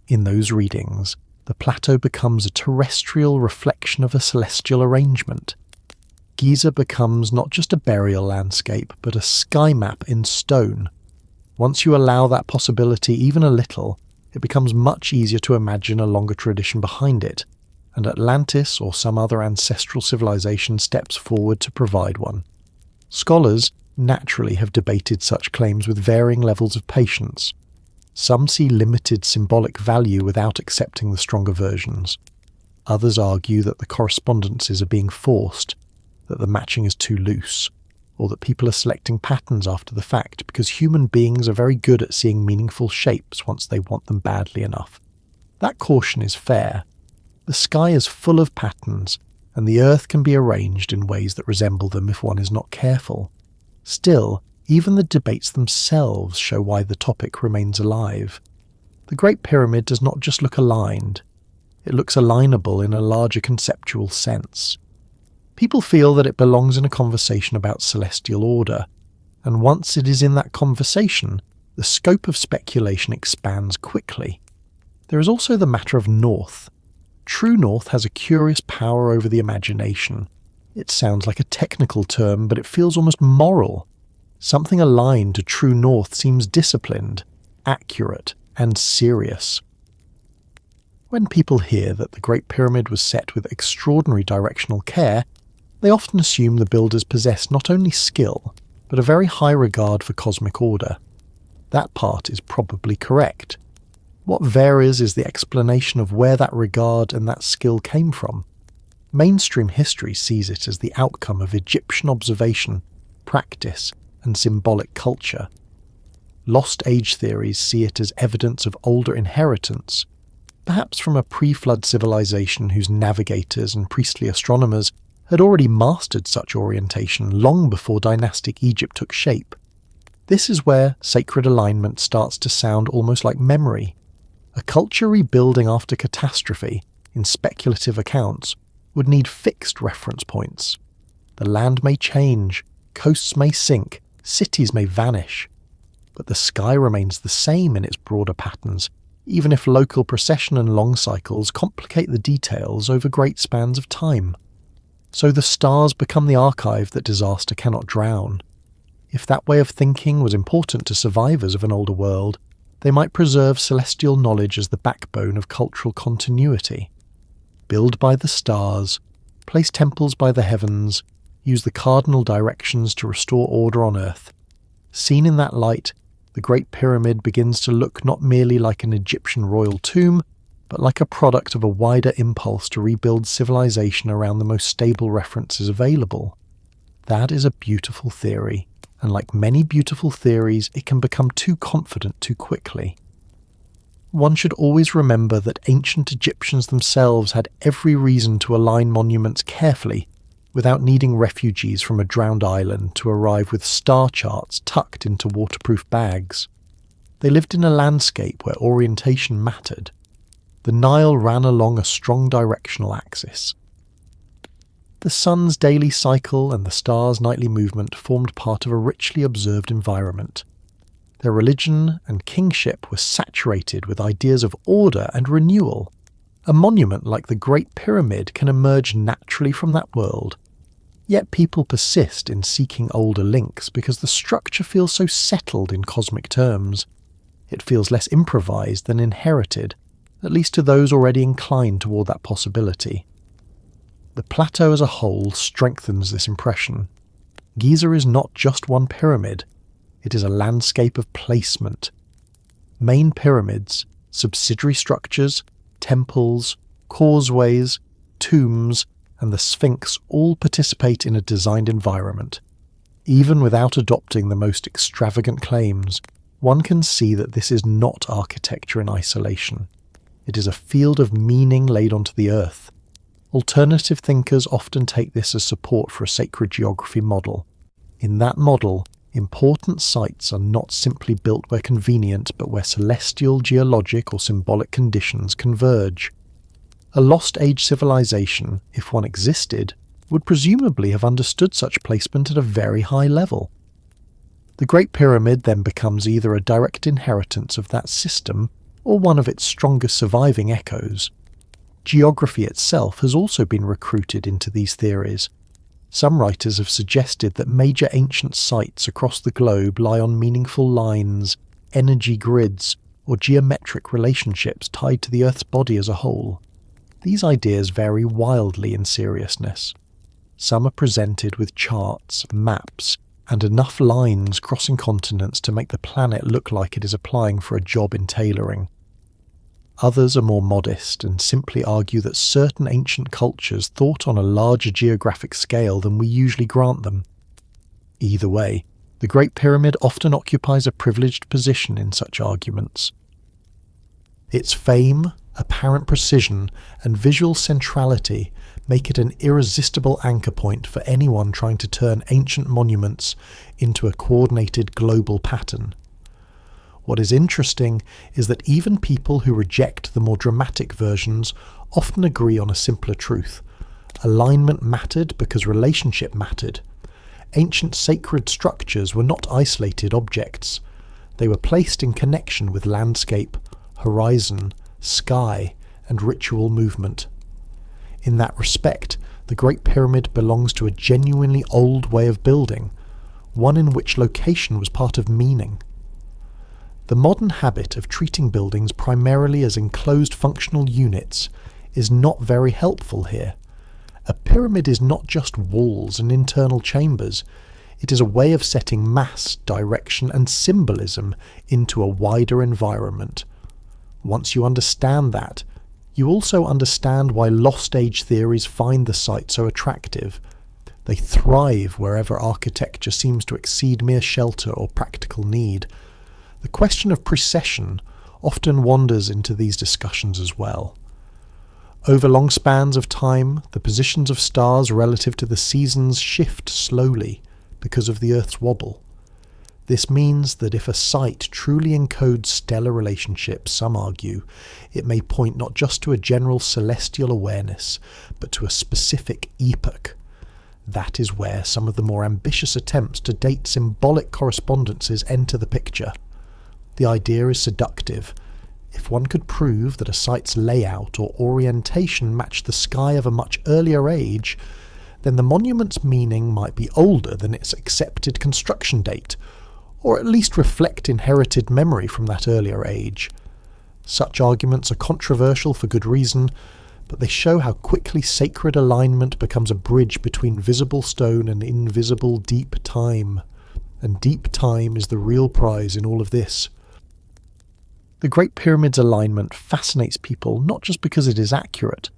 In those readings, the plateau becomes a terrestrial reflection of a celestial arrangement. Giza becomes not just a burial landscape, but a sky map in stone. Once you allow that possibility even a little, it becomes much easier to imagine a longer tradition behind it, and Atlantis or some other ancestral civilization steps forward to provide one. Scholars naturally have debated such claims with varying levels of patience. Some see limited symbolic value without accepting the stronger versions. Others argue that the correspondences are being forced, that the matching is too loose, or that people are selecting patterns after the fact because human beings are very good at seeing meaningful shapes once they want them badly enough. That caution is fair. The sky is full of patterns, and the earth can be arranged in ways that resemble them if one is not careful. Still, even the debates themselves show why the topic remains alive. The Great Pyramid does not just look aligned, it looks alignable in a larger conceptual sense. People feel that it belongs in a conversation about celestial order, and once it is in that conversation, the scope of speculation expands quickly. There is also the matter of north. True north has a curious power over the imagination. It sounds like a technical term, but it feels almost moral. Something aligned to true north seems disciplined, accurate, and serious. When people hear that the Great Pyramid was set with extraordinary directional care, they often assume the builders possess not only skill, but a very high regard for cosmic order. That part is probably correct. What varies is the explanation of where that regard and that skill came from. Mainstream history sees it as the outcome of Egyptian observation, practice, and symbolic culture. Lost age theories see it as evidence of older inheritance, perhaps from a pre-flood civilization whose navigators and priestly astronomers had already mastered such orientation long before dynastic Egypt took shape. This is where sacred alignment starts to sound almost like memory. A culture rebuilding after catastrophe, in speculative accounts, would need fixed reference points. The land may change, coasts may sink, cities may vanish, but the sky remains the same in its broader patterns, even if local precession and long cycles complicate the details over great spans of time. So the stars become the archive that disaster cannot drown. If that way of thinking was important to survivors of an older world, they might preserve celestial knowledge as the backbone of cultural continuity. Build by the stars, place temples by the heavens, use the cardinal directions to restore order on earth. Seen in that light, the Great Pyramid begins to look not merely like an Egyptian royal tomb, but like a product of a wider impulse to rebuild civilization around the most stable references available. That is a beautiful theory, and like many beautiful theories, it can become too confident too quickly. One should always remember that ancient Egyptians themselves had every reason to align monuments carefully, without needing refugees from a drowned island to arrive with star charts tucked into waterproof bags. They lived in a landscape where orientation mattered. The Nile ran along a strong directional axis. The sun's daily cycle and the stars' nightly movement formed part of a richly observed environment. Their religion and kingship were saturated with ideas of order and renewal. A monument like the Great Pyramid can emerge naturally from that world. Yet people persist in seeking older links because the structure feels so settled in cosmic terms. It feels less improvised than inherited, at least to those already inclined toward that possibility. The plateau as a whole strengthens this impression. Giza is not just one pyramid, it is a landscape of placement. Main pyramids, subsidiary structures, temples, causeways, tombs, and the Sphinx all participate in a designed environment. Even without adopting the most extravagant claims, one can see that this is not architecture in isolation. It is a field of meaning laid onto the earth. Alternative thinkers often take this as support for a sacred geography model. In that model, important sites are not simply built where convenient, but where celestial, geologic, or symbolic conditions converge. A lost age civilization, if one existed, would presumably have understood such placement at a very high level. The Great Pyramid then becomes either a direct inheritance of that system, or one of its strongest surviving echoes. Geography itself has also been recruited into these theories. Some writers have suggested that major ancient sites across the globe lie on meaningful lines, energy grids, or geometric relationships tied to the Earth's body as a whole. These ideas vary wildly in seriousness. Some are presented with charts, maps, and enough lines crossing continents to make the planet look like it is applying for a job in tailoring. Others are more modest and simply argue that certain ancient cultures thought on a larger geographic scale than we usually grant them. Either way, the Great Pyramid often occupies a privileged position in such arguments. Its fame, apparent precision, and visual centrality make it an irresistible anchor point for anyone trying to turn ancient monuments into a coordinated global pattern. What is interesting is that even people who reject the more dramatic versions often agree on a simpler truth. Alignment mattered because relationship mattered. Ancient sacred structures were not isolated objects. They were placed in connection with landscape, horizon, sky, and ritual movement. In that respect, the Great Pyramid belongs to a genuinely old way of building, one in which location was part of meaning. The modern habit of treating buildings primarily as enclosed functional units is not very helpful here. A pyramid is not just walls and internal chambers. It is a way of setting mass, direction, and symbolism into a wider environment. Once you understand that, you also understand why Lost Age theories find the site so attractive. They thrive wherever architecture seems to exceed mere shelter or practical need. The question of precession often wanders into these discussions as well. Over long spans of time, the positions of stars relative to the seasons shift slowly because of the Earth's wobble. This means that if a site truly encodes stellar relationships, some argue, it may point not just to a general celestial awareness, but to a specific epoch. That is where some of the more ambitious attempts to date symbolic correspondences enter the picture. The idea is seductive. If one could prove that a site's layout or orientation matched the sky of a much earlier age, then the monument's meaning might be older than its accepted construction date, or at least reflect inherited memory from that earlier age. Such arguments are controversial for good reason, but they show how quickly sacred alignment becomes a bridge between visible stone and invisible deep time. And deep time is the real prize in all of this. The Great Pyramid's alignment fascinates people not just because it is accurate,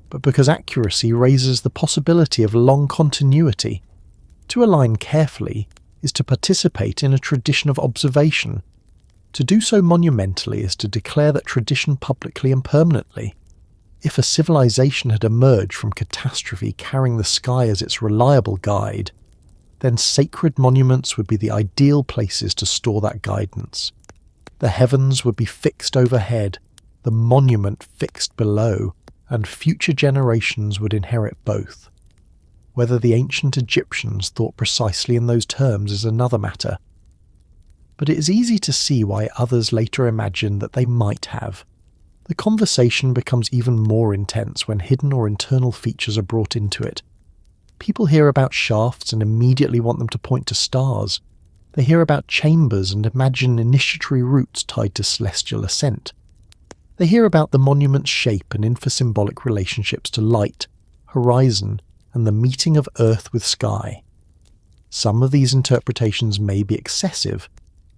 but because accuracy raises the possibility of long continuity. To align carefully is to participate in a tradition of observation. To do so monumentally is to declare that tradition publicly and permanently. If a civilization had emerged from catastrophe carrying the sky as its reliable guide, then sacred monuments would be the ideal places to store that guidance. The heavens would be fixed overhead, the monument fixed below, and future generations would inherit both. Whether the ancient Egyptians thought precisely in those terms is another matter. But it is easy to see why others later imagined that they might have. The conversation becomes even more intense when hidden or internal features are brought into it. People hear about shafts and immediately want them to point to stars. They hear about chambers and imagine initiatory routes tied to celestial ascent. They hear about the monument's shape and infer symbolic relationships to light, horizon, and the meeting of earth with sky. Some of these interpretations may be excessive,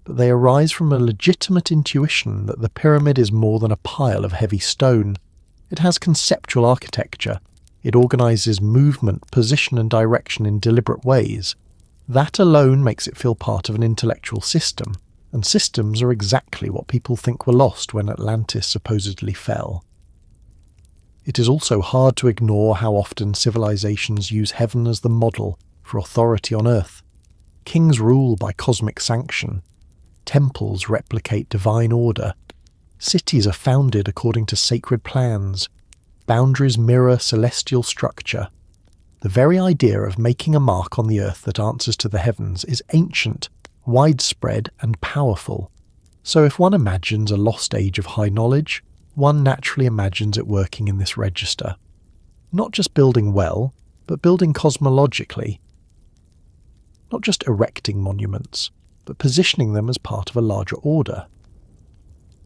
but they arise from a legitimate intuition that the pyramid is more than a pile of heavy stone. It has conceptual architecture. It organizes movement, position, and direction in deliberate ways. That alone makes it feel part of an intellectual system, and systems are exactly what people think were lost when Atlantis supposedly fell. It is also hard to ignore how often civilizations use heaven as the model for authority on earth. Kings rule by cosmic sanction. Temples replicate divine order. Cities are founded according to sacred plans. Boundaries mirror celestial structure. The very idea of making a mark on the earth that answers to the heavens is ancient, widespread, and powerful. So if one imagines a lost age of high knowledge, one naturally imagines it working in this register. Not just building well, but building cosmologically. Not just erecting monuments, but positioning them as part of a larger order.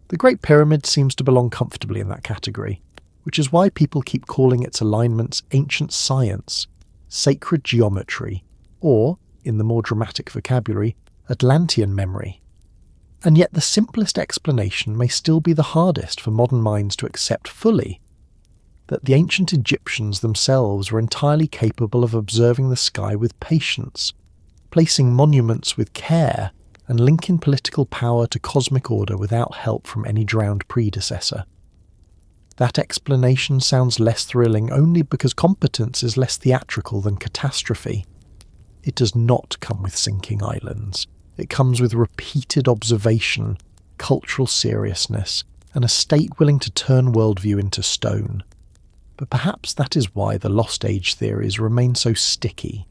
The Great Pyramid seems to belong comfortably in that category, which is why people keep calling its alignments ancient science, sacred geometry, or, in the more dramatic vocabulary, Atlantean memory. And yet the simplest explanation may still be the hardest for modern minds to accept fully, that the ancient Egyptians themselves were entirely capable of observing the sky with patience, placing monuments with care, and linking political power to cosmic order without help from any drowned predecessor. That explanation sounds less thrilling only because competence is less theatrical than catastrophe. It does not come with sinking islands. It comes with repeated observation, cultural seriousness, and a state willing to turn worldview into stone. But perhaps that is why the Lost Age theories remain so sticky.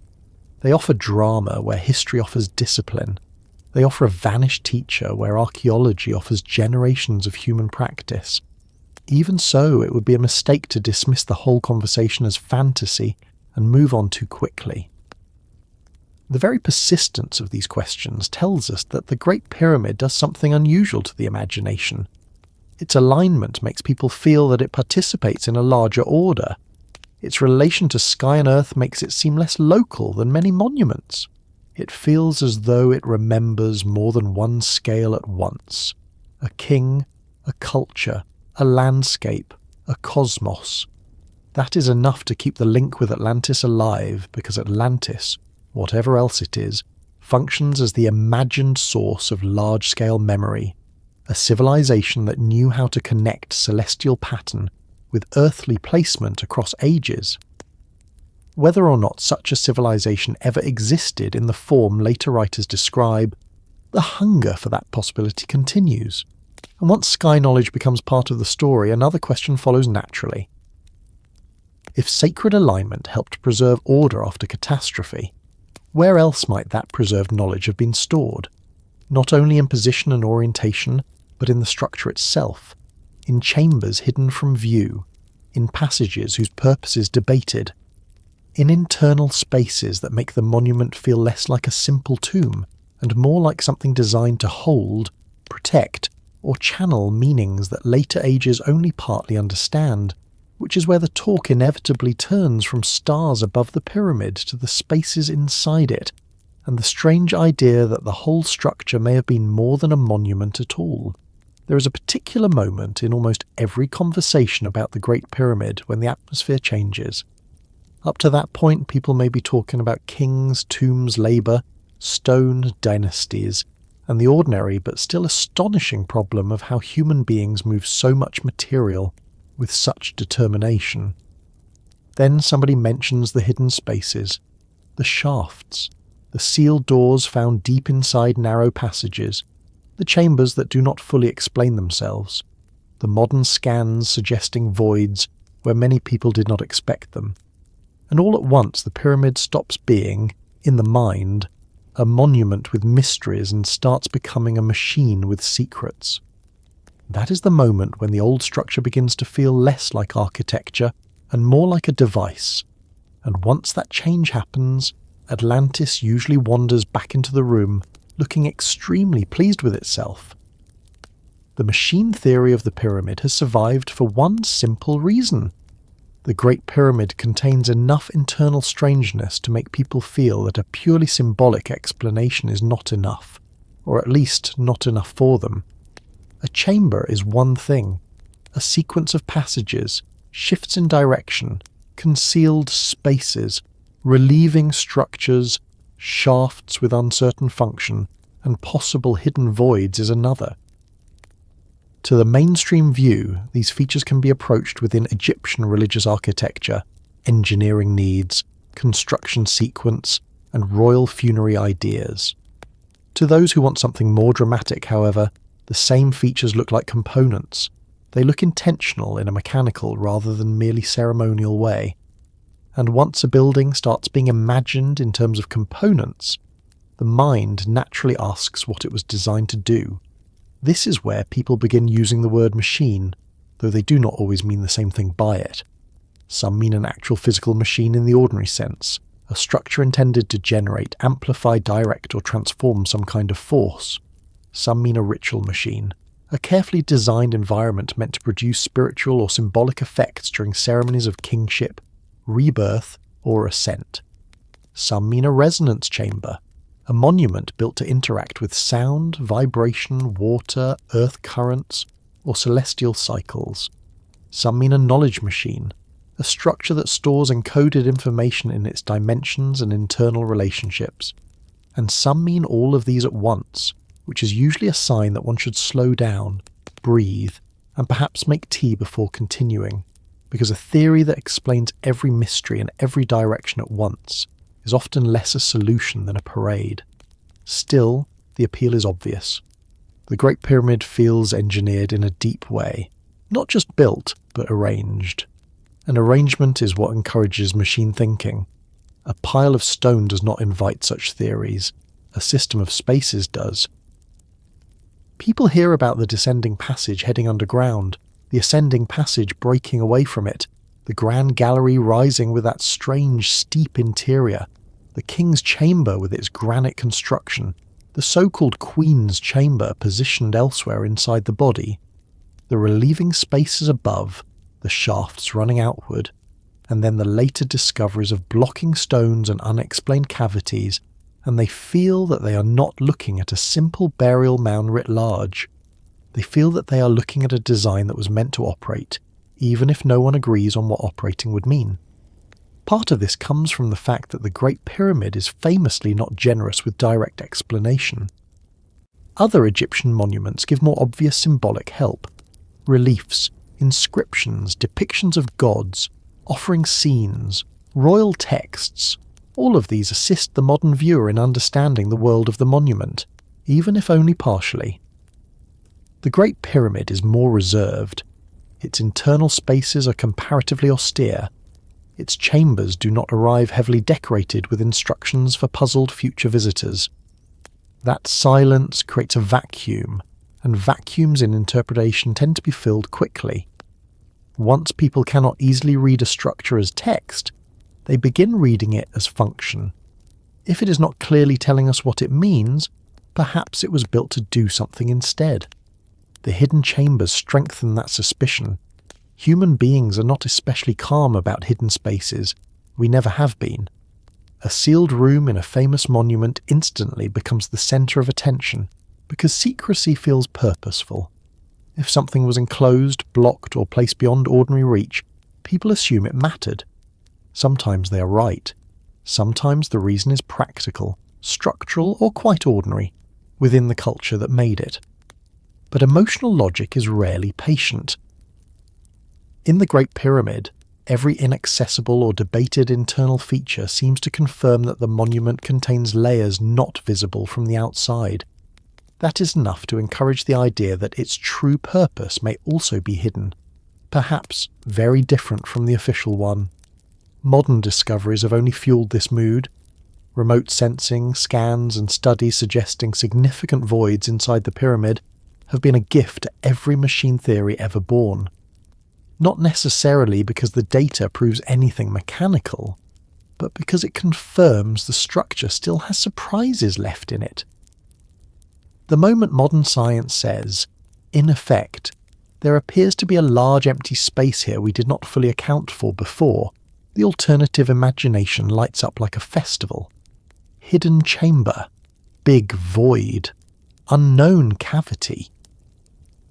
They offer drama where history offers discipline. They offer a vanished teacher where archaeology offers generations of human practice. Even so, it would be a mistake to dismiss the whole conversation as fantasy and move on too quickly. The very persistence of these questions tells us that the Great Pyramid does something unusual to the imagination. Its alignment makes people feel that it participates in a larger order. Its relation to sky and earth makes it seem less local than many monuments. It feels as though it remembers more than one scale at once. A king, a culture, a landscape, a cosmos. That is enough to keep the link with Atlantis alive, because Atlantis, whatever else it is, functions as the imagined source of large-scale memory, a civilization that knew how to connect celestial pattern with earthly placement across ages. Whether or not such a civilization ever existed in the form later writers describe, the hunger for that possibility continues. And once sky knowledge becomes part of the story, another question follows naturally. If sacred alignment helped preserve order after catastrophe, where else might that preserved knowledge have been stored? Not only in position and orientation, but in the structure itself, in chambers hidden from view, in passages whose purpose is debated, in internal spaces that make the monument feel less like a simple tomb and more like something designed to hold, protect, or channel meanings that later ages only partly understand, which is where the talk inevitably turns from stars above the pyramid to the spaces inside it, and the strange idea that the whole structure may have been more than a monument at all. There is a particular moment in almost every conversation about the Great Pyramid when the atmosphere changes. Up to that point, people may be talking about kings, tombs, labour, stone, dynasties, and the ordinary but still astonishing problem of how human beings move so much material with such determination. Then somebody mentions the hidden spaces, the shafts, the sealed doors found deep inside narrow passages, the chambers that do not fully explain themselves, the modern scans suggesting voids where many people did not expect them. And all at once the pyramid stops being, in the mind, a monument with mysteries and starts becoming a machine with secrets. That is the moment when the old structure begins to feel less like architecture and more like a device. And once that change happens, Atlantis usually wanders back into the room, looking extremely pleased with itself. The machine theory of the pyramid has survived for one simple reason. The Great Pyramid contains enough internal strangeness to make people feel that a purely symbolic explanation is not enough, or at least not enough for them. A chamber is one thing, a sequence of passages, shifts in direction, concealed spaces, relieving structures, shafts with uncertain function, and possible hidden voids is another. To the mainstream view, these features can be approached within Egyptian religious architecture, engineering needs, construction sequence, and royal funerary ideas. To those who want something more dramatic, however, the same features look like components. They look intentional in a mechanical rather than merely ceremonial way. And once a building starts being imagined in terms of components, the mind naturally asks what it was designed to do. This is where people begin using the word machine, though they do not always mean the same thing by it. Some mean an actual physical machine in the ordinary sense, a structure intended to generate, amplify, direct, or transform some kind of force. Some mean a ritual machine, a carefully designed environment meant to produce spiritual or symbolic effects during ceremonies of kingship, rebirth, or ascent. Some mean a resonance chamber, a monument built to interact with sound, vibration, water, earth currents, or celestial cycles. Some mean a knowledge machine, a structure that stores encoded information in its dimensions and internal relationships. And some mean all of these at once, which is usually a sign that one should slow down, breathe, and perhaps make tea before continuing, because a theory that explains every mystery in every direction at once is often less a solution than a parade. Still, the appeal is obvious. The Great Pyramid feels engineered in a deep way, not just built, but arranged. An arrangement is what encourages machine thinking. A pile of stone does not invite such theories. A system of spaces does. People hear about the descending passage heading underground, the ascending passage breaking away from it, the grand gallery rising with that strange, steep interior, the king's chamber with its granite construction, the so-called queen's chamber positioned elsewhere inside the body, the relieving spaces above, the shafts running outward, and then the later discoveries of blocking stones and unexplained cavities, and they feel that they are not looking at a simple burial mound writ large. They feel that they are looking at a design that was meant to operate, even if no one agrees on what operating would mean. Part of this comes from the fact that the Great Pyramid is famously not generous with direct explanation. Other Egyptian monuments give more obvious symbolic help. Reliefs, inscriptions, depictions of gods, offering scenes, royal texts, all of these assist the modern viewer in understanding the world of the monument, even if only partially. The Great Pyramid is more reserved. Its internal spaces are comparatively austere. Its chambers do not arrive heavily decorated with instructions for puzzled future visitors. That silence creates a vacuum, and vacuums in interpretation tend to be filled quickly. Once people cannot easily read a structure as text, they begin reading it as function. If it is not clearly telling us what it means, perhaps it was built to do something instead. The hidden chambers strengthen that suspicion. Human beings are not especially calm about hidden spaces. We never have been. A sealed room in a famous monument instantly becomes the centre of attention, because secrecy feels purposeful. If something was enclosed, blocked, or placed beyond ordinary reach, people assume it mattered. Sometimes they are right. Sometimes the reason is practical, structural, or quite ordinary, within the culture that made it. But emotional logic is rarely patient. In the Great Pyramid, every inaccessible or debated internal feature seems to confirm that the monument contains layers not visible from the outside. That is enough to encourage the idea that its true purpose may also be hidden, perhaps very different from the official one. Modern discoveries have only fueled this mood. Remote sensing, scans, and studies suggesting significant voids inside the pyramid have been a gift to every machine theory ever born. Not necessarily because the data proves anything mechanical, but because it confirms the structure still has surprises left in it. The moment modern science says, in effect, there appears to be a large empty space here we did not fully account for before, the alternative imagination lights up like a festival. Hidden chamber, big void, unknown cavity.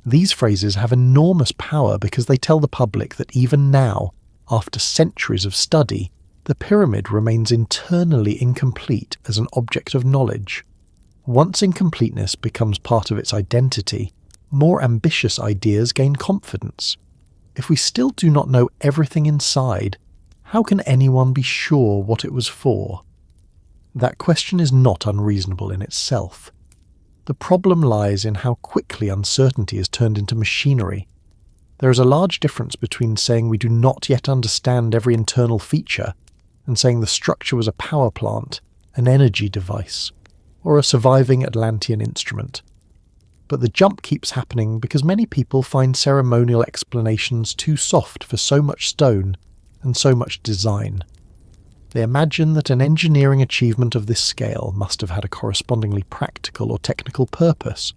These phrases have enormous power because they tell the public that even now, after centuries of study, the pyramid remains internally incomplete as an object of knowledge. Once incompleteness becomes part of its identity, more ambitious ideas gain confidence. If we still do not know everything inside, how can anyone be sure what it was for? That question is not unreasonable in itself. The problem lies in how quickly uncertainty is turned into machinery. There is a large difference between saying we do not yet understand every internal feature and saying the structure was a power plant, an energy device, or a surviving Atlantean instrument. But the jump keeps happening because many people find ceremonial explanations too soft for so much stone and so much design. They imagine that an engineering achievement of this scale must have had a correspondingly practical or technical purpose.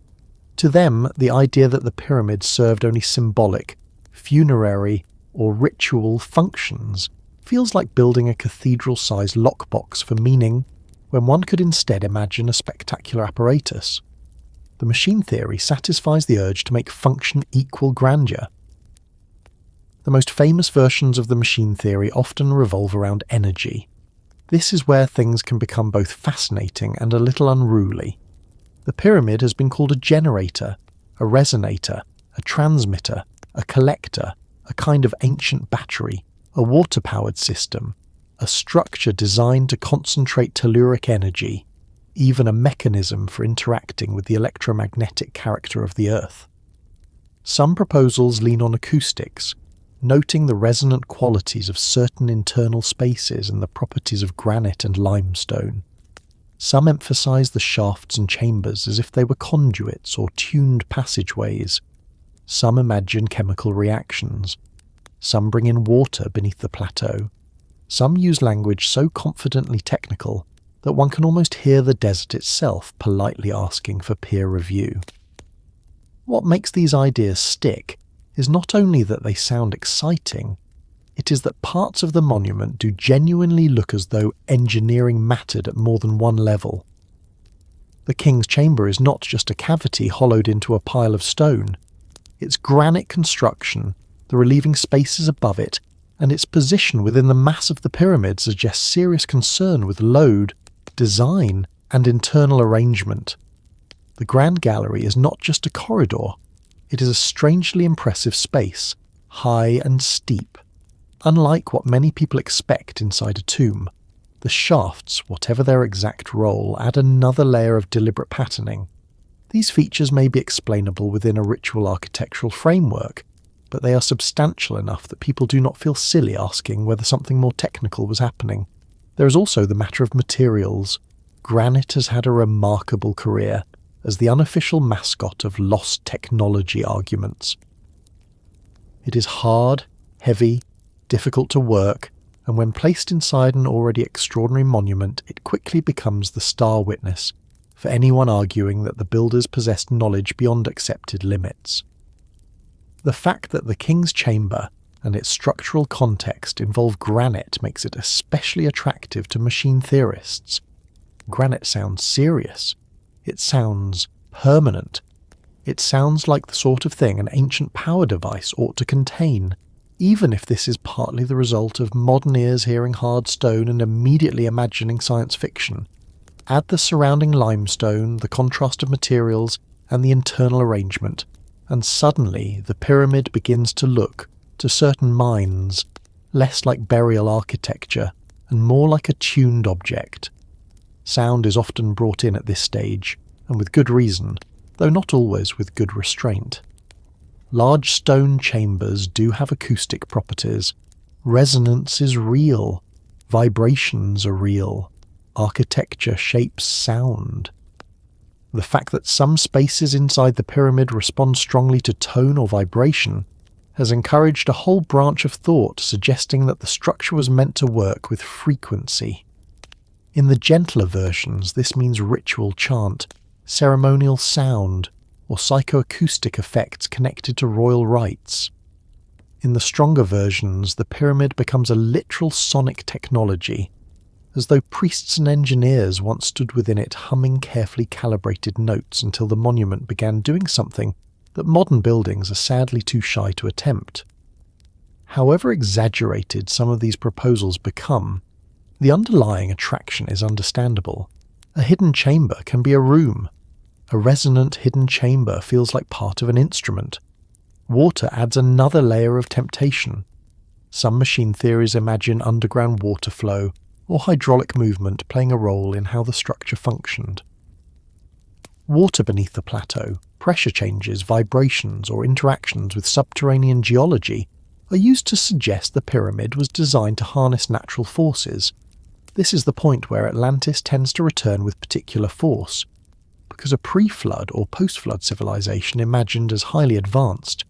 To them, the idea that the pyramid served only symbolic, funerary, or ritual functions feels like building a cathedral-sized lockbox for meaning when one could instead imagine a spectacular apparatus. The machine theory satisfies the urge to make function equal grandeur. The most famous versions of the machine theory often revolve around energy. This is where things can become both fascinating and a little unruly. The pyramid has been called a generator, a resonator, a transmitter, a collector, a kind of ancient battery, a water-powered system, a structure designed to concentrate telluric energy, even a mechanism for interacting with the electromagnetic character of the Earth. Some proposals lean on acoustics, noting the resonant qualities of certain internal spaces and the properties of granite and limestone. Some emphasize the shafts and chambers as if they were conduits or tuned passageways. Some imagine chemical reactions. Some bring in water beneath the plateau. Some use language so confidently technical that one can almost hear the desert itself politely asking for peer review. What makes these ideas stick is not only that they sound exciting, it is that parts of the monument do genuinely look as though engineering mattered at more than one level. The king's chamber is not just a cavity hollowed into a pile of stone. Its granite construction, the relieving spaces above it, and its position within the mass of the pyramid suggests serious concern with load, design, and internal arrangement. The Grand Gallery is not just a corridor, it is a strangely impressive space, high and steep. Unlike what many people expect inside a tomb, the shafts, whatever their exact role, add another layer of deliberate patterning. These features may be explainable within a ritual architectural framework, but they are substantial enough that people do not feel silly asking whether something more technical was happening. There is also the matter of materials. Granite has had a remarkable career as the unofficial mascot of lost technology arguments. It is hard, heavy, difficult to work, and when placed inside an already extraordinary monument, it quickly becomes the star witness for anyone arguing that the builders possessed knowledge beyond accepted limits. The fact that the king's chamber and its structural context involve granite makes it especially attractive to machine theorists. Granite sounds serious. It sounds permanent. It sounds like the sort of thing an ancient power device ought to contain, even if this is partly the result of modern ears hearing hard stone and immediately imagining science fiction. Add the surrounding limestone, the contrast of materials, and the internal arrangement, and suddenly the pyramid begins to look, to certain minds, less like burial architecture and more like a tuned object. Sound is often brought in at this stage, and with good reason, though not always with good restraint. Large stone chambers do have acoustic properties. Resonance is real. Vibrations are real. Architecture shapes sound. The fact that some spaces inside the pyramid respond strongly to tone or vibration has encouraged a whole branch of thought suggesting that the structure was meant to work with frequency. In the gentler versions, this means ritual chant, ceremonial sound, or psychoacoustic effects connected to royal rites. In the stronger versions, the pyramid becomes a literal sonic technology, as though priests and engineers once stood within it humming carefully calibrated notes until the monument began doing something that modern buildings are sadly too shy to attempt. However exaggerated some of these proposals become, the underlying attraction is understandable. A hidden chamber can be a room. A resonant hidden chamber feels like part of an instrument. Water adds another layer of temptation. Some machine theories imagine underground water flow or hydraulic movement playing a role in how the structure functioned. Water beneath the plateau, pressure changes, vibrations, or interactions with subterranean geology are used to suggest the pyramid was designed to harness natural forces. This is the point where Atlantis tends to return with particular force, because a pre-flood or post-flood civilization imagined as highly advanced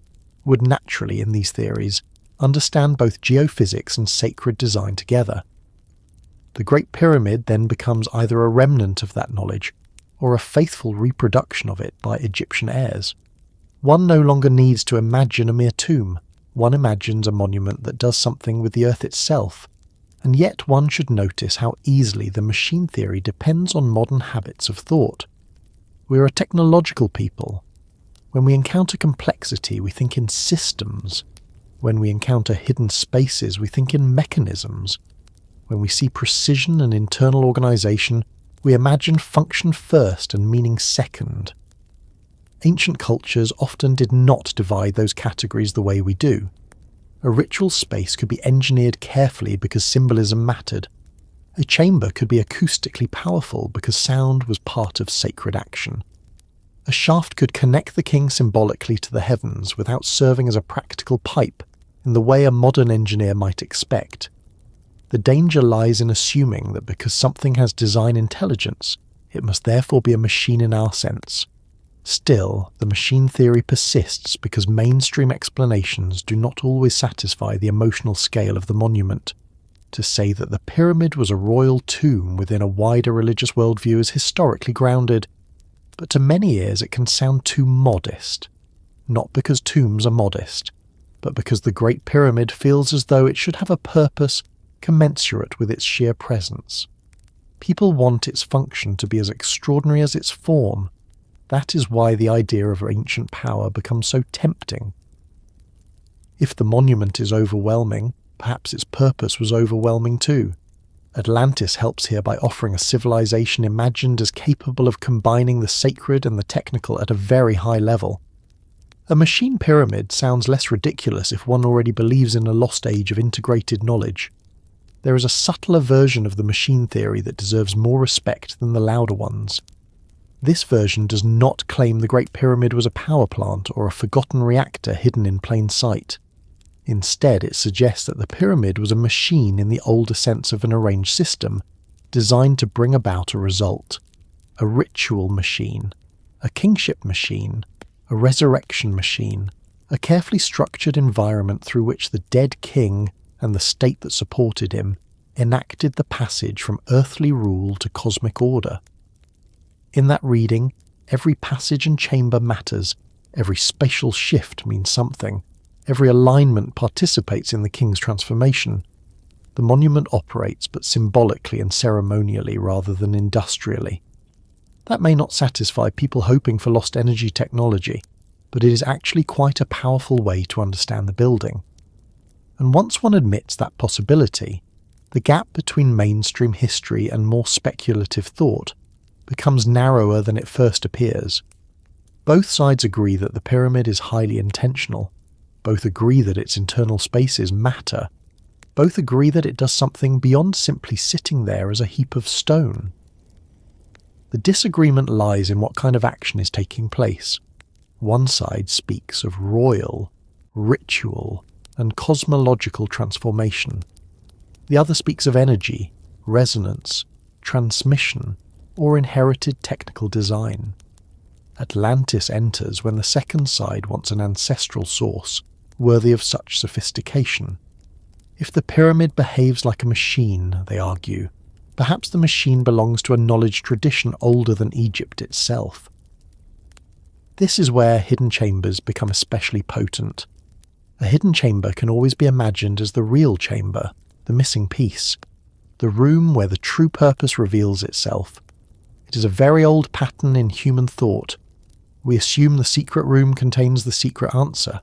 would naturally, in these theories, understand both geophysics and sacred design together. The Great Pyramid then becomes either a remnant of that knowledge or a faithful reproduction of it by Egyptian heirs. One no longer needs to imagine a mere tomb. One imagines a monument that does something with the earth itself, and yet one should notice how easily the machine theory depends on modern habits of thought. We're a technological people. When we encounter complexity, we think in systems. When we encounter hidden spaces, we think in mechanisms. When we see precision and internal organization, we imagine function first and meaning second. Ancient cultures often did not divide those categories the way we do. A ritual space could be engineered carefully because symbolism mattered. A chamber could be acoustically powerful because sound was part of sacred action. A shaft could connect the king symbolically to the heavens without serving as a practical pipe in the way a modern engineer might expect. The danger lies in assuming that because something has design intelligence, it must therefore be a machine in our sense. Still, the machine theory persists because mainstream explanations do not always satisfy the emotional scale of the monument. To say that the pyramid was a royal tomb within a wider religious worldview is historically grounded, but to many ears it can sound too modest. Not because tombs are modest, but because the Great Pyramid feels as though it should have a purpose commensurate with its sheer presence. People want its function to be as extraordinary as its form. That is why the idea of ancient power becomes so tempting. If the monument is overwhelming, perhaps its purpose was overwhelming too. Atlantis helps here by offering a civilization imagined as capable of combining the sacred and the technical at a very high level. A machine pyramid sounds less ridiculous if one already believes in a lost age of integrated knowledge. There is a subtler version of the machine theory that deserves more respect than the louder ones. This version does not claim the Great Pyramid was a power plant or a forgotten reactor hidden in plain sight. Instead, it suggests that the pyramid was a machine in the older sense of an arranged system, designed to bring about a result. A ritual machine, a kingship machine, a resurrection machine, a carefully structured environment through which the dead king and the state that supported him enacted the passage from earthly rule to cosmic order. In that reading, every passage and chamber matters, every spatial shift means something, every alignment participates in the king's transformation. The monument operates but symbolically and ceremonially rather than industrially. That may not satisfy people hoping for lost energy technology, but it is actually quite a powerful way to understand the building. And once one admits that possibility, the gap between mainstream history and more speculative thought becomes narrower than it first appears. Both sides agree that the pyramid is highly intentional. Both agree that its internal spaces matter. Both agree that it does something beyond simply sitting there as a heap of stone. The disagreement lies in what kind of action is taking place. One side speaks of royal, ritual, and cosmological transformation. The other speaks of energy, resonance, transmission, or inherited technical design. Atlantis enters when the second side wants an ancestral source, worthy of such sophistication. If the pyramid behaves like a machine, they argue, perhaps the machine belongs to a knowledge tradition older than Egypt itself. This is where hidden chambers become especially potent. A hidden chamber can always be imagined as the real chamber, the missing piece, the room where the true purpose reveals itself. It is a very old pattern in human thought. We assume the secret room contains the secret answer.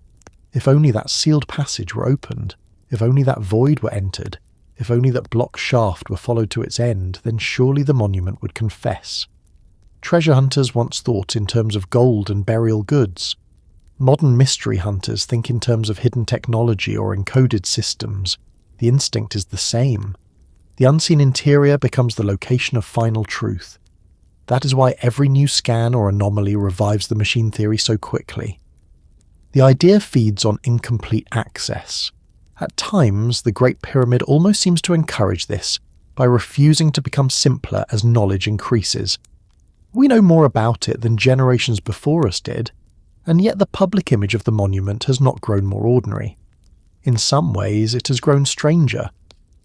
If only that sealed passage were opened, if only that void were entered, if only that block shaft were followed to its end, then surely the monument would confess. Treasure hunters once thought in terms of gold and burial goods. Modern mystery hunters think in terms of hidden technology or encoded systems. The instinct is the same. The unseen interior becomes the location of final truth. That is why every new scan or anomaly revives the machine theory so quickly. The idea feeds on incomplete access. At times, the Great Pyramid almost seems to encourage this by refusing to become simpler as knowledge increases. We know more about it than generations before us did, and yet the public image of the monument has not grown more ordinary. In some ways, it has grown stranger.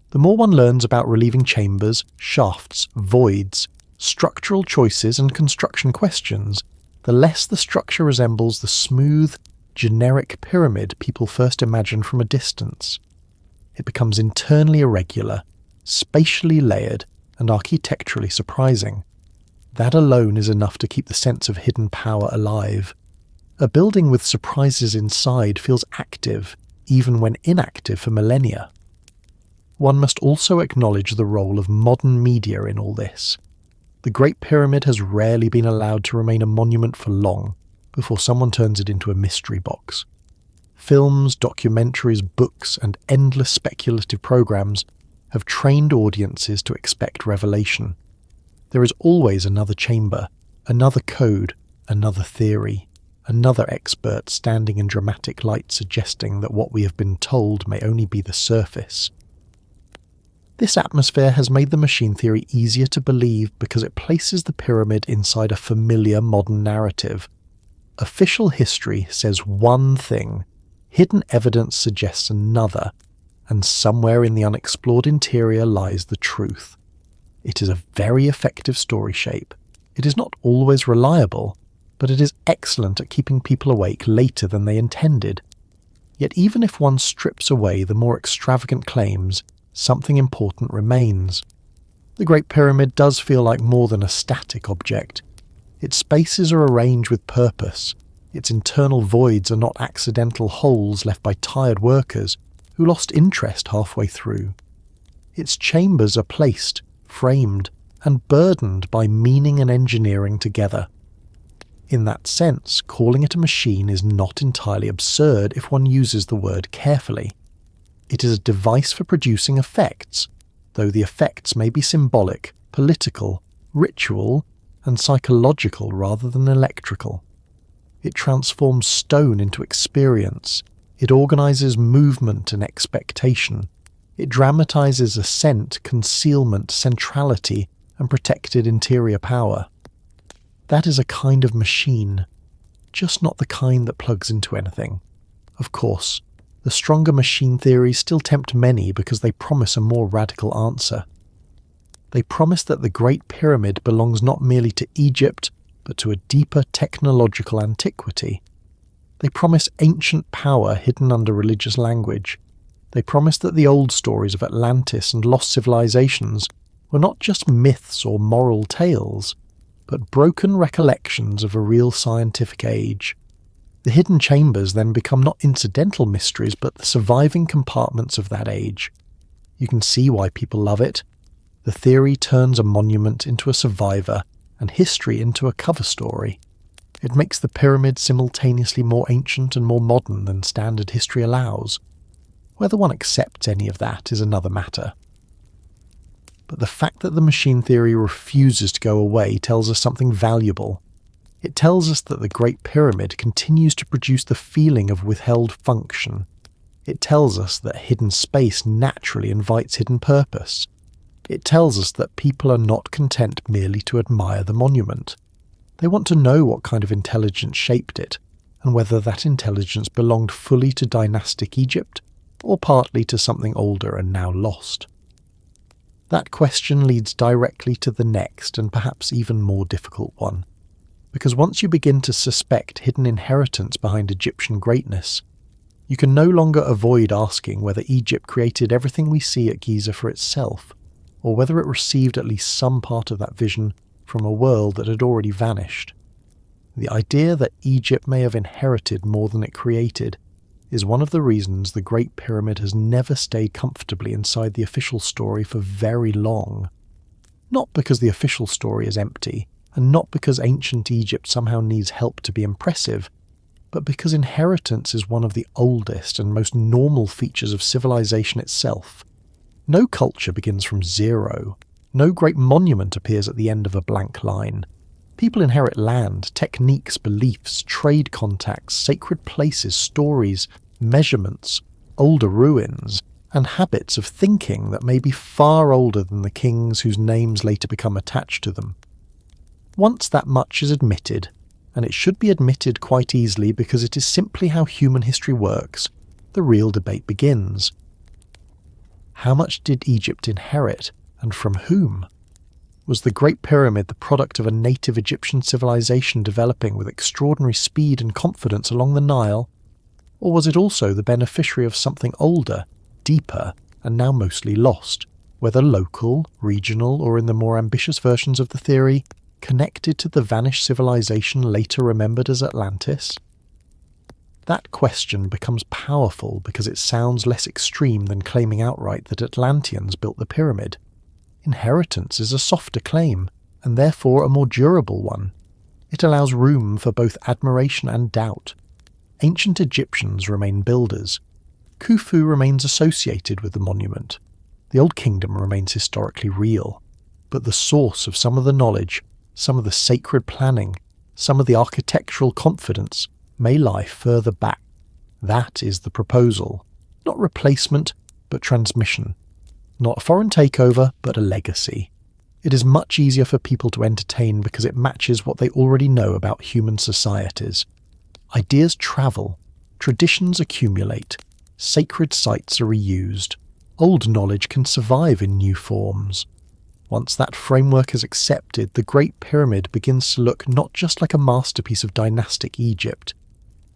The more one learns about relieving chambers, shafts, voids, structural choices and construction questions, the less the structure resembles the smooth, generic pyramid people first imagined from a distance. It becomes internally irregular, spatially layered, and architecturally surprising. That alone is enough to keep the sense of hidden power alive. A building with surprises inside feels active, even when inactive for millennia. One must also acknowledge the role of modern media in all this. The Great Pyramid has rarely been allowed to remain a monument for long before someone turns it into a mystery box. Films, documentaries, books, and endless speculative programs have trained audiences to expect revelation. There is always another chamber, another code, another theory, another expert standing in dramatic light suggesting that what we have been told may only be the surface. This atmosphere has made the machine theory easier to believe because it places the pyramid inside a familiar modern narrative. Official history says one thing, hidden evidence suggests another, and somewhere in the unexplored interior lies the truth. It is a very effective story shape. It is not always reliable, but it is excellent at keeping people awake later than they intended. Yet even if one strips away the more extravagant claims, something important remains. The Great Pyramid does feel like more than a static object. Its spaces are arranged with purpose. Its internal voids are not accidental holes left by tired workers who lost interest halfway through. Its chambers are placed, framed, and burdened by meaning and engineering together. In that sense, calling it a machine is not entirely absurd if one uses the word carefully. It is a device for producing effects, though the effects may be symbolic, political, ritual, and psychological rather than electrical. It transforms stone into experience. It organizes movement and expectation. It dramatizes ascent, concealment, centrality, and protected interior power. That is a kind of machine, just not the kind that plugs into anything. Of course, the stronger machine theories still tempt many because they promise a more radical answer. They promise that the Great Pyramid belongs not merely to Egypt, but to a deeper technological antiquity. They promise ancient power hidden under religious language. They promise that the old stories of Atlantis and lost civilizations were not just myths or moral tales, but broken recollections of a real scientific age. The hidden chambers then become not incidental mysteries, but the surviving compartments of that age. You can see why people love it. The theory turns a monument into a survivor, and history into a cover story. It makes the pyramid simultaneously more ancient and more modern than standard history allows. Whether one accepts any of that is another matter. But the fact that the machine theory refuses to go away tells us something valuable. It tells us that the Great Pyramid continues to produce the feeling of withheld function. It tells us that hidden space naturally invites hidden purpose. It tells us that people are not content merely to admire the monument. They want to know what kind of intelligence shaped it, and whether that intelligence belonged fully to dynastic Egypt, or partly to something older and now lost. That question leads directly to the next and perhaps even more difficult one. Because once you begin to suspect hidden inheritance behind Egyptian greatness, you can no longer avoid asking whether Egypt created everything we see at Giza for itself, or whether it received at least some part of that vision from a world that had already vanished. The idea that Egypt may have inherited more than it created is one of the reasons the Great Pyramid has never stayed comfortably inside the official story for very long. Not because the official story is empty, and not because ancient Egypt somehow needs help to be impressive, but because inheritance is one of the oldest and most normal features of civilization itself. No culture begins from zero. No great monument appears at the end of a blank line. People inherit land, techniques, beliefs, trade contacts, sacred places, stories, measurements, older ruins, and habits of thinking that may be far older than the kings whose names later become attached to them. Once that much is admitted, and it should be admitted quite easily because it is simply how human history works, the real debate begins. How much did Egypt inherit, and from whom? Was the Great Pyramid the product of a native Egyptian civilization developing with extraordinary speed and confidence along the Nile, or was it also the beneficiary of something older, deeper, and now mostly lost, whether local, regional, or in the more ambitious versions of the theory, connected to the vanished civilization later remembered as Atlantis? That question becomes powerful because it sounds less extreme than claiming outright that Atlanteans built the pyramid. Inheritance is a softer claim, and therefore a more durable one. It allows room for both admiration and doubt. Ancient Egyptians remain builders. Khufu remains associated with the monument. The Old Kingdom remains historically real. But the source of some of the knowledge, some of the sacred planning, some of the architectural confidence may lie further back. That is the proposal. Not replacement, but transmission. Not a foreign takeover, but a legacy. It is much easier for people to entertain because it matches what they already know about human societies. Ideas travel, traditions accumulate, sacred sites are reused, old knowledge can survive in new forms. Once that framework is accepted, the Great Pyramid begins to look not just like a masterpiece of dynastic Egypt,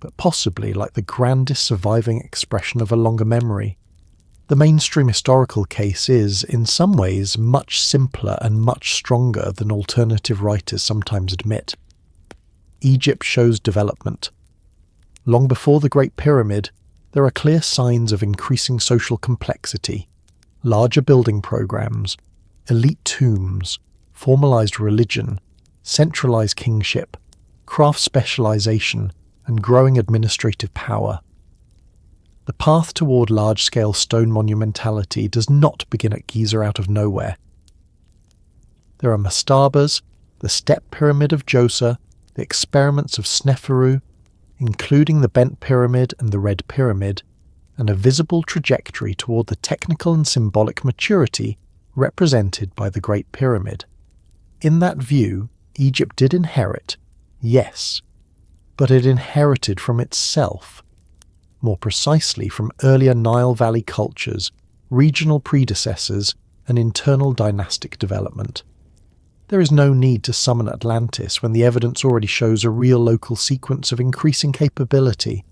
but possibly like the grandest surviving expression of a longer memory. The mainstream historical case is, in some ways, much simpler and much stronger than alternative writers sometimes admit. Egypt shows development. Long before the Great Pyramid, there are clear signs of increasing social complexity, larger building programs, elite tombs, formalized religion, centralized kingship, craft specialization, and growing administrative power. The path toward large-scale stone monumentality does not begin at Giza out of nowhere. There are mastabas, the step pyramid of Djoser, the experiments of Sneferu, including the bent pyramid and the red pyramid, and a visible trajectory toward the technical and symbolic maturity represented by the Great Pyramid. In that view, Egypt did inherit, yes, but it inherited from itself. More precisely from earlier Nile Valley cultures, regional predecessors, and internal dynastic development. There is no need to summon Atlantis when the evidence already shows a real local sequence of increasing capability.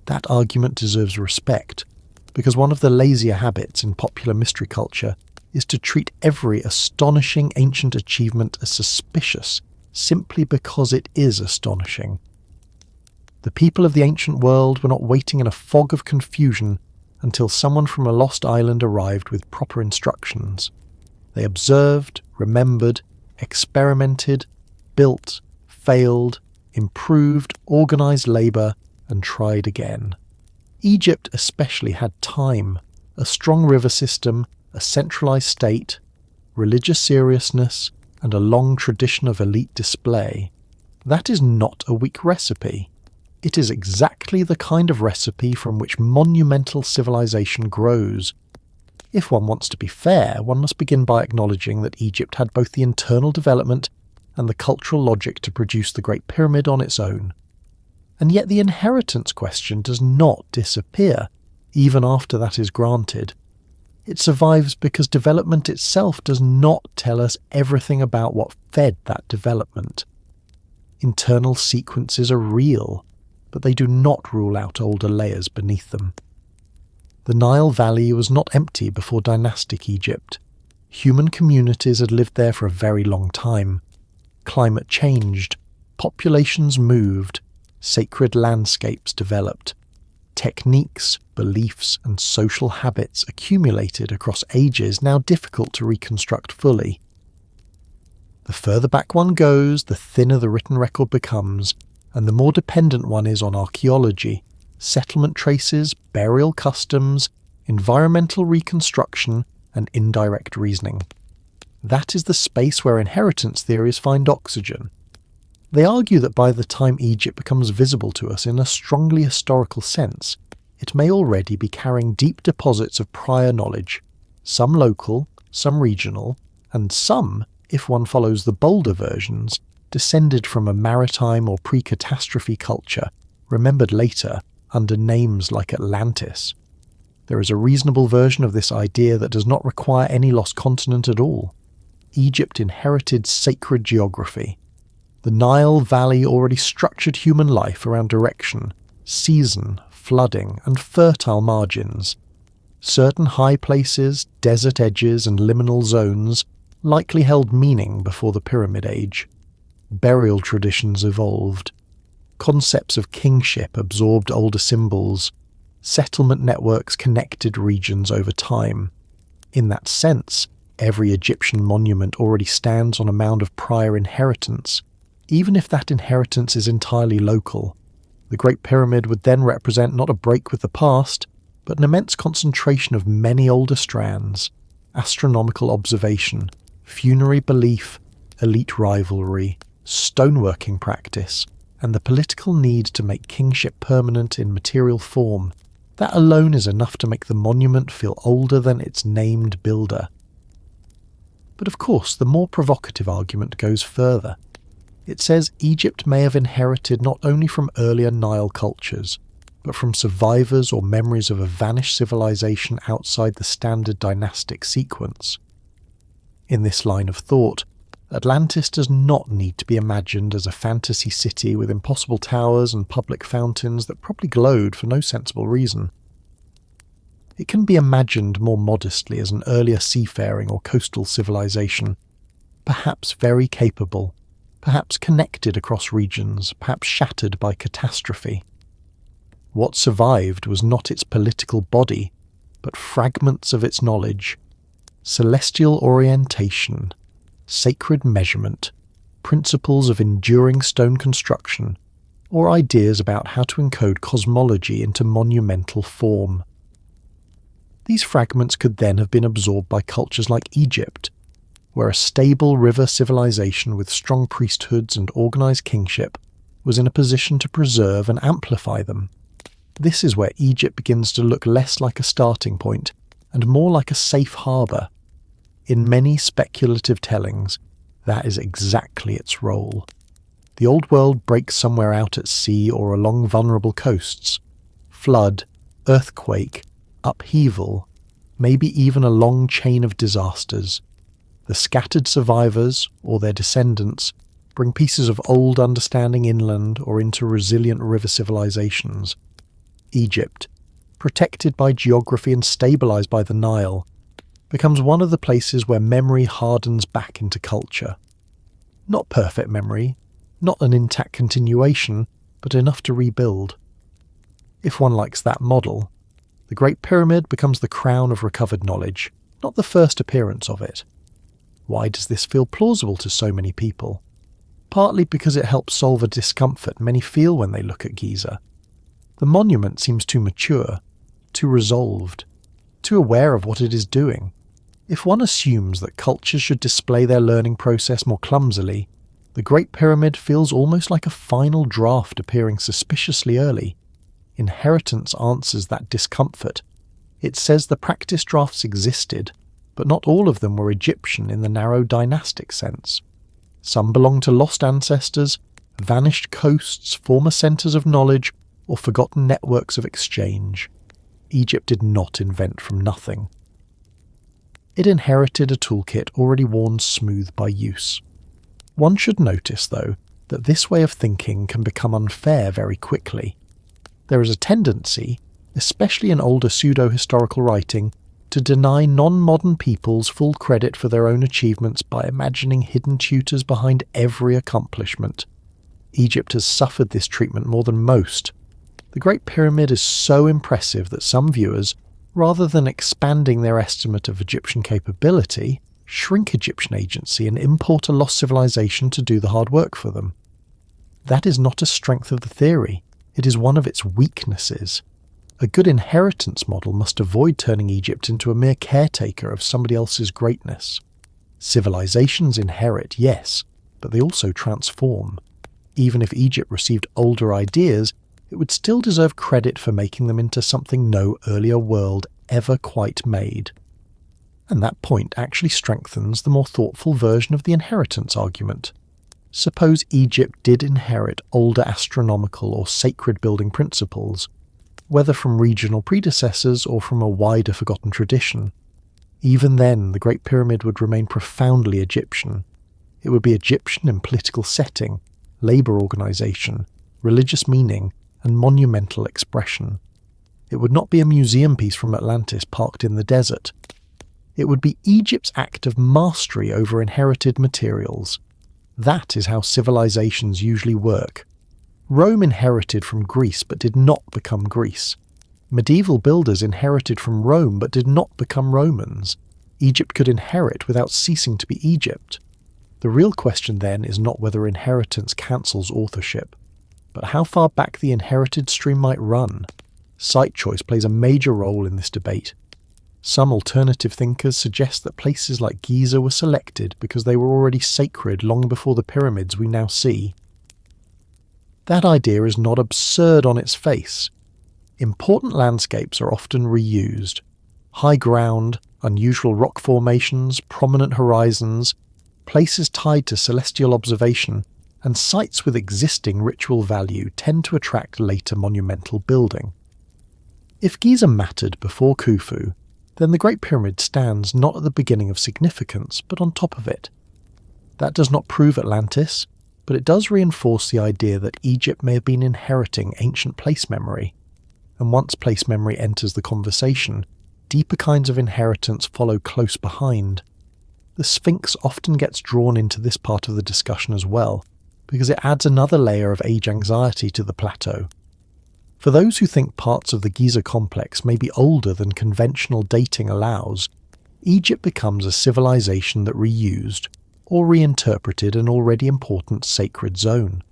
That argument deserves respect, because one of the lazier habits in popular mystery culture is to treat every astonishing ancient achievement as suspicious simply because it is astonishing. The people of the ancient world were not waiting in a fog of confusion until someone from a lost island arrived with proper instructions. They observed, remembered, experimented, built, failed, improved, organized labor, and tried again. Egypt especially had time, a strong river system, a centralized state, religious seriousness, and a long tradition of elite display. That is not a weak recipe. It is exactly the kind of recipe from which monumental civilization grows. If one wants to be fair, one must begin by acknowledging that Egypt had both the internal development and the cultural logic to produce the Great Pyramid on its own. And yet the inheritance question does not disappear, even after that is granted. It survives because development itself does not tell us everything about what fed that development. Internal sequences are real, but they do not rule out older layers beneath them. The Nile Valley was not empty before dynastic Egypt. Human communities had lived there for a very long time. Climate changed, populations moved, sacred landscapes developed. Techniques, beliefs, and social habits accumulated across ages now difficult to reconstruct fully. The further back one goes, the thinner the written record becomes, and the more dependent one is on archaeology, settlement traces, burial customs, environmental reconstruction, and indirect reasoning. That is the space where inheritance theories find oxygen. They argue that by the time Egypt becomes visible to us in a strongly historical sense, it may already be carrying deep deposits of prior knowledge, some local, some regional, and some, if one follows the bolder versions, descended from a maritime or pre-catastrophe culture remembered later under names like Atlantis. There is a reasonable version of this idea that does not require any lost continent at all. Egypt inherited sacred geography. The Nile Valley already structured human life around direction, season, flooding, and fertile margins. Certain high places, desert edges, and liminal zones likely held meaning before the Pyramid Age. Burial traditions evolved. Concepts of kingship absorbed older symbols. Settlement networks connected regions over time. In that sense, every Egyptian monument already stands on a mound of prior inheritance, even if that inheritance is entirely local. The Great Pyramid would then represent not a break with the past, but an immense concentration of many older strands: astronomical observation, funerary belief, elite rivalry, stoneworking practice, and the political need to make kingship permanent in material form. That alone is enough to make the monument feel older than its named builder. But of course, the more provocative argument goes further. It says Egypt may have inherited not only from earlier Nile cultures, but from survivors or memories of a vanished civilization outside the standard dynastic sequence. In this line of thought, Atlantis does not need to be imagined as a fantasy city with impossible towers and public fountains that probably glowed for no sensible reason. It can be imagined more modestly as an earlier seafaring or coastal civilization, perhaps very capable, perhaps connected across regions, perhaps shattered by catastrophe. What survived was not its political body, but fragments of its knowledge, celestial orientation, sacred measurement, principles of enduring stone construction, or ideas about how to encode cosmology into monumental form. These fragments could then have been absorbed by cultures like Egypt, where a stable river civilization with strong priesthoods and organized kingship was in a position to preserve and amplify them. This is where Egypt begins to look less like a starting point and more like a safe harbor. In many speculative tellings, that is exactly its role. The old world breaks somewhere out at sea or along vulnerable coasts. Flood, earthquake, upheaval, maybe even a long chain of disasters. The scattered survivors, or their descendants, bring pieces of old understanding inland or into resilient river civilizations. Egypt, protected by geography and stabilized by the Nile, becomes one of the places where memory hardens back into culture. Not perfect memory, not an intact continuation, but enough to rebuild. If one likes that model, the Great Pyramid becomes the crown of recovered knowledge, not the first appearance of it. Why does this feel plausible to so many people? Partly because it helps solve a discomfort many feel when they look at Giza. The monument seems too mature, too resolved, too aware of what it is doing. If one assumes that cultures should display their learning process more clumsily, the Great Pyramid feels almost like a final draft appearing suspiciously early. Inheritance answers that discomfort. It says the practice drafts existed, but not all of them were Egyptian in the narrow dynastic sense. Some belonged to lost ancestors, vanished coasts, former centres of knowledge, or forgotten networks of exchange. Egypt did not invent from nothing. It inherited a toolkit already worn smooth by use. One should notice, though, that this way of thinking can become unfair very quickly. There is a tendency, especially in older pseudo-historical writing, to deny non-modern peoples full credit for their own achievements by imagining hidden tutors behind every accomplishment. Egypt has suffered this treatment more than most. The Great Pyramid is so impressive that some viewers, rather than expanding their estimate of Egyptian capability, shrink Egyptian agency and import a lost civilization to do the hard work for them. That is not a strength of the theory, it is one of its weaknesses. A good inheritance model must avoid turning Egypt into a mere caretaker of somebody else's greatness. Civilizations inherit, yes, but they also transform. Even if Egypt received older ideas, it would still deserve credit for making them into something no earlier world ever quite made. And that point actually strengthens the more thoughtful version of the inheritance argument. Suppose Egypt did inherit older astronomical or sacred building principles, whether from regional predecessors or from a wider forgotten tradition. Even then, the Great Pyramid would remain profoundly Egyptian. It would be Egyptian in political setting, labour organisation, religious meaning, and monumental expression. It would not be a museum piece from Atlantis parked in the desert. It would be Egypt's act of mastery over inherited materials. That is how civilizations usually work. Rome inherited from Greece but did not become Greece. Medieval builders inherited from Rome but did not become Romans. Egypt could inherit without ceasing to be Egypt. The real question then is not whether inheritance cancels authorship, but how far back the inherited stream might run. Site choice plays a major role in this debate. Some alternative thinkers suggest that places like Giza were selected because they were already sacred long before the pyramids we now see. That idea is not absurd on its face. Important landscapes are often reused. High ground, unusual rock formations, prominent horizons, places tied to celestial observation, and sites with existing ritual value tend to attract later monumental building. If Giza mattered before Khufu, then the Great Pyramid stands not at the beginning of significance, but on top of it. That does not prove Atlantis, but it does reinforce the idea that Egypt may have been inheriting ancient place memory. And once place memory enters the conversation, deeper kinds of inheritance follow close behind. The Sphinx often gets drawn into this part of the discussion as well, because it adds another layer of age anxiety to the plateau. For those who think parts of the Giza complex may be older than conventional dating allows, Egypt becomes a civilization that reused or reinterpreted an already important sacred zone.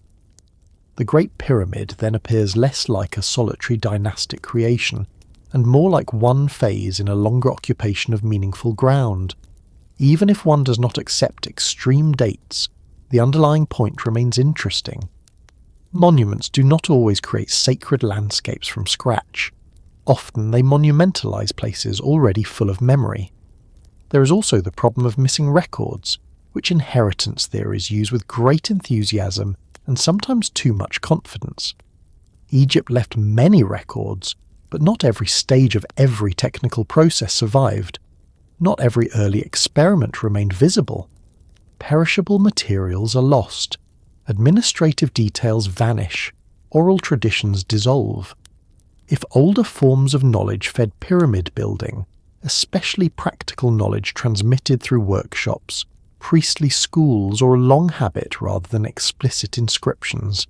The Great Pyramid then appears less like a solitary dynastic creation and more like one phase in a longer occupation of meaningful ground. Even if one does not accept extreme dates, the underlying point remains interesting. Monuments do not always create sacred landscapes from scratch. Often they monumentalize places already full of memory. There is also the problem of missing records, which inheritance theories use with great enthusiasm and sometimes too much confidence. Egypt left many records, but not every stage of every technical process survived. Not every early experiment remained visible. Perishable materials are lost. Administrative details vanish, oral traditions dissolve. If older forms of knowledge fed pyramid building, especially practical knowledge transmitted through workshops, priestly schools, or a long habit rather than explicit inscriptions,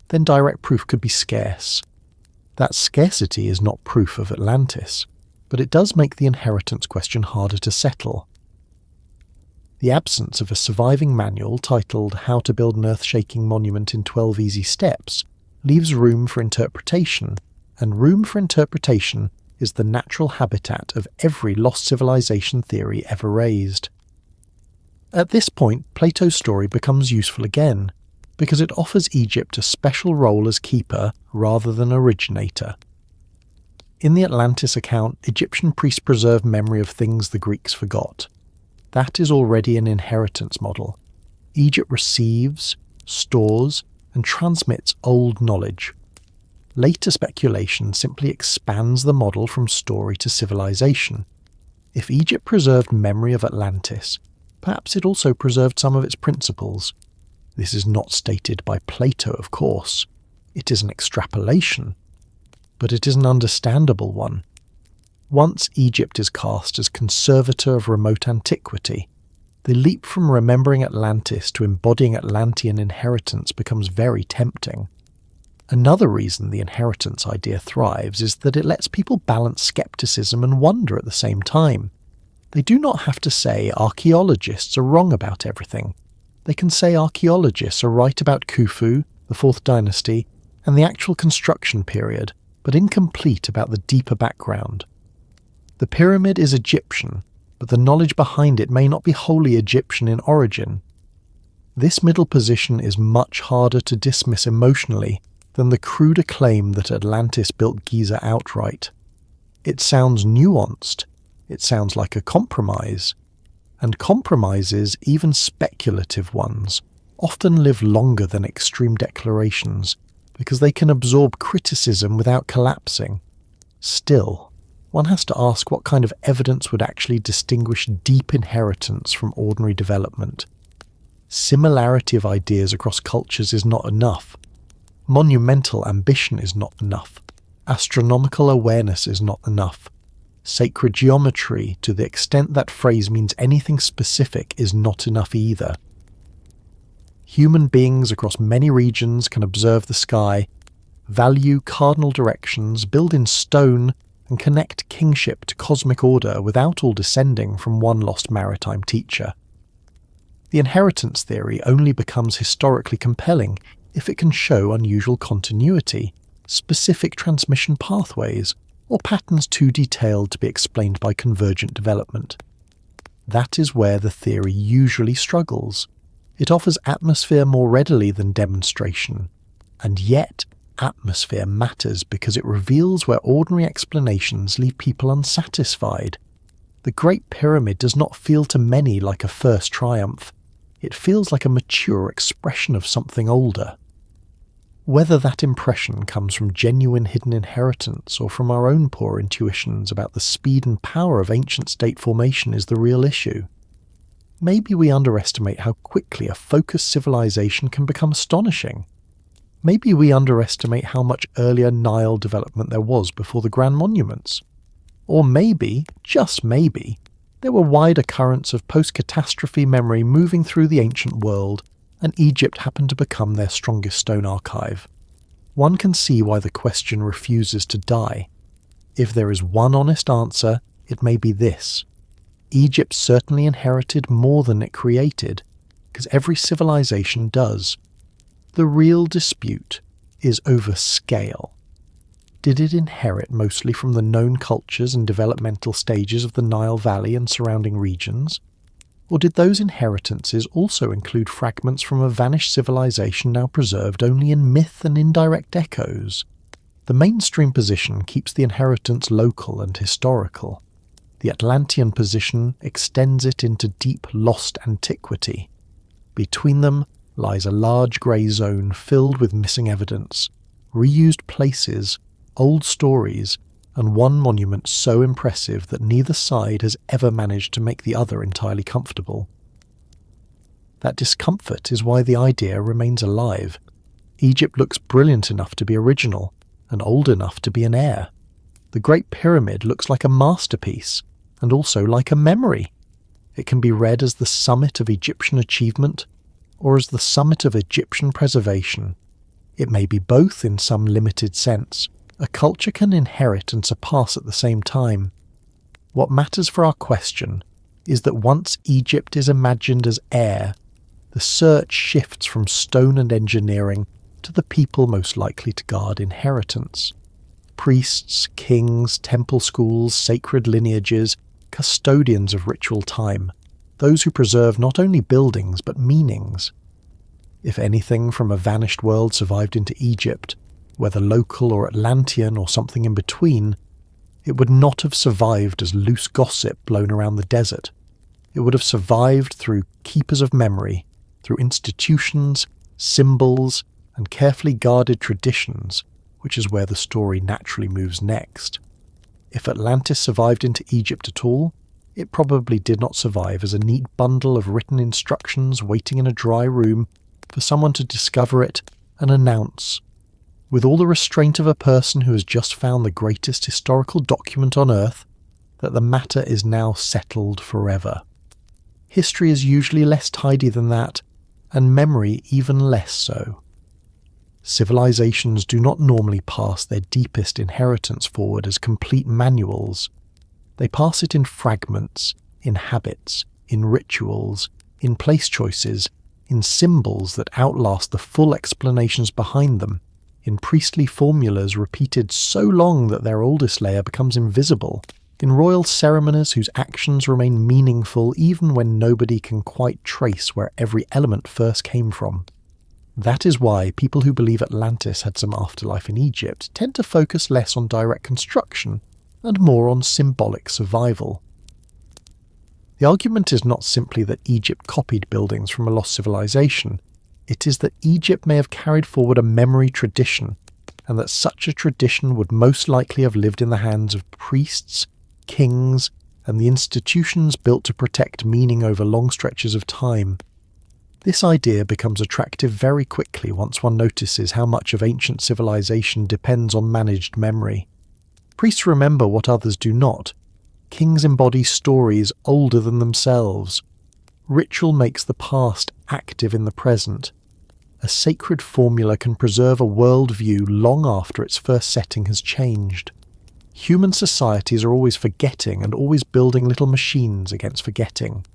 then direct proof could be scarce. That scarcity is not proof of Atlantis, but it does make the inheritance question harder to settle. The absence of a surviving manual titled How to Build an Earth-Shaking Monument in 12 Easy Steps leaves room for interpretation, and room for interpretation is the natural habitat of every lost civilization theory ever raised. At this point, Plato's story becomes useful again, because it offers Egypt a special role as keeper rather than originator. In the Atlantis account, Egyptian priests preserve memory of things the Greeks forgot. That is already an inheritance model. Egypt receives, stores, and transmits old knowledge. Later speculation simply expands the model from story to civilization. If Egypt preserved memory of Atlantis, perhaps it also preserved some of its principles. This is not stated by Plato, of course. It is an extrapolation, but it is an understandable one. Once Egypt is cast as conservator of remote antiquity, the leap from remembering Atlantis to embodying Atlantean inheritance becomes very tempting. Another reason the inheritance idea thrives is that it lets people balance skepticism and wonder at the same time. They do not have to say archaeologists are wrong about everything. They can say archaeologists are right about Khufu, the 4th dynasty, and the actual construction period, but incomplete about the deeper background. The pyramid is Egyptian, but the knowledge behind it may not be wholly Egyptian in origin. This middle position is much harder to dismiss emotionally than the cruder claim that Atlantis built Giza outright. It sounds nuanced, it sounds like a compromise, and compromises, even speculative ones, often live longer than extreme declarations because they can absorb criticism without collapsing. Still, one has to ask what kind of evidence would actually distinguish deep inheritance from ordinary development. Similarity of ideas across cultures is not enough. Monumental ambition is not enough. Astronomical awareness is not enough. Sacred geometry, to the extent that phrase means anything specific, is not enough either. Human beings across many regions can observe the sky, value cardinal directions, build in stone, and connect kingship to cosmic order without all descending from one lost maritime teacher. The inheritance theory only becomes historically compelling if it can show unusual continuity, specific transmission pathways, or patterns too detailed to be explained by convergent development. That is where the theory usually struggles. It offers atmosphere more readily than demonstration, and yet atmosphere matters because it reveals where ordinary explanations leave people unsatisfied. The Great Pyramid does not feel to many like a first triumph. It feels like a mature expression of something older. Whether that impression comes from genuine hidden inheritance or from our own poor intuitions about the speed and power of ancient state formation is the real issue. Maybe we underestimate how quickly a focused civilization can become astonishing. Maybe we underestimate how much earlier Nile development there was before the Grand Monuments. Or maybe, just maybe, there were wider currents of post-catastrophe memory moving through the ancient world, and Egypt happened to become their strongest stone archive. One can see why the question refuses to die. If there is one honest answer, it may be this. Egypt certainly inherited more than it created, because every civilization does. The real dispute is over scale. Did it inherit mostly from the known cultures and developmental stages of the Nile Valley and surrounding regions? Or did those inheritances also include fragments from a vanished civilization now preserved only in myth and indirect echoes? The mainstream position keeps the inheritance local and historical. The Atlantean position extends it into deep lost antiquity. Between them lies a large grey zone filled with missing evidence, reused places, old stories, and one monument so impressive that neither side has ever managed to make the other entirely comfortable. That discomfort is why the idea remains alive. Egypt looks brilliant enough to be original, and old enough to be an heir. The Great Pyramid looks like a masterpiece, and also like a memory. It can be read as the summit of Egyptian achievement, or as the summit of Egyptian preservation. It may be both in some limited sense. A culture can inherit and surpass at the same time. What matters for our question is that once Egypt is imagined as heir, the search shifts from stone and engineering to the people most likely to guard inheritance. Priests, kings, temple schools, sacred lineages, custodians of ritual time, those who preserve not only buildings but meanings. If anything from a vanished world survived into Egypt, whether local or Atlantean or something in between, it would not have survived as loose gossip blown around the desert. It would have survived through keepers of memory, through institutions, symbols, and carefully guarded traditions, which is where the story naturally moves next. If Atlantis survived into Egypt at all, it probably did not survive as a neat bundle of written instructions waiting in a dry room for someone to discover it and announce, with all the restraint of a person who has just found the greatest historical document on Earth, that the matter is now settled forever. History is usually less tidy than that, and memory even less so. Civilizations do not normally pass their deepest inheritance forward as complete manuals. They pass it in fragments, in habits, in rituals, in place choices, in symbols that outlast the full explanations behind them, in priestly formulas repeated so long that their oldest layer becomes invisible, in royal ceremonies whose actions remain meaningful even when nobody can quite trace where every element first came from. That is why people who believe Atlantis had some afterlife in Egypt tend to focus less on direct construction and more on symbolic survival. The argument is not simply that Egypt copied buildings from a lost civilization, It is that Egypt may have carried forward a memory tradition, and that such a tradition would most likely have lived in the hands of priests, kings, and the institutions built to protect meaning over long stretches of time. This idea becomes attractive very quickly once one notices how much of ancient civilization depends on managed memory. Priests remember what others do not. Kings embody stories older than themselves. Ritual makes the past active in the present. A sacred formula can preserve a worldview long after its first setting has changed. Human societies are always forgetting and always building little machines against forgetting.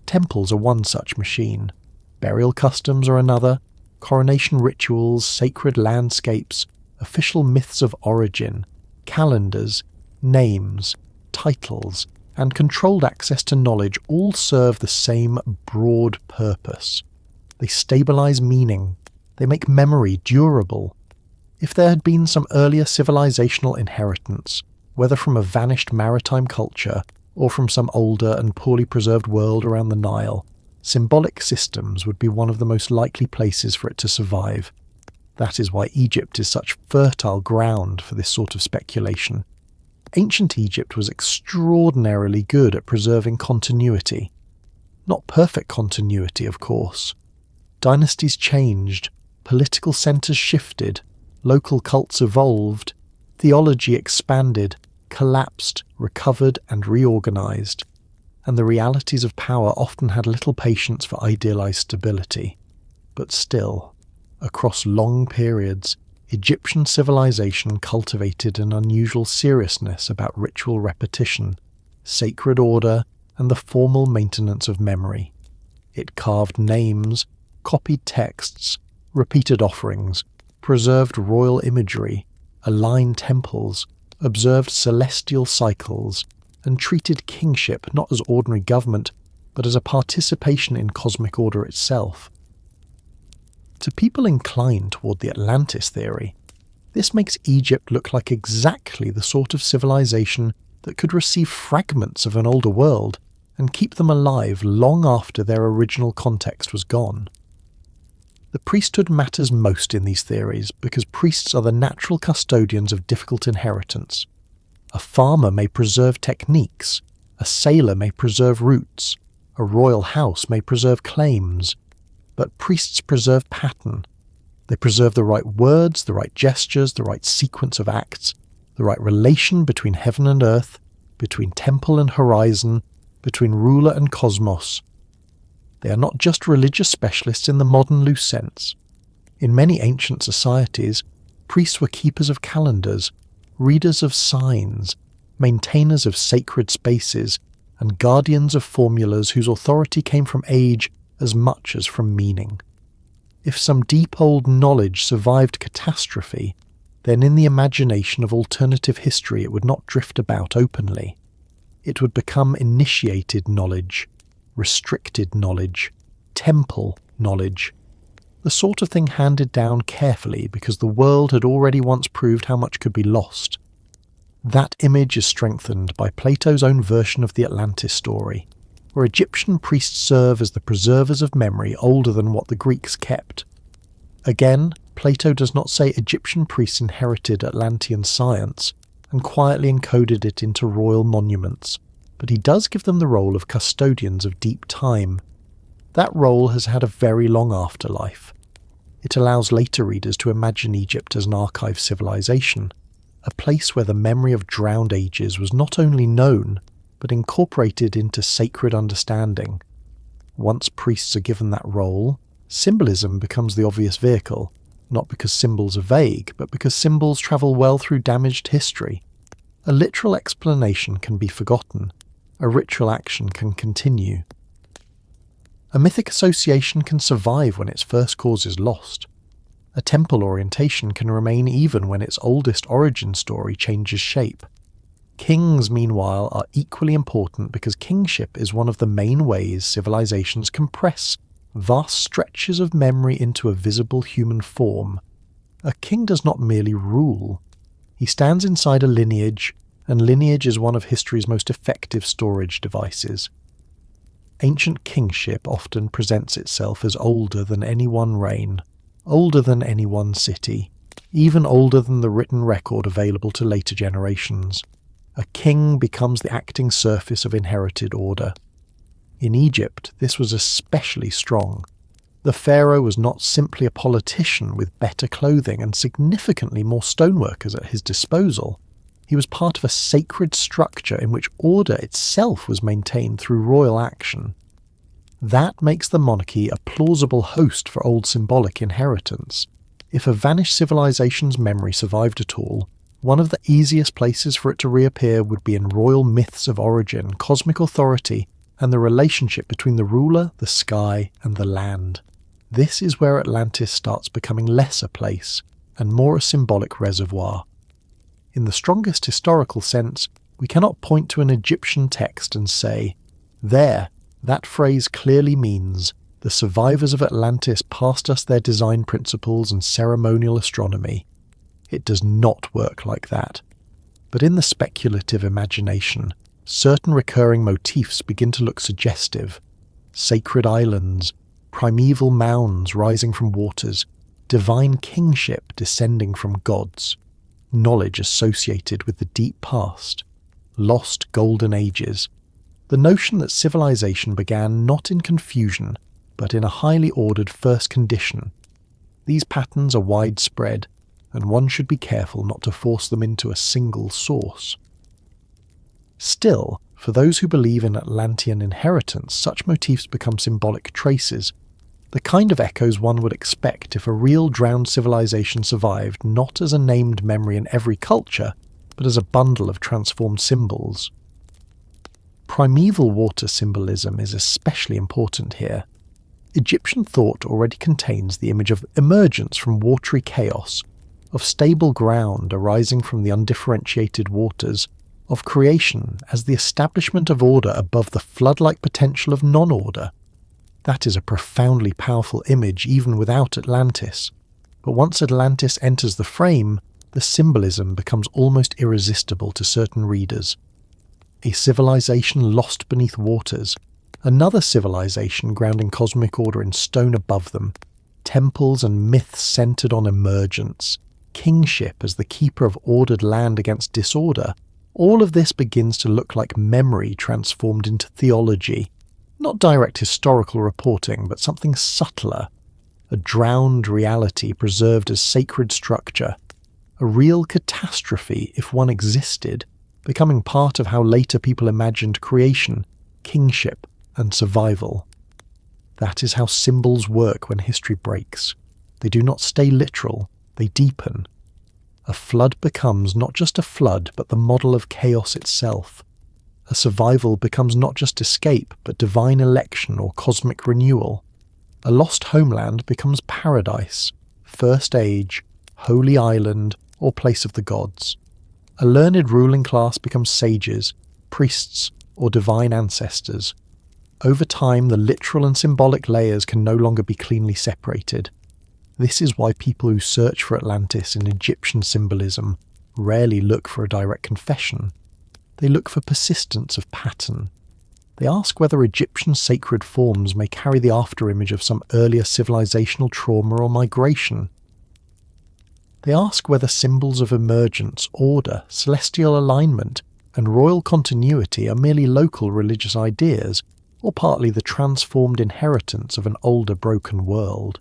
Temples are one such machine. Burial customs are another. Coronation rituals, sacred landscapes, official myths of origin, calendars, names, titles, and controlled access to knowledge all serve the same broad purpose. They stabilize meaning. They make memory durable. If there had been some earlier civilizational inheritance, whether from a vanished maritime culture or from some older and poorly preserved world around the Nile, symbolic systems would be one of the most likely places for it to survive. That is why Egypt is such fertile ground for this sort of speculation. Ancient Egypt was extraordinarily good at preserving continuity. Not perfect continuity, of course. Dynasties changed, political centres shifted, local cults evolved, theology expanded, collapsed, recovered and reorganised, and the realities of power often had little patience for idealised stability. But still, across long periods, Egyptian civilization cultivated an unusual seriousness about ritual repetition, sacred order, and the formal maintenance of memory. It carved names, copied texts, repeated offerings, preserved royal imagery, aligned temples, observed celestial cycles, and treated kingship not as ordinary government, but as a participation in cosmic order itself. To people inclined toward the Atlantis theory, this makes Egypt look like exactly the sort of civilization that could receive fragments of an older world and keep them alive long after their original context was gone. The priesthood matters most in these theories because priests are the natural custodians of difficult inheritance. A farmer may preserve techniques, a sailor may preserve routes, a royal house may preserve claims, but priests preserve pattern. They preserve the right words, the right gestures, the right sequence of acts, the right relation between heaven and earth, between temple and horizon, between ruler and cosmos. They are not just religious specialists in the modern loose sense. In many ancient societies, priests were keepers of calendars, readers of signs, maintainers of sacred spaces, and guardians of formulas whose authority came from age as much as from meaning. If some deep old knowledge survived catastrophe, then in the imagination of alternative history it would not drift about openly. It would become initiated knowledge, restricted knowledge, temple knowledge, the sort of thing handed down carefully because the world had already once proved how much could be lost. That image is strengthened by Plato's own version of the Atlantis story, where Egyptian priests serve as the preservers of memory older than what the Greeks kept. Again, Plato does not say Egyptian priests inherited Atlantean science and quietly encoded it into royal monuments, but he does give them the role of custodians of deep time. That role has had a very long afterlife. It allows later readers to imagine Egypt as an archive civilization, a place where the memory of drowned ages was not only known, but incorporated into sacred understanding. Once priests are given that role, symbolism becomes the obvious vehicle, not because symbols are vague, but because symbols travel well through damaged history. A literal explanation can be forgotten. A ritual action can continue. A mythic association can survive when its first cause is lost. A temple orientation can remain even when its oldest origin story changes shape. Kings, meanwhile, are equally important because kingship is one of the main ways civilizations compress vast stretches of memory into a visible human form. A king does not merely rule. He stands inside a lineage, and lineage is one of history's most effective storage devices. Ancient kingship often presents itself as older than any one reign, older than any one city, even older than the written record available to later generations. A king becomes the acting surface of inherited order. In Egypt, this was especially strong. The pharaoh was not simply a politician with better clothing and significantly more stoneworkers at his disposal. He was part of a sacred structure in which order itself was maintained through royal action. That makes the monarchy a plausible host for old symbolic inheritance. If a vanished civilization's memory survived at all, one of the easiest places for it to reappear would be in royal myths of origin, cosmic authority, and the relationship between the ruler, the sky, and the land. This is where Atlantis starts becoming less a place, and more a symbolic reservoir. In the strongest historical sense, we cannot point to an Egyptian text and say, "There, that phrase clearly means the survivors of Atlantis passed us their design principles and ceremonial astronomy." It does not work like that. But in the speculative imagination, certain recurring motifs begin to look suggestive. Sacred islands, primeval mounds rising from waters, divine kingship descending from gods, knowledge associated with the deep past, lost golden ages. The notion that civilization began not in confusion, but in a highly ordered first condition. These patterns are widespread, and one should be careful not to force them into a single source. Still, for those who believe in Atlantean inheritance, such motifs become symbolic traces, the kind of echoes one would expect if a real drowned civilization survived not as a named memory in every culture, but as a bundle of transformed symbols. Primeval water symbolism is especially important here. Egyptian thought already contains the image of emergence from watery chaos, of stable ground arising from the undifferentiated waters, of creation as the establishment of order above the flood-like potential of non-order. That is a profoundly powerful image even without Atlantis. But once Atlantis enters the frame, the symbolism becomes almost irresistible to certain readers. A civilization lost beneath waters, another civilization grounding cosmic order in stone above them, temples and myths centered on emergence, kingship as the keeper of ordered land against disorder, all of this begins to look like memory transformed into theology. Not direct historical reporting, but something subtler. A drowned reality preserved as sacred structure. A real catastrophe, if one existed, becoming part of how later people imagined creation, kingship, and survival. That is how symbols work when history breaks. They do not stay literal, they deepen. A flood becomes not just a flood, but the model of chaos itself. A survival becomes not just escape, but divine election or cosmic renewal. A lost homeland becomes paradise, first age, holy island, or place of the gods. A learned ruling class becomes sages, priests, or divine ancestors. Over time, the literal and symbolic layers can no longer be cleanly separated. This is why people who search for Atlantis in Egyptian symbolism rarely look for a direct confession. They look for persistence of pattern. They ask whether Egyptian sacred forms may carry the afterimage of some earlier civilizational trauma or migration. They ask whether symbols of emergence, order, celestial alignment, and royal continuity are merely local religious ideas, or partly the transformed inheritance of an older broken world.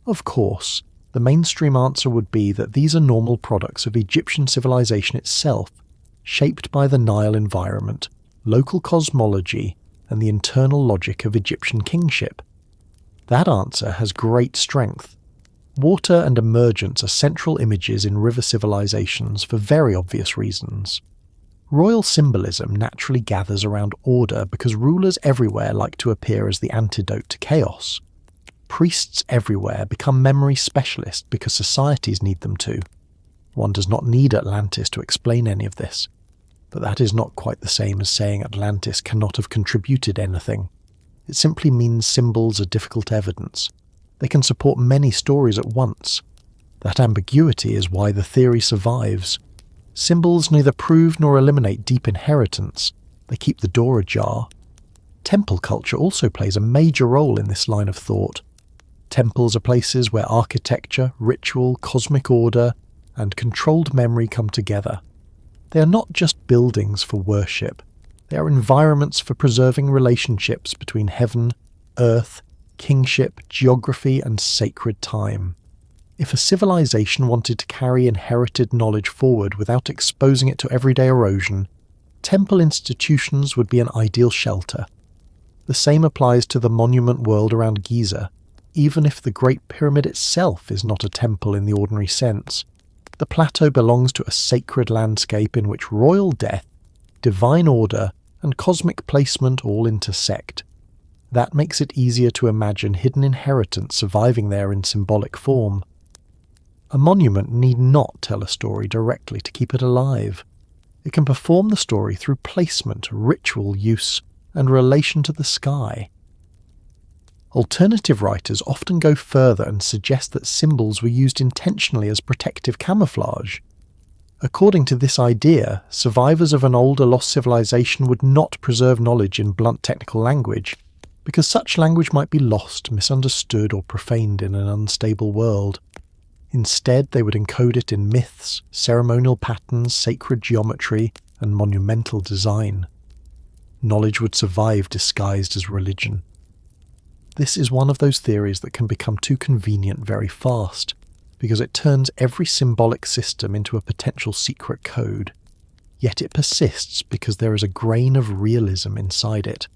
Of course, the mainstream answer would be that these are normal products of Egyptian civilization itself, shaped by the Nile environment, local cosmology, and the internal logic of Egyptian kingship. That answer has great strength. Water and emergence are central images in river civilizations for very obvious reasons. Royal symbolism naturally gathers around order because rulers everywhere like to appear as the antidote to chaos. Priests everywhere become memory specialists because societies need them to. One does not need Atlantis to explain any of this, but that is not quite the same as saying Atlantis cannot have contributed anything. It simply means symbols are difficult evidence. They can support many stories at once. That ambiguity is why the theory survives. Symbols neither prove nor eliminate deep inheritance. They keep the door ajar. Temple culture also plays a major role in this line of thought. Temples are places where architecture, ritual, cosmic order, and controlled memory come together. They are not just buildings for worship. They are environments for preserving relationships between heaven, earth, kingship, geography, and sacred time. If a civilization wanted to carry inherited knowledge forward without exposing it to everyday erosion, temple institutions would be an ideal shelter. The same applies to the monument world around Giza. Even if the Great Pyramid itself is not a temple in the ordinary sense, the plateau belongs to a sacred landscape in which royal death, divine order, and cosmic placement all intersect. That makes it easier to imagine hidden inheritance surviving there in symbolic form. A monument need not tell a story directly to keep it alive. It can perform the story through placement, ritual use, and relation to the sky. Alternative writers often go further and suggest that symbols were used intentionally as protective camouflage. According to this idea, survivors of an older lost civilization would not preserve knowledge in blunt technical language, because such language might be lost, misunderstood, or profaned in an unstable world. Instead, they would encode it in myths, ceremonial patterns, sacred geometry, and monumental design. Knowledge would survive disguised as religion. This is one of those theories that can become too convenient very fast, because it turns every symbolic system into a potential secret code. Yet it persists because there is a grain of realism inside it.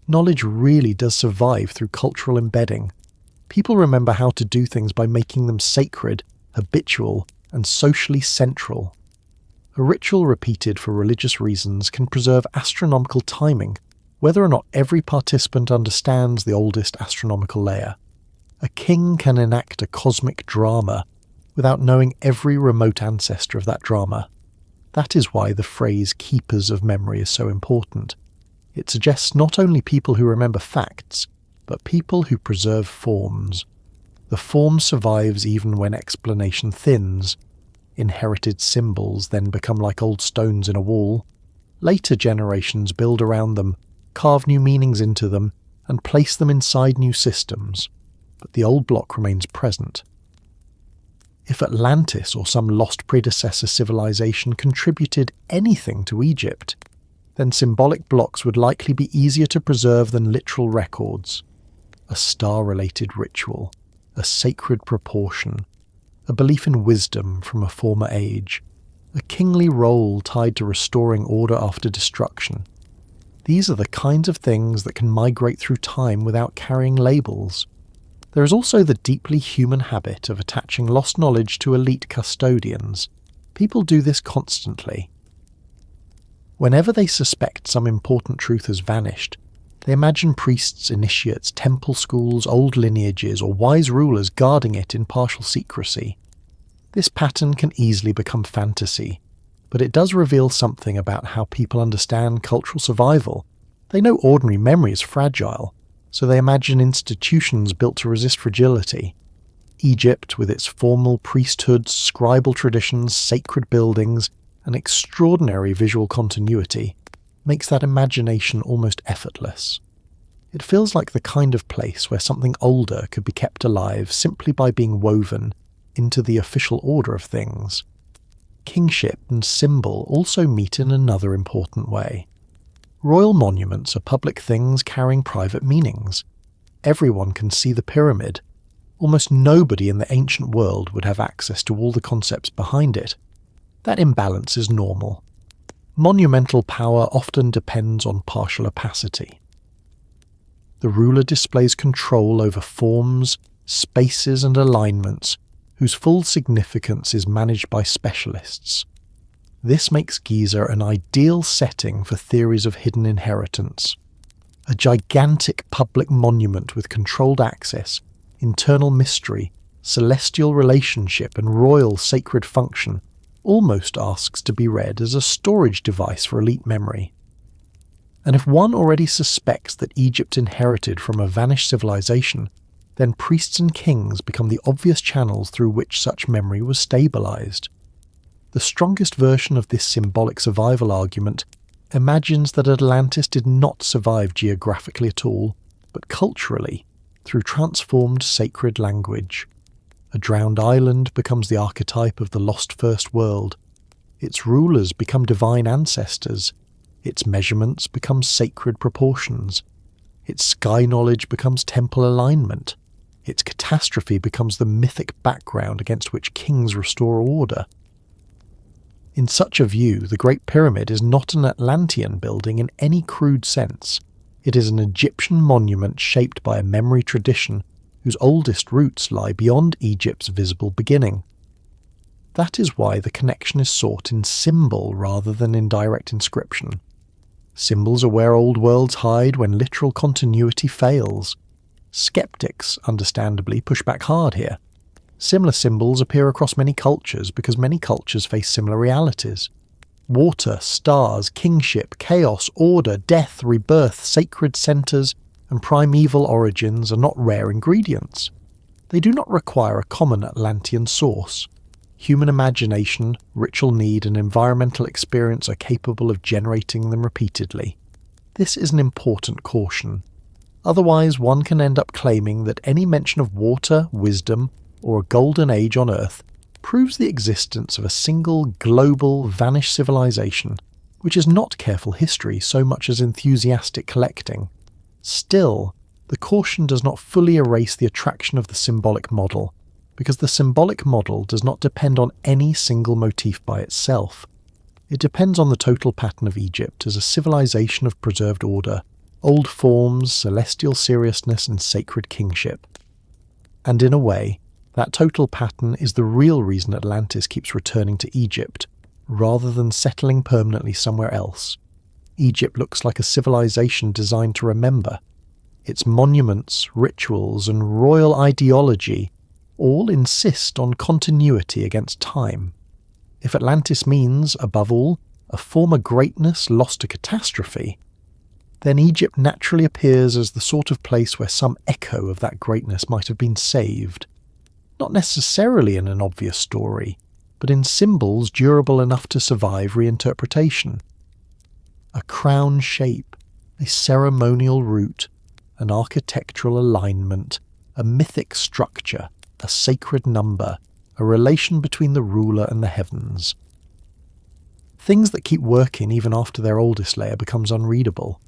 Knowledge really does survive through cultural embedding. People remember how to do things by making them sacred, habitual, and socially central. A ritual repeated for religious reasons can preserve astronomical timing, whether or not every participant understands the oldest astronomical layer. A king can enact a cosmic drama without knowing every remote ancestor of that drama. That is why the phrase keepers of memory is so important. It suggests not only people who remember facts, but people who preserve forms. The form survives even when explanation thins. Inherited symbols then become like old stones in a wall. Later generations build around them, carve new meanings into them, and place them inside new systems, but the old block remains present. If Atlantis or some lost predecessor civilization contributed anything to Egypt, then symbolic blocks would likely be easier to preserve than literal records. A star-related ritual, a sacred proportion, a belief in wisdom from a former age, a kingly role tied to restoring order after destruction. These are the kinds of things that can migrate through time without carrying labels. There is also the deeply human habit of attaching lost knowledge to elite custodians. People do this constantly. Whenever they suspect some important truth has vanished, they imagine priests, initiates, temple schools, old lineages, or wise rulers guarding it in partial secrecy. This pattern can easily become fantasy, but it does reveal something about how people understand cultural survival. They know ordinary memory is fragile, so they imagine institutions built to resist fragility. Egypt, with its formal priesthoods, scribal traditions, sacred buildings, and extraordinary visual continuity, makes that imagination almost effortless. It feels like the kind of place where something older could be kept alive simply by being woven into the official order of things. Kingship and symbol also meet in another important way. Royal monuments are public things carrying private meanings. Everyone can see the pyramid. Almost nobody in the ancient world would have access to all the concepts behind it. That imbalance is normal. Monumental power often depends on partial opacity. The ruler displays control over forms, spaces, and alignments whose full significance is managed by specialists. This makes Giza an ideal setting for theories of hidden inheritance. A gigantic public monument with controlled access, internal mystery, celestial relationship, and royal sacred function almost asks to be read as a storage device for elite memory. And if one already suspects that Egypt inherited from a vanished civilization, then priests and kings become the obvious channels through which such memory was stabilized. The strongest version of this symbolic survival argument imagines that Atlantis did not survive geographically at all, but culturally, through transformed sacred language. A drowned island becomes the archetype of the lost first world. Its rulers become divine ancestors. Its measurements become sacred proportions. Its sky knowledge becomes temple alignment. Its catastrophe becomes the mythic background against which kings restore order. In such a view, the Great Pyramid is not an Atlantean building in any crude sense. It is an Egyptian monument shaped by a memory tradition whose oldest roots lie beyond Egypt's visible beginning. That is why the connection is sought in symbol rather than in direct inscription. Symbols are where old worlds hide when literal continuity fails. Skeptics, understandably, push back hard here. Similar symbols appear across many cultures because many cultures face similar realities. Water, stars, kingship, chaos, order, death, rebirth, sacred centres, and primeval origins are not rare ingredients. They do not require a common Atlantean source. Human imagination, ritual need, and environmental experience are capable of generating them repeatedly. This is an important caution. Otherwise, one can end up claiming that any mention of water, wisdom, or a golden age on Earth proves the existence of a single global vanished civilization, which is not careful history so much as enthusiastic collecting. Still, the caution does not fully erase the attraction of the symbolic model, because the symbolic model does not depend on any single motif by itself. It depends on the total pattern of Egypt as a civilization of preserved order, old forms, celestial seriousness, and sacred kingship. And in a way, that total pattern is the real reason Atlantis keeps returning to Egypt, rather than settling permanently somewhere else. Egypt looks like a civilization designed to remember. Its monuments, rituals, and royal ideology all insist on continuity against time. If Atlantis means, above all, a former greatness lost to catastrophe, then Egypt naturally appears as the sort of place where some echo of that greatness might have been saved. Not necessarily in an obvious story, but in symbols durable enough to survive reinterpretation. A crown shape, a ceremonial root, an architectural alignment, a mythic structure, a sacred number, a relation between the ruler and the heavens. Things that keep working even after their oldest layer becomes unreadable.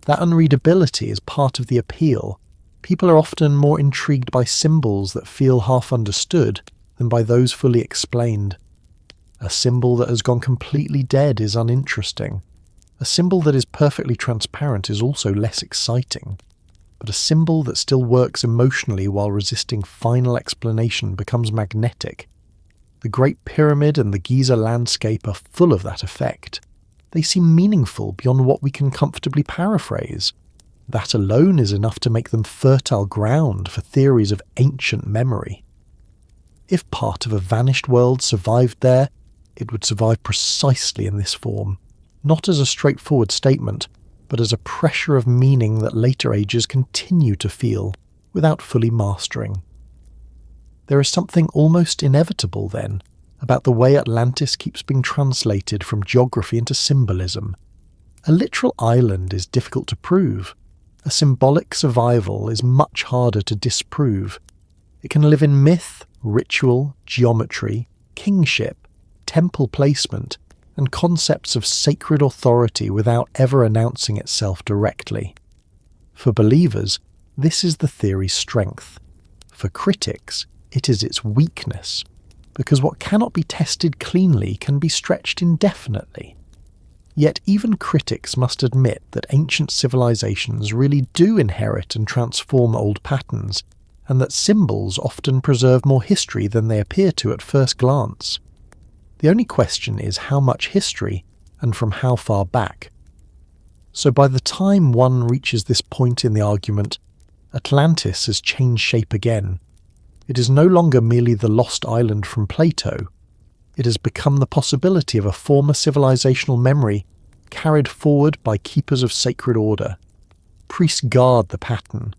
That unreadability is part of the appeal. People are often more intrigued by symbols that feel half understood than by those fully explained. A symbol that has gone completely dead is uninteresting. A symbol that is perfectly transparent is also less exciting. But a symbol that still works emotionally while resisting final explanation becomes magnetic. The Great Pyramid and the Giza landscape are full of that effect. They seem meaningful beyond what we can comfortably paraphrase. That alone is enough to make them fertile ground for theories of ancient memory. If part of a vanished world survived there, it would survive precisely in this form, not as a straightforward statement, but as a pressure of meaning that later ages continue to feel, without fully mastering. There is something almost inevitable, then, about the way Atlantis keeps being translated from geography into symbolism. A literal island is difficult to prove. A symbolic survival is much harder to disprove. It can live in myth, ritual, geometry, kingship, temple placement, and concepts of sacred authority without ever announcing itself directly. For believers, this is the theory's strength. For critics, it is its weakness, because what cannot be tested cleanly can be stretched indefinitely. Yet even critics must admit that ancient civilizations really do inherit and transform old patterns, and that symbols often preserve more history than they appear to at first glance. The only question is how much history, and from how far back. So by the time one reaches this point in the argument, Atlantis has changed shape again. It is no longer merely the lost island from Plato. It has become the possibility of a former civilizational memory carried forward by keepers of sacred order. Priests guard the pattern.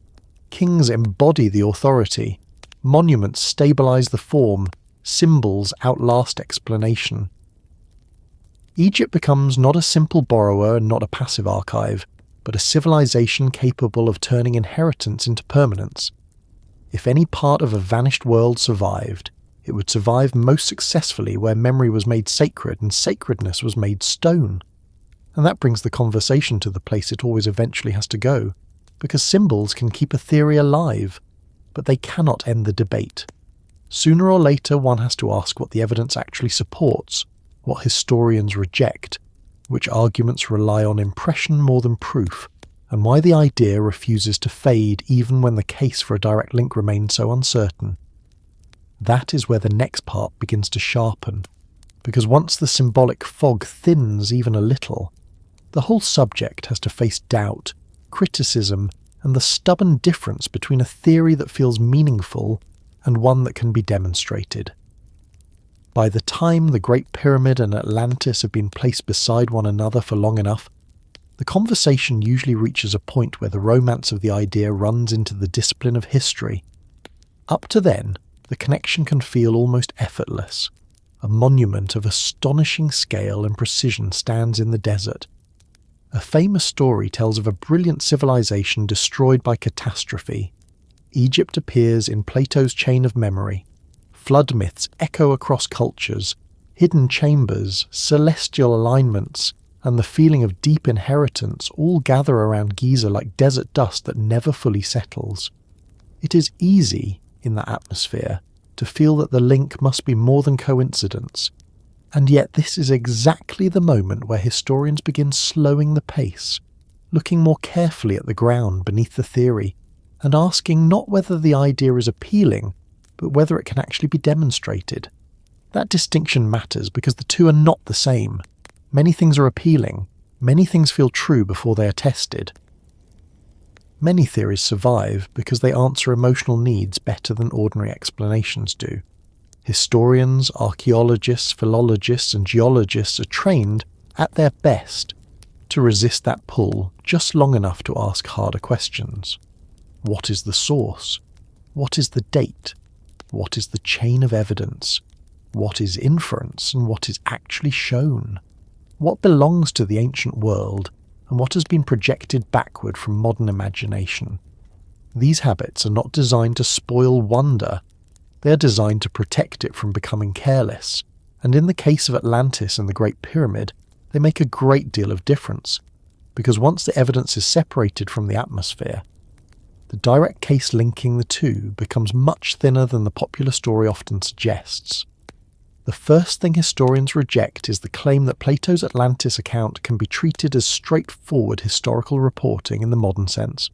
Kings embody the authority. Monuments stabilize the form. Symbols outlast explanation. Egypt becomes not a simple borrower and not a passive archive, but a civilization capable of turning inheritance into permanence. If any part of a vanished world survived, it would survive most successfully where memory was made sacred and sacredness was made stone. And that brings the conversation to the place it always eventually has to go, because symbols can keep a theory alive, but they cannot end the debate. Sooner or later one has to ask what the evidence actually supports, what historians reject, which arguments rely on impression more than proof, and why the idea refuses to fade even when the case for a direct link remains so uncertain. That is where the next part begins to sharpen, because once the symbolic fog thins even a little, the whole subject has to face doubt, criticism, and the stubborn difference between a theory that feels meaningful and one that can be demonstrated. By the time the Great Pyramid and Atlantis have been placed beside one another for long enough, the conversation usually reaches a point where the romance of the idea runs into the discipline of history. Up to then, the connection can feel almost effortless. A monument of astonishing scale and precision stands in the desert. A famous story tells of a brilliant civilization destroyed by catastrophe. Egypt appears in Plato's chain of memory. Flood myths echo across cultures. Hidden chambers, celestial alignments, and the feeling of deep inheritance all gather around Giza like desert dust that never fully settles. It is easy, in that atmosphere, to feel that the link must be more than coincidence. And yet this is exactly the moment where historians begin slowing the pace, looking more carefully at the ground beneath the theory, and asking not whether the idea is appealing, but whether it can actually be demonstrated. That distinction matters because the two are not the same. Many things are appealing, many things feel true before they are tested. Many theories survive because they answer emotional needs better than ordinary explanations do. Historians, archaeologists, philologists, and geologists are trained, at their best, to resist that pull just long enough to ask harder questions. What is the source? What is the date? What is the chain of evidence? What is inference and what is actually shown? What belongs to the ancient world and what has been projected backward from modern imagination? These habits are not designed to spoil wonder. They are designed to protect it from becoming careless, and in the case of Atlantis and the Great Pyramid, they make a great deal of difference, because once the evidence is separated from the atmosphere, the direct case linking the two becomes much thinner than the popular story often suggests. The first thing historians reject is the claim that Plato's Atlantis account can be treated as straightforward historical reporting in the modern sense.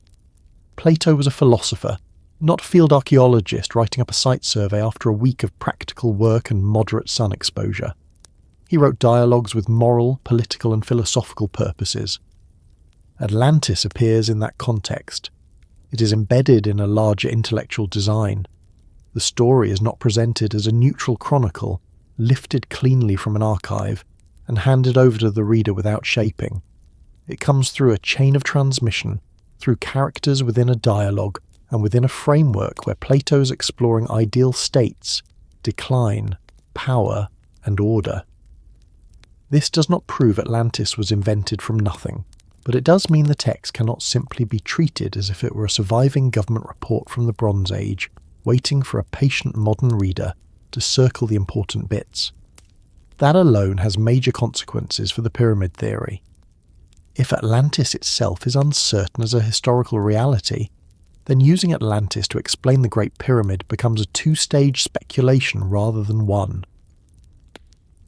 Plato was a philosopher, not a field archaeologist writing up a site survey after a week of practical work and moderate sun exposure. He wrote dialogues with moral, political, and philosophical purposes. Atlantis appears in that context. It is embedded in a larger intellectual design. The story is not presented as a neutral chronicle, lifted cleanly from an archive and handed over to the reader without shaping. It comes through a chain of transmission, through characters within a dialogue, and within a framework where Plato is exploring ideal states, decline, power, and order. This does not prove Atlantis was invented from nothing, but it does mean the text cannot simply be treated as if it were a surviving government report from the Bronze Age, waiting for a patient modern reader to circle the important bits. That alone has major consequences for the pyramid theory. If Atlantis itself is uncertain as a historical reality, then using Atlantis to explain the Great Pyramid becomes a two-stage speculation rather than one.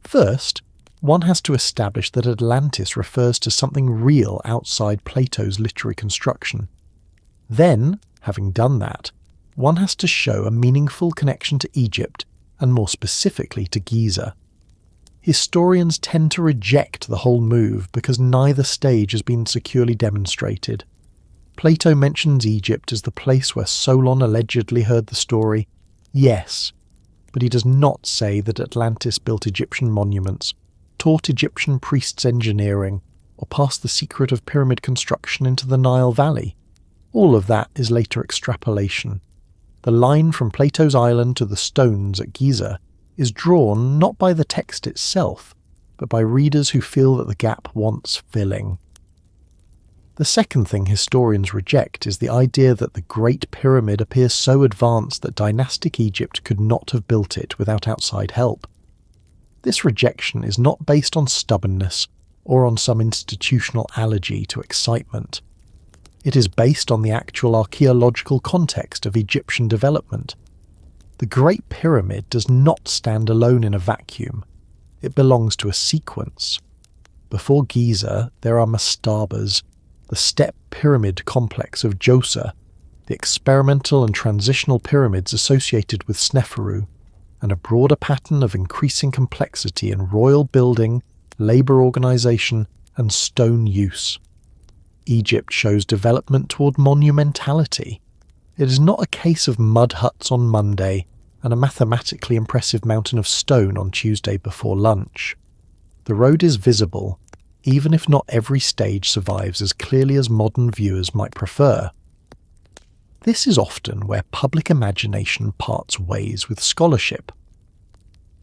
First, one has to establish that Atlantis refers to something real outside Plato's literary construction. Then, having done that, one has to show a meaningful connection to Egypt, and more specifically to Giza. Historians tend to reject the whole move because neither stage has been securely demonstrated. Plato mentions Egypt as the place where Solon allegedly heard the story. Yes, but he does not say that Atlantis built Egyptian monuments, taught Egyptian priests engineering, or passed the secret of pyramid construction into the Nile Valley. All of that is later extrapolation. The line from Plato's island to the stones at Giza is drawn not by the text itself, but by readers who feel that the gap wants filling. The second thing historians reject is the idea that the Great Pyramid appears so advanced that dynastic Egypt could not have built it without outside help. This rejection is not based on stubbornness or on some institutional allergy to excitement. It is based on the actual archaeological context of Egyptian development. The Great Pyramid does not stand alone in a vacuum. It belongs to a sequence. Before Giza, there are mastabas, the step pyramid complex of Djoser, the experimental and transitional pyramids associated with Sneferu, and a broader pattern of increasing complexity in royal building, labour organisation, and stone use. Egypt shows development toward monumentality. It is not a case of mud huts on Monday and a mathematically impressive mountain of stone on Tuesday before lunch. The road is visible, even if not every stage survives as clearly as modern viewers might prefer. This is often where public imagination parts ways with scholarship.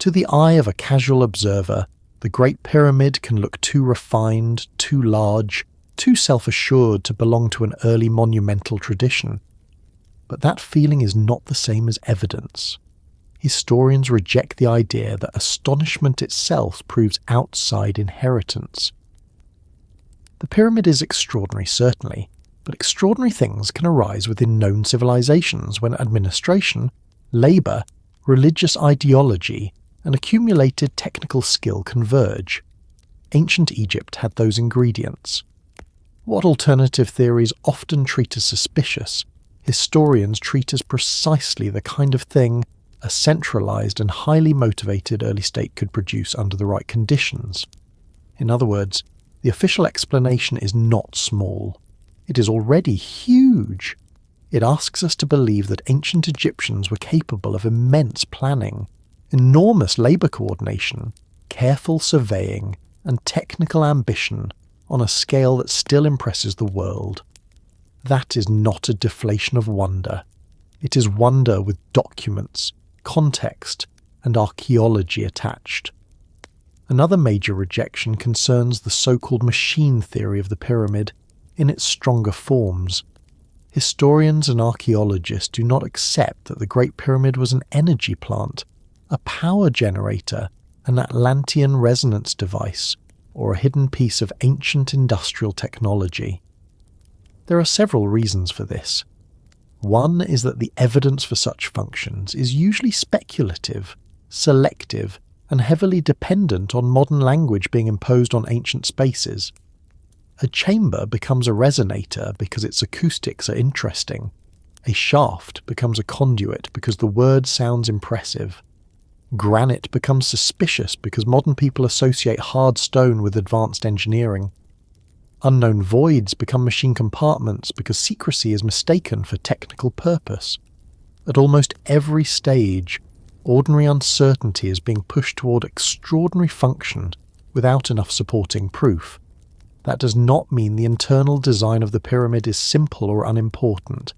To the eye of a casual observer, the Great Pyramid can look too refined, too large, too self-assured to belong to an early monumental tradition. But that feeling is not the same as evidence. Historians reject the idea that astonishment itself proves outside inheritance. The pyramid is extraordinary, certainly, but extraordinary things can arise within known civilizations when administration, labour, religious ideology, and accumulated technical skill converge. Ancient Egypt had those ingredients. What alternative theories often treat as suspicious, historians treat as precisely the kind of thing a centralised and highly motivated early state could produce under the right conditions. In other words, the official explanation is not small. It is already huge. It asks us to believe that ancient Egyptians were capable of immense planning, enormous labour coordination, careful surveying, and technical ambition on a scale that still impresses the world. That is not a deflation of wonder. It is wonder with documents, context, and archaeology attached. Another major rejection concerns the so-called machine theory of the pyramid in its stronger forms. Historians and archaeologists do not accept that the Great Pyramid was an energy plant, a power generator, an Atlantean resonance device, or a hidden piece of ancient industrial technology. There are several reasons for this. One is that the evidence for such functions is usually speculative, selective, and heavily dependent on modern language being imposed on ancient spaces. A chamber becomes a resonator because its acoustics are interesting. A shaft becomes a conduit because the word sounds impressive. Granite becomes suspicious because modern people associate hard stone with advanced engineering. Unknown voids become machine compartments because secrecy is mistaken for technical purpose. At almost every stage, ordinary uncertainty is being pushed toward extraordinary function without enough supporting proof. That does not mean the internal design of the pyramid is simple or unimportant.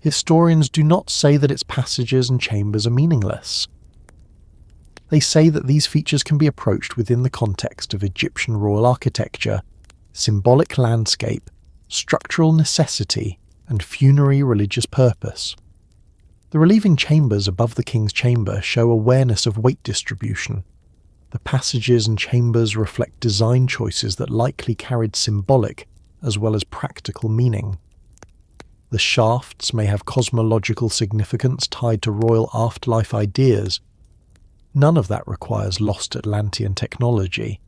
Historians do not say that its passages and chambers are meaningless. They say that these features can be approached within the context of Egyptian royal architecture, symbolic landscape, structural necessity, and funerary religious purpose. The relieving chambers above the king's chamber show awareness of weight distribution. The passages and chambers reflect design choices that likely carried symbolic as well as practical meaning. The shafts may have cosmological significance tied to royal afterlife ideas. None of that requires lost Atlantean technology.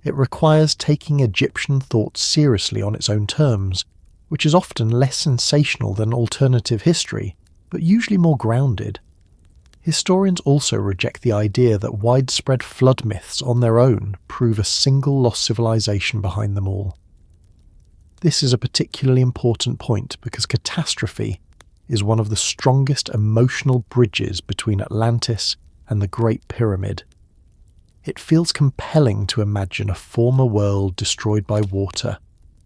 It requires taking Egyptian thought seriously on its own terms, which is often less sensational than alternative history, but usually more grounded. Historians also reject the idea that widespread flood myths on their own prove a single lost civilization behind them all. This is a particularly important point because Catastrophe is one of the strongest emotional bridges between Atlantis and the Great Pyramid. It feels compelling to imagine a former world destroyed by water,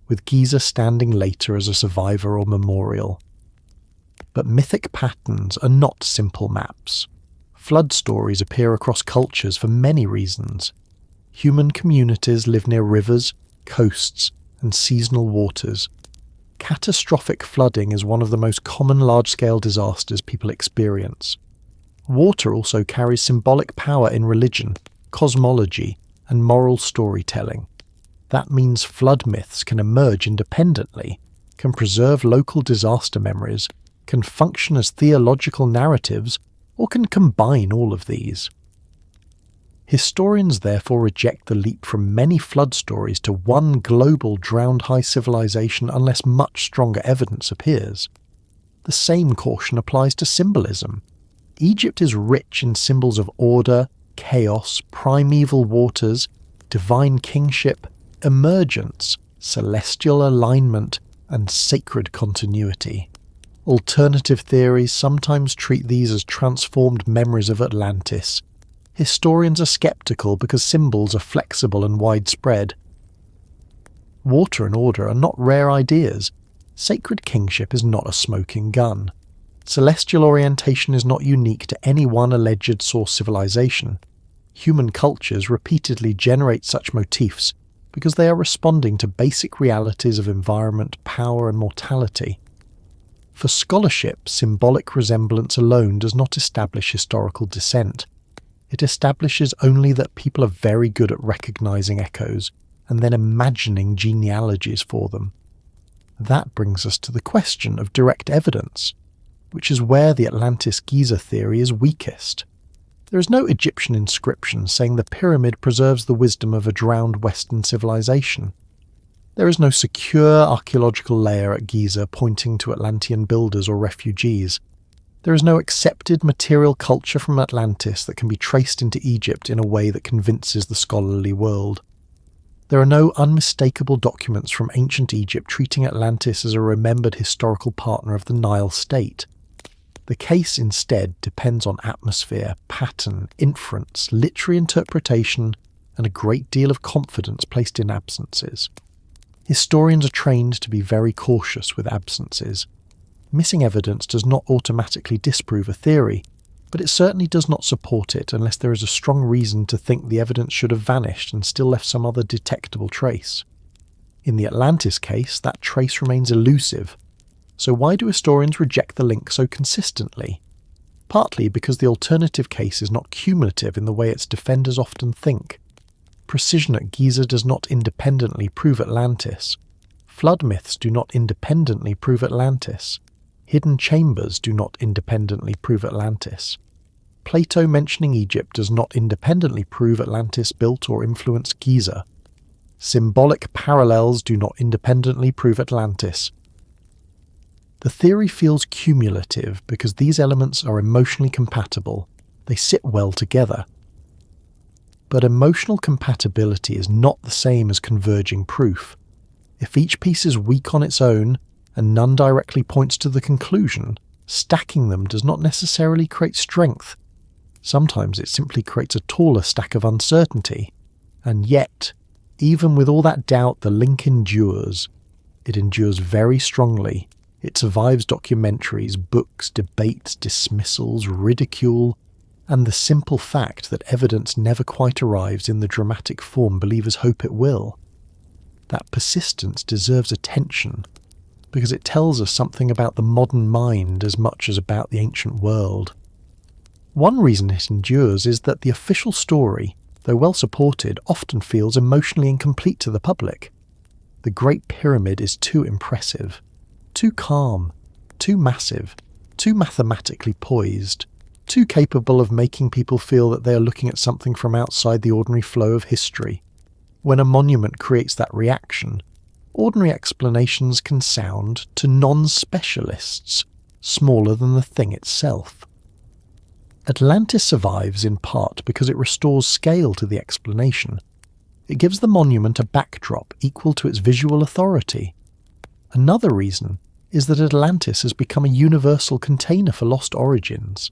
with Giza standing later as a survivor or memorial. But mythic patterns are not simple maps. Flood stories appear across cultures for many reasons. Human communities live near rivers, coasts, and seasonal waters. Catastrophic flooding is one of the most common large-scale disasters people experience. Water also carries symbolic power in religion, cosmology, and moral storytelling. That means flood myths can emerge independently, can preserve local disaster memories, can function as theological narratives, or can combine all of these. Historians therefore reject the leap from many flood stories to one global drowned-high civilization unless much stronger evidence appears. The same caution applies to symbolism. Egypt is rich in symbols of order, chaos, primeval waters, divine kingship, emergence, celestial alignment, and sacred continuity. Alternative theories sometimes treat these as transformed memories of Atlantis. Historians are skeptical because symbols are flexible and widespread. Water and order are not rare ideas. Sacred kingship is not a smoking gun. Celestial orientation is not unique to any one alleged source civilization. Human cultures repeatedly generate such motifs because they are responding to basic realities of environment, power, and mortality. For scholarship, symbolic resemblance alone does not establish historical descent. It establishes only that people are very good at recognizing echoes and then imagining genealogies for them. That brings us to the question of direct evidence, which is where the Atlantis-Giza theory is weakest. There is no Egyptian inscription saying the pyramid preserves the wisdom of a drowned Western civilization. There is no secure archaeological layer at Giza pointing to Atlantean builders or refugees. There is no accepted material culture from Atlantis that can be traced into Egypt in a way that convinces the scholarly world. There are no unmistakable documents from ancient Egypt treating Atlantis as a remembered historical partner of the Nile state. The case instead depends on atmosphere, pattern, inference, literary interpretation, and a great deal of confidence placed in absences. Historians are trained to be very cautious with absences. Missing evidence does not automatically disprove a theory, but it certainly does not support it unless there is a strong reason to think the evidence should have vanished and still left some other detectable trace. In the Atlantis case, that trace remains elusive. So why do historians reject the link so consistently? Partly because the alternative case is not cumulative in the way its defenders often think. Precision at Giza does not independently prove Atlantis. Flood myths do not independently prove Atlantis. Hidden chambers do not independently prove Atlantis. Plato mentioning Egypt does not independently prove Atlantis built or influenced Giza. Symbolic parallels do not independently prove Atlantis. The theory feels cumulative because these elements are emotionally compatible. They sit well together. But emotional compatibility is not the same as converging proof. If each piece is weak on its own, and none directly points to the conclusion, stacking them does not necessarily create strength. Sometimes it simply creates a taller stack of uncertainty. And yet, even with all that doubt, the link endures. It endures very strongly. It survives documentaries, books, debates, dismissals, ridicule, and the simple fact that evidence never quite arrives in the dramatic form believers hope it will. That persistence deserves attention, because it tells us something about the modern mind as much as about the ancient world. One reason it endures is that the official story, though well supported, often feels emotionally incomplete to the public. The Great Pyramid is too impressive, too calm, too massive, too mathematically poised, too capable of making people feel that they are looking at something from outside the ordinary flow of history. When a monument creates that reaction, ordinary explanations can sound, to non-specialists, smaller than the thing itself. Atlantis survives in part because it restores scale to the explanation. It gives the monument a backdrop equal to its visual authority. Another reason is that Atlantis has become a universal container for lost origins.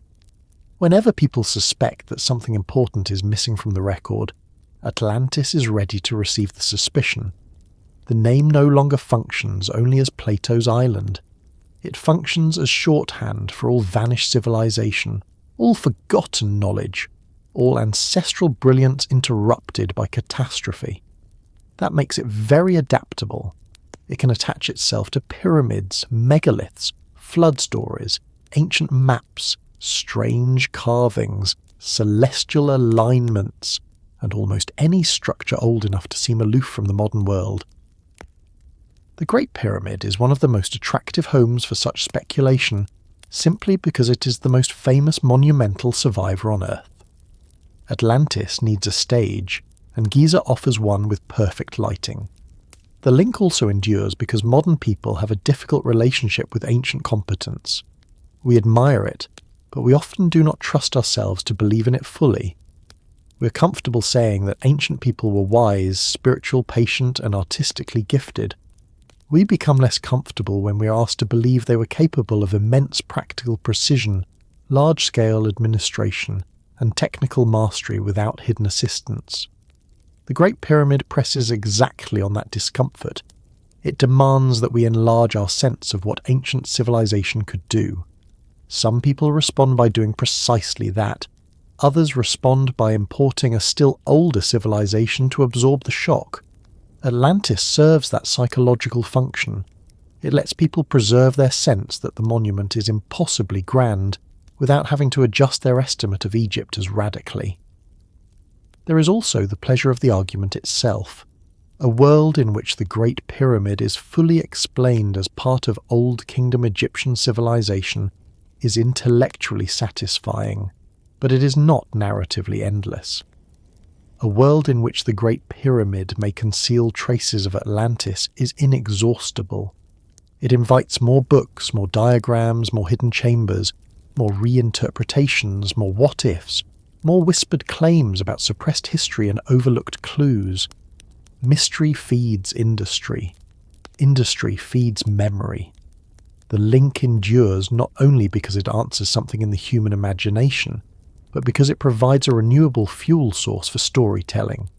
Whenever people suspect that something important is missing from the record, Atlantis is ready to receive the suspicion. The name no longer functions only as Plato's island. It functions as shorthand for all vanished civilization, all forgotten knowledge, all ancestral brilliance interrupted by catastrophe. That makes it very adaptable. It can attach itself to pyramids, megaliths, flood stories, ancient maps, strange carvings, celestial alignments, and almost any structure old enough to seem aloof from the modern world. The Great Pyramid is one of the most attractive homes for such speculation, simply because it is the most famous monumental survivor on Earth. Atlantis needs a stage, and Giza offers one with perfect lighting. The link also endures because modern people have a difficult relationship with ancient competence. We admire it, but we often do not trust ourselves to believe in it fully. We're comfortable saying that ancient people were wise, spiritual, patient, and artistically gifted. We become less comfortable when we are asked to believe they were capable of immense practical precision, large-scale administration, and technical mastery without hidden assistance. The Great Pyramid presses exactly on that discomfort. It demands that we enlarge our sense of what ancient civilization could do. Some people respond by doing precisely that. Others respond by importing a still older civilization to absorb the shock. Atlantis serves that psychological function. It lets people preserve their sense that the monument is impossibly grand, without having to adjust their estimate of Egypt as radically. There is also the pleasure of the argument itself. A world in which the Great Pyramid is fully explained as part of Old Kingdom Egyptian civilization is intellectually satisfying, but it is not narratively endless. A world in which the Great Pyramid may conceal traces of Atlantis is inexhaustible. It invites more books, more diagrams, more hidden chambers, more reinterpretations, more what-ifs, more whispered claims about suppressed history and overlooked clues. Mystery feeds industry. Industry feeds memory. The link endures not only because it answers something in the human imagination, but because it provides a renewable fuel source for storytelling.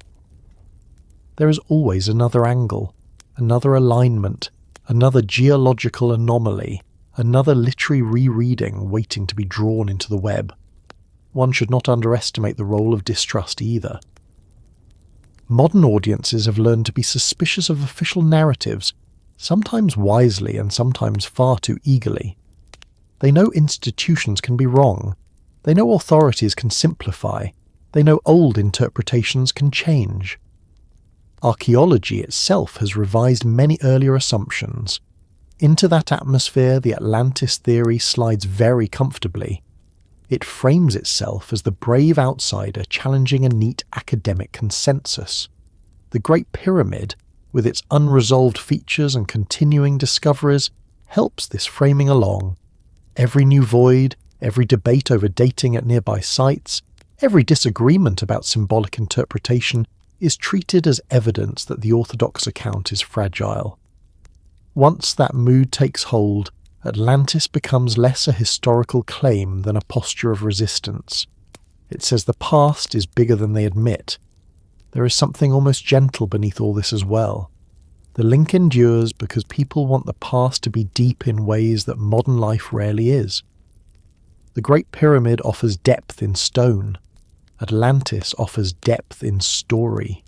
There is always another angle, another alignment, another geological anomaly, another literary rereading waiting to be drawn into the web. One should not underestimate the role of distrust either. Modern audiences have learned to be suspicious of official narratives, sometimes wisely and sometimes far too eagerly. They know institutions can be wrong. They know authorities can simplify. They know old interpretations can change. Archaeology itself has revised many earlier assumptions. Into that atmosphere, the Atlantis theory slides very comfortably. It frames itself as the brave outsider challenging a neat academic consensus. The Great Pyramid, with its unresolved features and continuing discoveries, helps this framing along. Every new void, every debate over dating at nearby sites, every disagreement about symbolic interpretation is treated as evidence that the orthodox account is fragile. Once that mood takes hold, Atlantis becomes less a historical claim than a posture of resistance. It says the past is bigger than they admit. There is something almost gentle beneath all this as well. The link endures because people want the past to be deep in ways that modern life rarely is. The Great Pyramid offers depth in stone. Atlantis offers depth in story.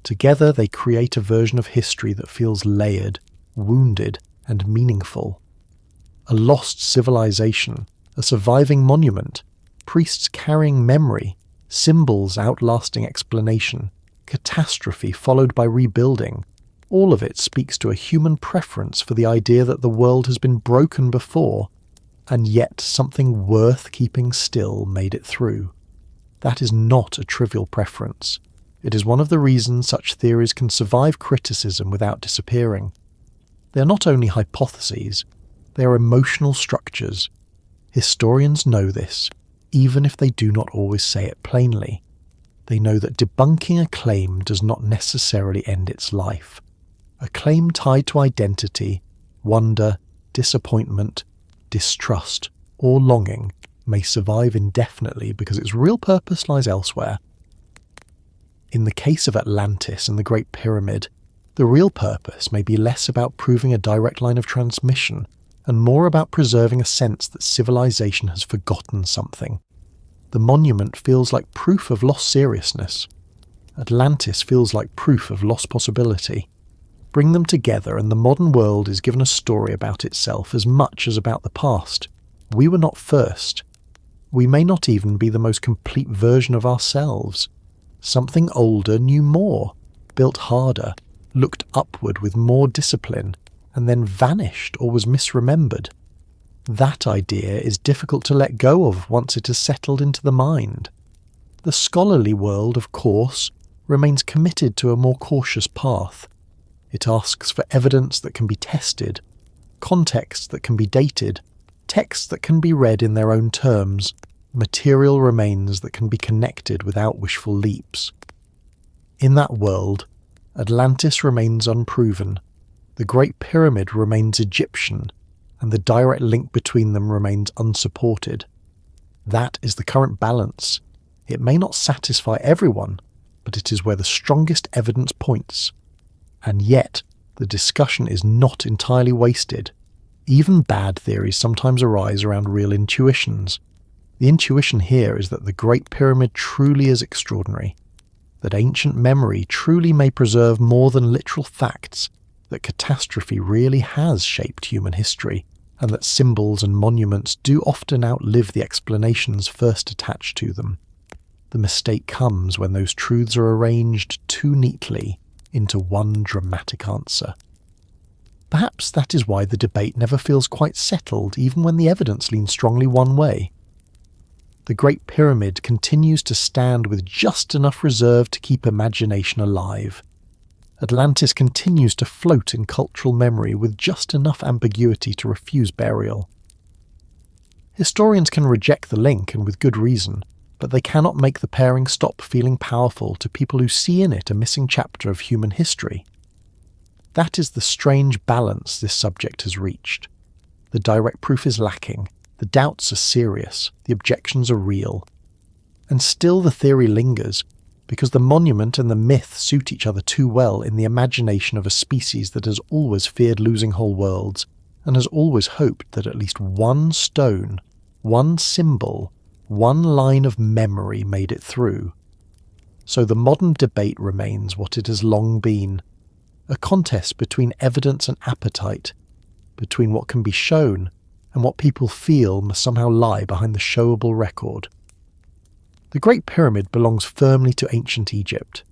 Together they create a version of history that feels layered, wounded, and meaningful. A lost civilization, a surviving monument, priests carrying memory, symbols outlasting explanation, catastrophe followed by rebuilding. All of it speaks to a human preference for the idea that the world has been broken before, and yet something worth keeping still made it through. That is not a trivial preference. It is one of the reasons such theories can survive criticism without disappearing. They are not only hypotheses, they are emotional structures. Historians know this, even if they do not always say it plainly. They know that debunking a claim does not necessarily end its life. A claim tied to identity, wonder, disappointment, distrust, or longing may survive indefinitely because its real purpose lies elsewhere. In the case of Atlantis and the Great Pyramid, the real purpose may be less about proving a direct line of transmission and more about preserving a sense that civilization has forgotten something. The monument feels like proof of lost seriousness. Atlantis feels like proof of lost possibility. Bring them together and the modern world is given a story about itself as much as about the past. We were not first. We may not even be the most complete version of ourselves. Something older knew more, built harder, looked upward with more discipline, and then vanished or was misremembered. That idea is difficult to let go of once it has settled into the mind. The scholarly world, of course, remains committed to a more cautious path. It asks for evidence that can be tested, context that can be dated, texts that can be read in their own terms, material remains that can be connected without wishful leaps. In that world, Atlantis remains unproven, the Great Pyramid remains Egyptian, and the direct link between them remains unsupported. That is the current balance. It may not satisfy everyone, but it is where the strongest evidence points. And yet, the discussion is not entirely wasted. Even bad theories sometimes arise around real intuitions. The intuition here is that the Great Pyramid truly is extraordinary, that ancient memory truly may preserve more than literal facts, that catastrophe really has shaped human history, and that symbols and monuments do often outlive the explanations first attached to them. The mistake comes when those truths are arranged too neatly into one dramatic answer. Perhaps that is why the debate never feels quite settled, even when the evidence leans strongly one way. The Great Pyramid continues to stand with just enough reserve to keep imagination alive. Atlantis continues to float in cultural memory with just enough ambiguity to refuse burial. Historians can reject the link, and with good reason, but they cannot make the pairing stop feeling powerful to people who see in it a missing chapter of human history. That is the strange balance this subject has reached. The direct proof is lacking, the doubts are serious, the objections are real. And still the theory lingers, because the monument and the myth suit each other too well in the imagination of a species that has always feared losing whole worlds, and has always hoped that at least one stone, one symbol, one line of memory made it through. So the modern debate remains what it has long been, a contest between evidence and appetite, between what can be shown and what people feel must somehow lie behind the showable record. The Great Pyramid belongs firmly to ancient Egypt.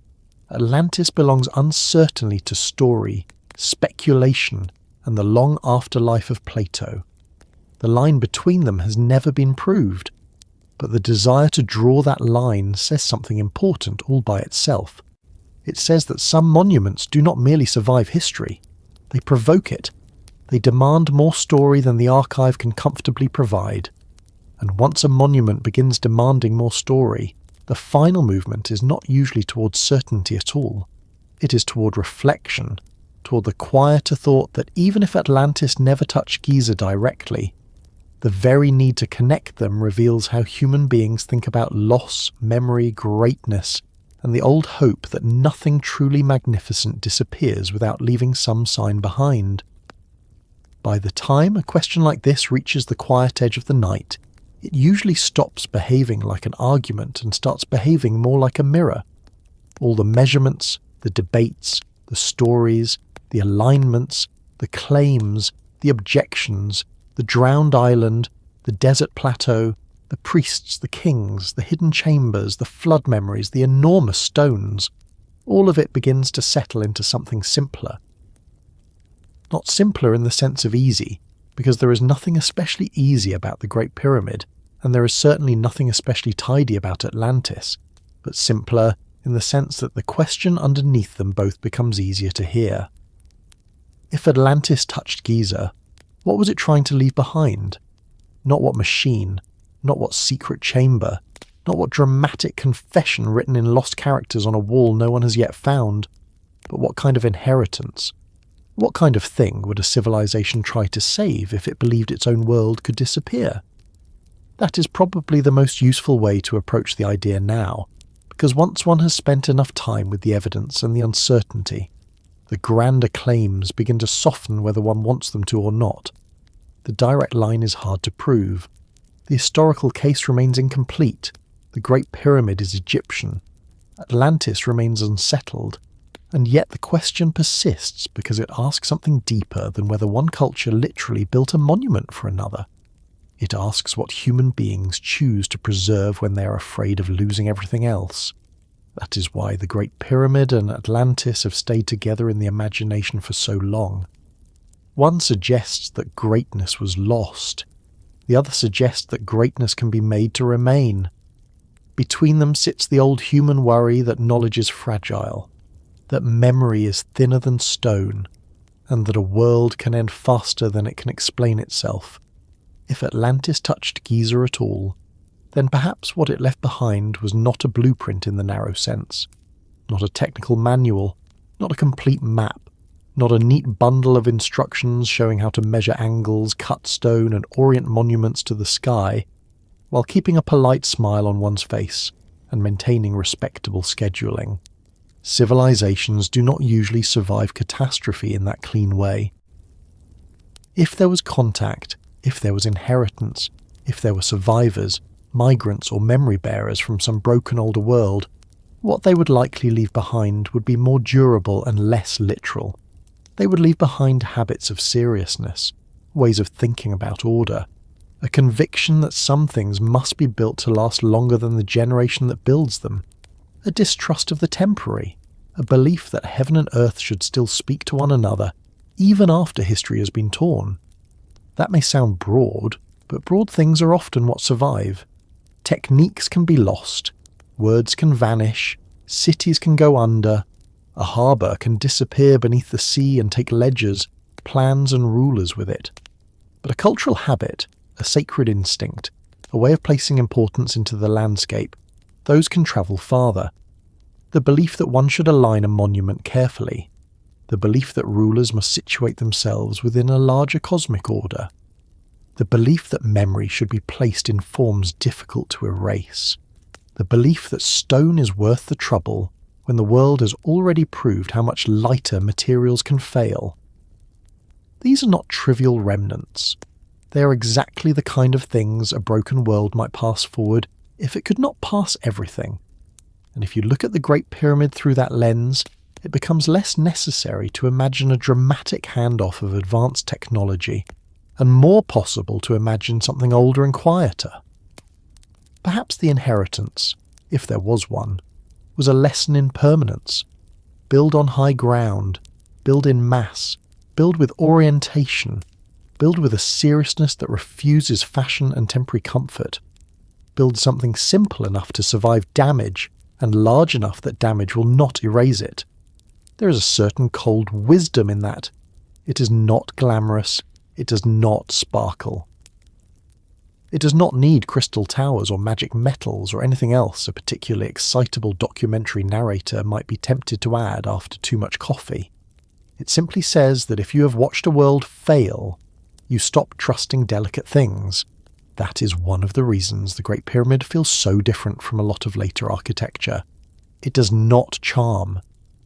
Atlantis belongs uncertainly to story, speculation, and the long afterlife of Plato. The line between them has never been proved, but the desire to draw that line says something important all by itself. It says that some monuments do not merely survive history, they provoke it. They demand more story than the archive can comfortably provide. And once a monument begins demanding more story, the final movement is not usually towards certainty at all. It is toward reflection, toward the quieter thought that even if Atlantis never touched Giza directly, the very need to connect them reveals how human beings think about loss, memory, greatness, and the old hope that nothing truly magnificent disappears without leaving some sign behind. By the time a question like this reaches the quiet edge of the night, it usually stops behaving like an argument and starts behaving more like a mirror. All the measurements, the debates, the stories, the alignments, the claims, the objections, the drowned island, the desert plateau, the priests, the kings, the hidden chambers, the flood memories, the enormous stones, all of it begins to settle into something simpler. Not simpler in the sense of easy, because there is nothing especially easy about the Great Pyramid, and there is certainly nothing especially tidy about Atlantis, but simpler in the sense that the question underneath them both becomes easier to hear. If Atlantis touched Giza, what was it trying to leave behind? Not what machine, not what secret chamber, not what dramatic confession written in lost characters on a wall no one has yet found, but what kind of inheritance? What kind of thing would a civilization try to save if it believed its own world could disappear? That is probably the most useful way to approach the idea now, because once one has spent enough time with the evidence and the uncertainty, the grander claims begin to soften whether one wants them to or not. The direct line is hard to prove. The historical case remains incomplete, The Great Pyramid is Egyptian. Atlantis remains unsettled, and yet the question persists because it asks something deeper than whether one culture literally built a monument for another. It asks what human beings choose to preserve when they are afraid of losing everything else. That is why the Great Pyramid and Atlantis have stayed together in the imagination for so long. One suggests that greatness was lost. The other suggests that greatness can be made to remain. Between them sits the old human worry that knowledge is fragile, that memory is thinner than stone, and that a world can end faster than it can explain itself. If Atlantis touched Giza at all, then perhaps what it left behind was not a blueprint in the narrow sense, not a technical manual, not a complete map, not a neat bundle of instructions showing how to measure angles, cut stone, and orient monuments to the sky, while keeping a polite smile on one's face and maintaining respectable scheduling. Civilizations do not usually survive catastrophe in that clean way. If there was contact, if there was inheritance, if there were survivors, migrants or memory bearers from some broken older world, what they would likely leave behind would be more durable and less literal. They would leave behind habits of seriousness, ways of thinking about order, a conviction that some things must be built to last longer than the generation that builds them, a distrust of the temporary, a belief that heaven and earth should still speak to one another, even after history has been torn. That may sound broad, but broad things are often what survive. Techniques can be lost, words can vanish, cities can go under, a harbour can disappear beneath the sea and take ledgers, plans and rulers with it. But a cultural habit, a sacred instinct, a way of placing importance into the landscape, those can travel farther. The belief that one should align a monument carefully, the belief that rulers must situate themselves within a larger cosmic order, the belief that memory should be placed in forms difficult to erase, the belief that stone is worth the trouble when the world has already proved how much lighter materials can fail. These are not trivial remnants. They are exactly the kind of things a broken world might pass forward if it could not pass everything. And if you look at the Great Pyramid through that lens, it becomes less necessary to imagine a dramatic handoff of advanced technology, and more possible to imagine something older and quieter. Perhaps the inheritance, if there was one, was a lesson in permanence. Build on high ground, build in mass, build with orientation, build with a seriousness that refuses fashion and temporary comfort. Build something simple enough to survive damage and large enough that damage will not erase it. There is a certain cold wisdom in that. It is not glamorous. It does not sparkle. It does not need crystal towers or magic metals or anything else a particularly excitable documentary narrator might be tempted to add after too much coffee. It simply says that if you have watched a world fail, you stop trusting delicate things. That is one of the reasons the Great Pyramid feels so different from a lot of later architecture. It does not charm.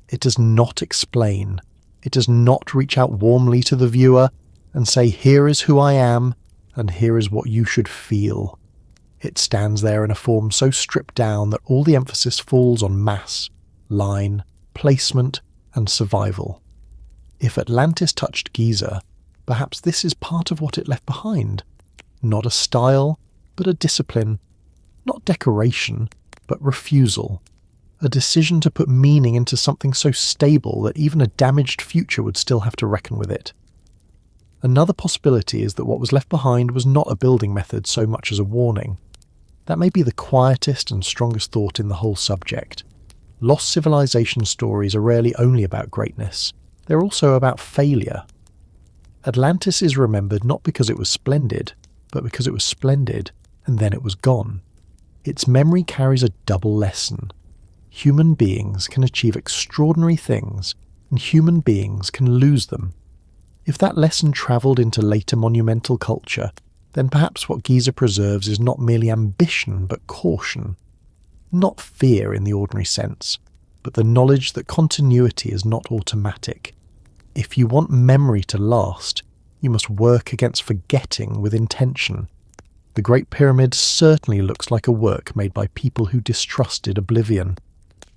It does not explain. It does not reach out warmly to the viewer and say, here is who I am, and here is what you should feel. It stands there in a form so stripped down that all the emphasis falls on mass, line, placement, and survival. If Atlantis touched Giza, perhaps this is part of what it left behind. Not a style, but a discipline. Not decoration, but refusal. A decision to put meaning into something so stable that even a damaged future would still have to reckon with it. Another possibility is that what was left behind was not a building method so much as a warning. That may be the quietest and strongest thought in the whole subject. Lost civilization stories are rarely only about greatness. They're also about failure. Atlantis is remembered not because it was splendid, but because it was splendid, and then it was gone. Its memory carries a double lesson. Human beings can achieve extraordinary things, and human beings can lose them. If that lesson travelled into later monumental culture, then perhaps what Giza preserves is not merely ambition, but caution. Not fear in the ordinary sense, but the knowledge that continuity is not automatic. If you want memory to last, you must work against forgetting with intention. The Great Pyramid certainly looks like a work made by people who distrusted oblivion.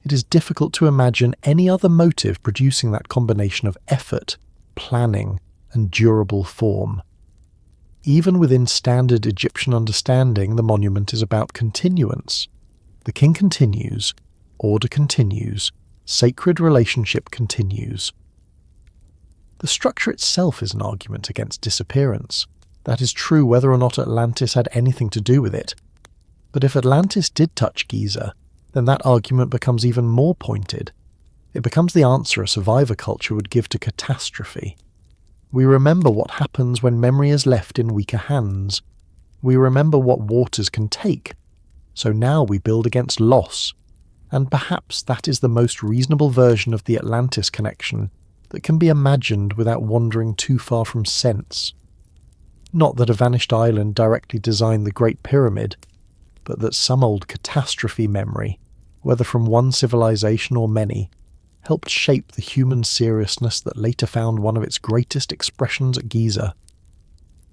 It is difficult to imagine any other motive producing that combination of effort, planning, and durable form. Even within standard Egyptian understanding, the monument is about continuance. The king continues, order continues, sacred relationship continues. The structure itself is an argument against disappearance. That is true whether or not Atlantis had anything to do with it. But if Atlantis did touch Giza, then that argument becomes even more pointed. It becomes the answer a survivor culture would give to catastrophe. We remember what happens when memory is left in weaker hands. We remember what waters can take. So now we build against loss. And perhaps that is the most reasonable version of the Atlantis connection that can be imagined without wandering too far from sense. Not that a vanished island directly designed the Great Pyramid, but that some old catastrophe memory, whether from one civilization or many, helped shape the human seriousness that later found one of its greatest expressions at Giza.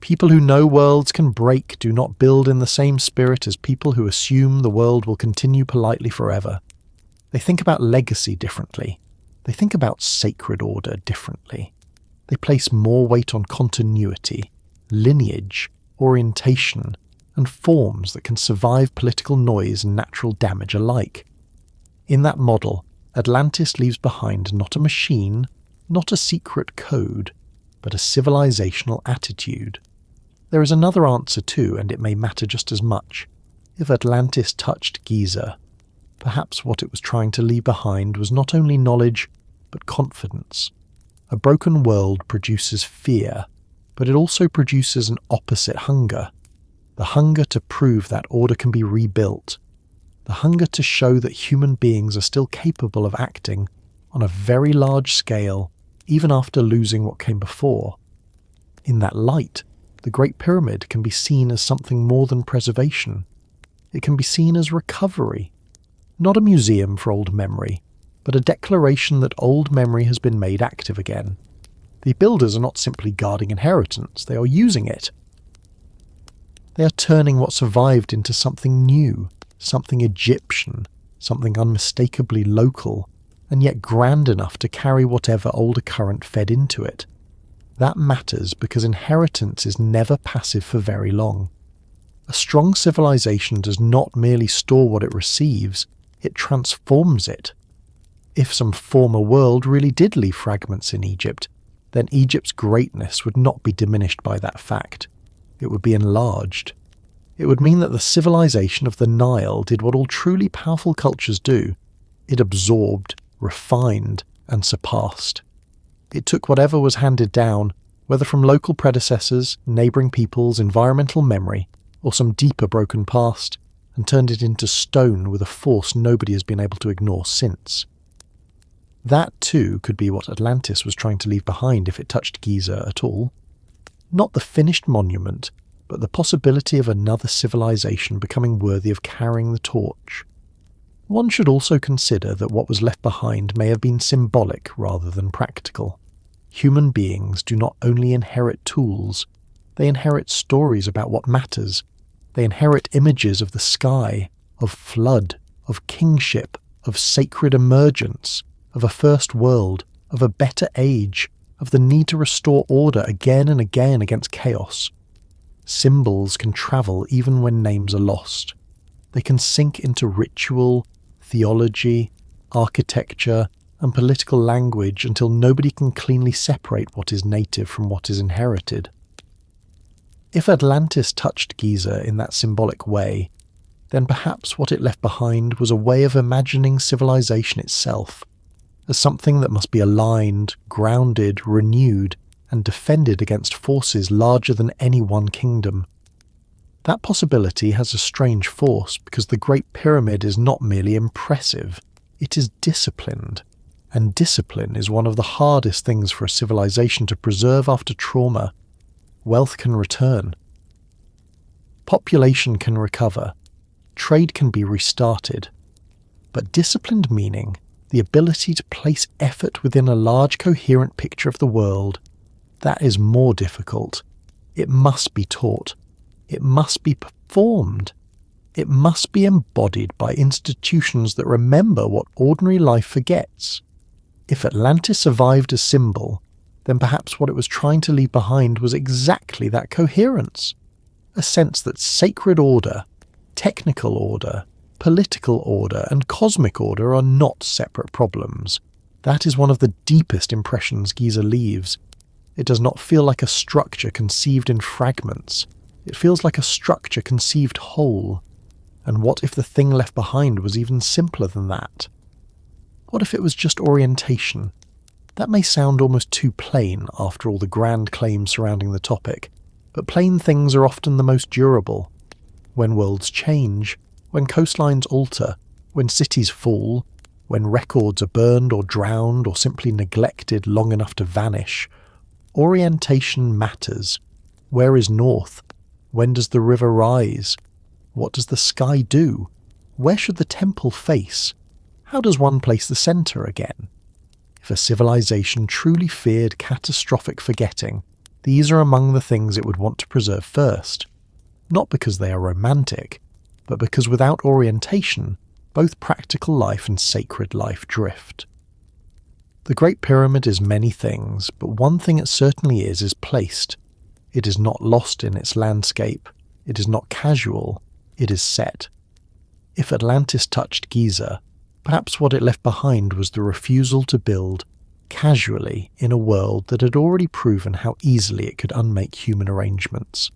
People who know worlds can break do not build in the same spirit as people who assume the world will continue politely forever. They think about legacy differently. They think about sacred order differently. They place more weight on continuity, lineage, orientation, and forms that can survive political noise and natural damage alike. In that model, Atlantis leaves behind not a machine, not a secret code, but a civilizational attitude. There is another answer too, and it may matter just as much. If Atlantis touched Giza, perhaps what it was trying to leave behind was not only knowledge, but confidence. A broken world produces fear, but it also produces an opposite hunger. The hunger to prove that order can be rebuilt. The hunger to show that human beings are still capable of acting on a very large scale, even after losing what came before. In that light, the Great Pyramid can be seen as something more than preservation. It can be seen as recovery. Not a museum for old memory, but a declaration that old memory has been made active again. The builders are not simply guarding inheritance, they are using it. They are turning what survived into something new, something Egyptian, something unmistakably local, and yet grand enough to carry whatever older current fed into it. That matters because inheritance is never passive for very long. A strong civilization does not merely store what it receives, it transforms it. If some former world really did leave fragments in Egypt, then Egypt's greatness would not be diminished by that fact. It would be enlarged. It would mean that the civilization of the Nile did what all truly powerful cultures do. It absorbed, refined, and surpassed. It took whatever was handed down, whether from local predecessors, neighbouring peoples, environmental memory, or some deeper broken past, and turned it into stone with a force nobody has been able to ignore since. That too could be what Atlantis was trying to leave behind if it touched Giza at all. Not the finished monument, but the possibility of another civilization becoming worthy of carrying the torch. One should also consider that what was left behind may have been symbolic rather than practical. Human beings do not only inherit tools, they inherit stories about what matters. They inherit images of the sky, of flood, of kingship, of sacred emergence, of a first world, of a better age, of the need to restore order again and again against chaos. Symbols can travel even when names are lost. They can sink into ritual, theology, architecture, and political language until nobody can cleanly separate what is native from what is inherited. If Atlantis touched Giza in that symbolic way, then perhaps what it left behind was a way of imagining civilization itself, as something that must be aligned, grounded, renewed, and defended against forces larger than any one kingdom. That possibility has a strange force because the Great Pyramid is not merely impressive, it is disciplined. And discipline is one of the hardest things for a civilization to preserve after trauma. Wealth can return. Population can recover. Trade can be restarted. But disciplined meaning, the ability to place effort within a large coherent picture of the world, that is more difficult. It must be taught. It must be performed. It must be embodied by institutions that remember what ordinary life forgets. If Atlantis survived as symbol, then perhaps what it was trying to leave behind was exactly that coherence. A sense that sacred order, technical order, political order, and cosmic order are not separate problems. That is one of the deepest impressions Giza leaves. It does not feel like a structure conceived in fragments. It feels like a structure conceived whole. And what if the thing left behind was even simpler than that? What if it was just orientation? That may sound almost too plain after all the grand claims surrounding the topic, but plain things are often the most durable. When worlds change, when coastlines alter, when cities fall, when records are burned or drowned or simply neglected long enough to vanish, orientation matters. Where is north? When does the river rise? What does the sky do? Where should the temple face? How does one place the centre again? If a civilization truly feared catastrophic forgetting, these are among the things it would want to preserve first. Not because they are romantic, but because without orientation, both practical life and sacred life drift. The Great Pyramid is many things, but one thing it certainly is placed. It is not lost in its landscape. It is not casual. It is set. If Atlantis touched Giza, perhaps what it left behind was the refusal to build casually in a world that had already proven how easily it could unmake human arrangements.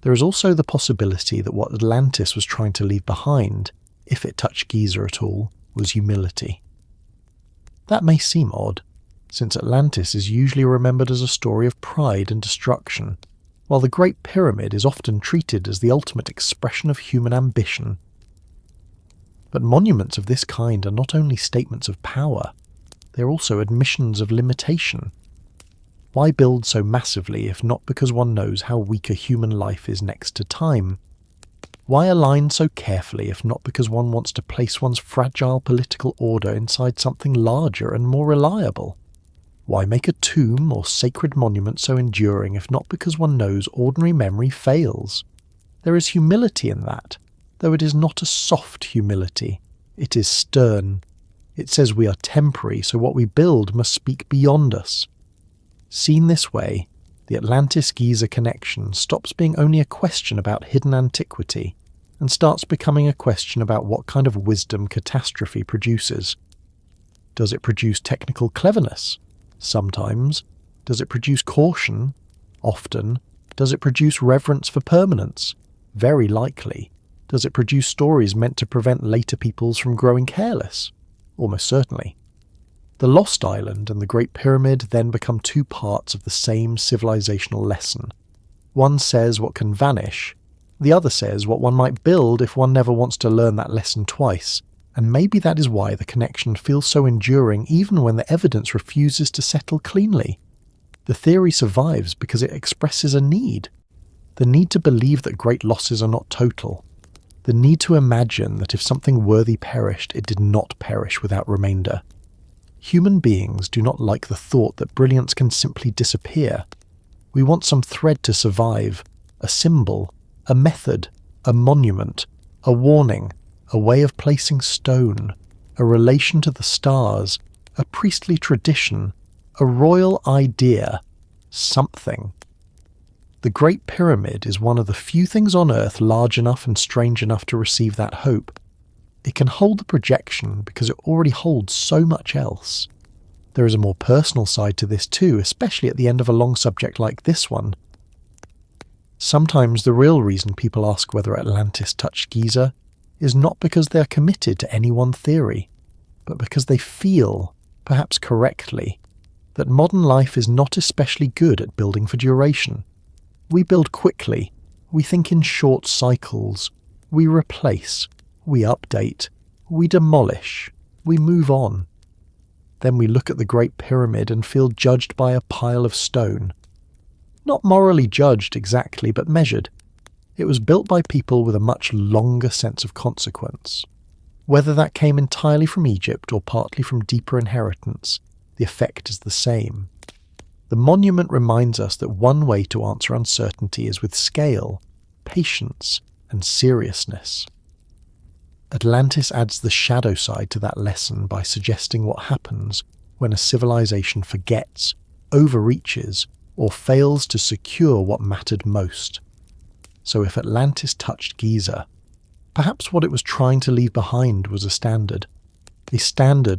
There is also the possibility that what Atlantis was trying to leave behind, if it touched Giza at all, was humility. That may seem odd, since Atlantis is usually remembered as a story of pride and destruction, while the Great Pyramid is often treated as the ultimate expression of human ambition. But monuments of this kind are not only statements of power, they are also admissions of limitation. Why build so massively if not because one knows how weak a human life is next to time? Why align so carefully if not because one wants to place one's fragile political order inside something larger and more reliable? Why make a tomb or sacred monument so enduring if not because one knows ordinary memory fails? There is humility in that, though it is not a soft humility. It is stern. It says we are temporary, so what we build must speak beyond us. Seen this way, the Atlantis-Giza connection stops being only a question about hidden antiquity and starts becoming a question about what kind of wisdom catastrophe produces. Does it produce technical cleverness? Sometimes. Does it produce caution? Often. Does it produce reverence for permanence? Very likely. Does it produce stories meant to prevent later peoples from growing careless? Almost certainly. The Lost Island and the Great Pyramid then become two parts of the same civilizational lesson. One says what can vanish, the other says what one might build if one never wants to learn that lesson twice, and maybe that is why the connection feels so enduring even when the evidence refuses to settle cleanly. The theory survives because it expresses a need. The need to believe that great losses are not total. The need to imagine that if something worthy perished, it did not perish without remainder. Human beings do not like the thought that brilliance can simply disappear. We want some thread to survive, a symbol, a method, a monument, a warning, a way of placing stone, a relation to the stars, a priestly tradition, a royal idea, something. The Great Pyramid is one of the few things on Earth large enough and strange enough to receive that hope. It can hold the projection because it already holds so much else. There is a more personal side to this too, especially at the end of a long subject like this one. Sometimes the real reason people ask whether Atlantis touched Giza is not because they are committed to any one theory, but because they feel, perhaps correctly, that modern life is not especially good at building for duration. We build quickly, we think in short cycles, we replace, we update, we demolish, we move on. Then we look at the Great Pyramid and feel judged by a pile of stone. Not morally judged exactly, but measured. It was built by people with a much longer sense of consequence. Whether that came entirely from Egypt or partly from deeper inheritance, the effect is the same. The monument reminds us that one way to answer uncertainty is with scale, patience and seriousness. Atlantis adds the shadow side to that lesson by suggesting what happens when a civilization forgets, overreaches, or fails to secure what mattered most. So if Atlantis touched Giza, perhaps what it was trying to leave behind was a standard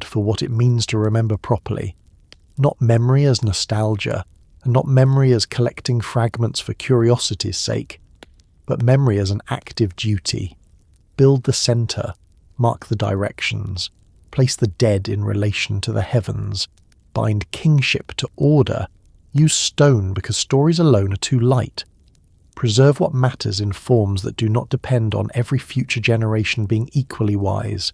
for what it means to remember properly, not memory as nostalgia, and not memory as collecting fragments for curiosity's sake, but memory as an active duty. Build the centre, mark the directions, place the dead in relation to the heavens, bind kingship to order, use stone because stories alone are too light. Preserve what matters in forms that do not depend on every future generation being equally wise.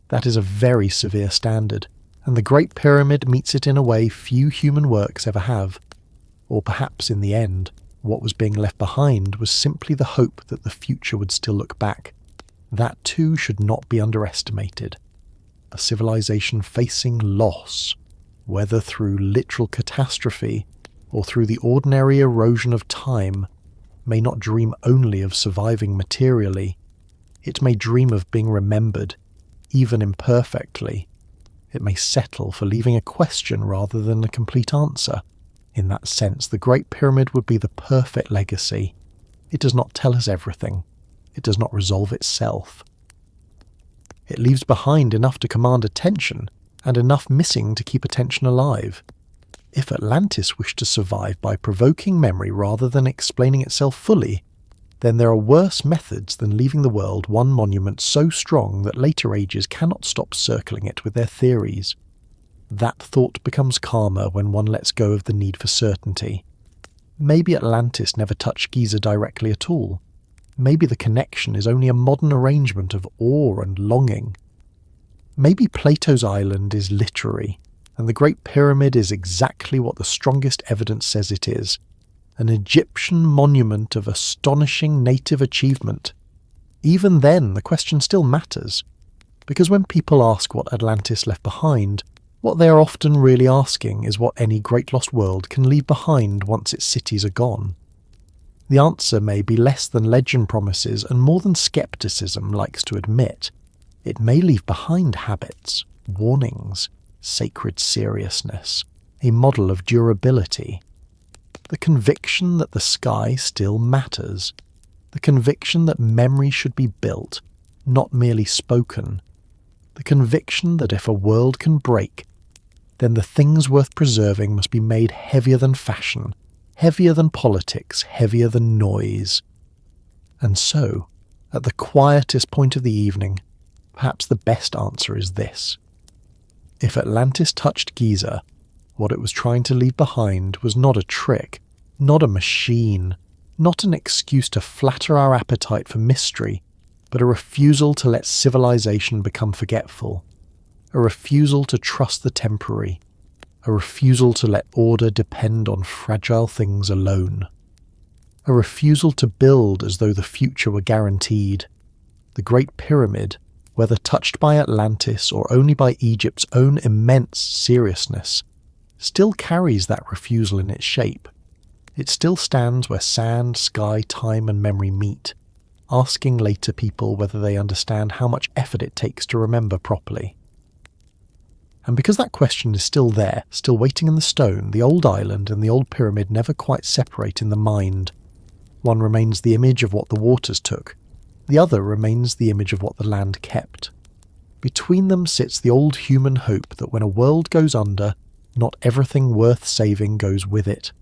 That is a very severe standard, and the Great Pyramid meets it in a way few human works ever have. Or perhaps in the end, what was being left behind was simply the hope that the future would still look back. That too should not be underestimated. A civilization facing loss, whether through literal catastrophe or through the ordinary erosion of time, may not dream only of surviving materially. It may dream of being remembered, even imperfectly. It may settle for leaving a question rather than a complete answer. In that sense, the Great Pyramid would be the perfect legacy. It does not tell us everything. It does not resolve itself. It leaves behind enough to command attention, and enough missing to keep attention alive. If Atlantis wished to survive by provoking memory rather than explaining itself fully, then there are worse methods than leaving the world one monument so strong that later ages cannot stop circling it with their theories. That thought becomes calmer when one lets go of the need for certainty. Maybe Atlantis never touched Giza directly at all. Maybe the connection is only a modern arrangement of awe and longing. Maybe Plato's island is literary, and the Great Pyramid is exactly what the strongest evidence says it is, an Egyptian monument of astonishing native achievement. Even then, the question still matters, because when people ask what Atlantis left behind, what they are often really asking is what any great lost world can leave behind once its cities are gone. The answer may be less than legend promises and more than skepticism likes to admit. It may leave behind habits, warnings, sacred seriousness, a model of durability. The conviction that the sky still matters. The conviction that memory should be built, not merely spoken. The conviction that if a world can break, then the things worth preserving must be made heavier than fashion, heavier than politics, heavier than noise. And so, at the quietest point of the evening, perhaps the best answer is this. If Atlantis touched Giza, what it was trying to leave behind was not a trick, not a machine, not an excuse to flatter our appetite for mystery, but a refusal to let civilization become forgetful, a refusal to trust the temporary, a refusal to let order depend on fragile things alone, a refusal to build as though the future were guaranteed. The Great Pyramid, whether touched by Atlantis or only by Egypt's own immense seriousness, still carries that refusal in its shape. It still stands where sand, sky, time and memory meet, asking later people whether they understand how much effort it takes to remember properly. And because that question is still there, still waiting in the stone, the old island and the old pyramid never quite separate in the mind. One remains the image of what the waters took, the other remains the image of what the land kept. Between them sits the old human hope that when a world goes under, not everything worth saving goes with it.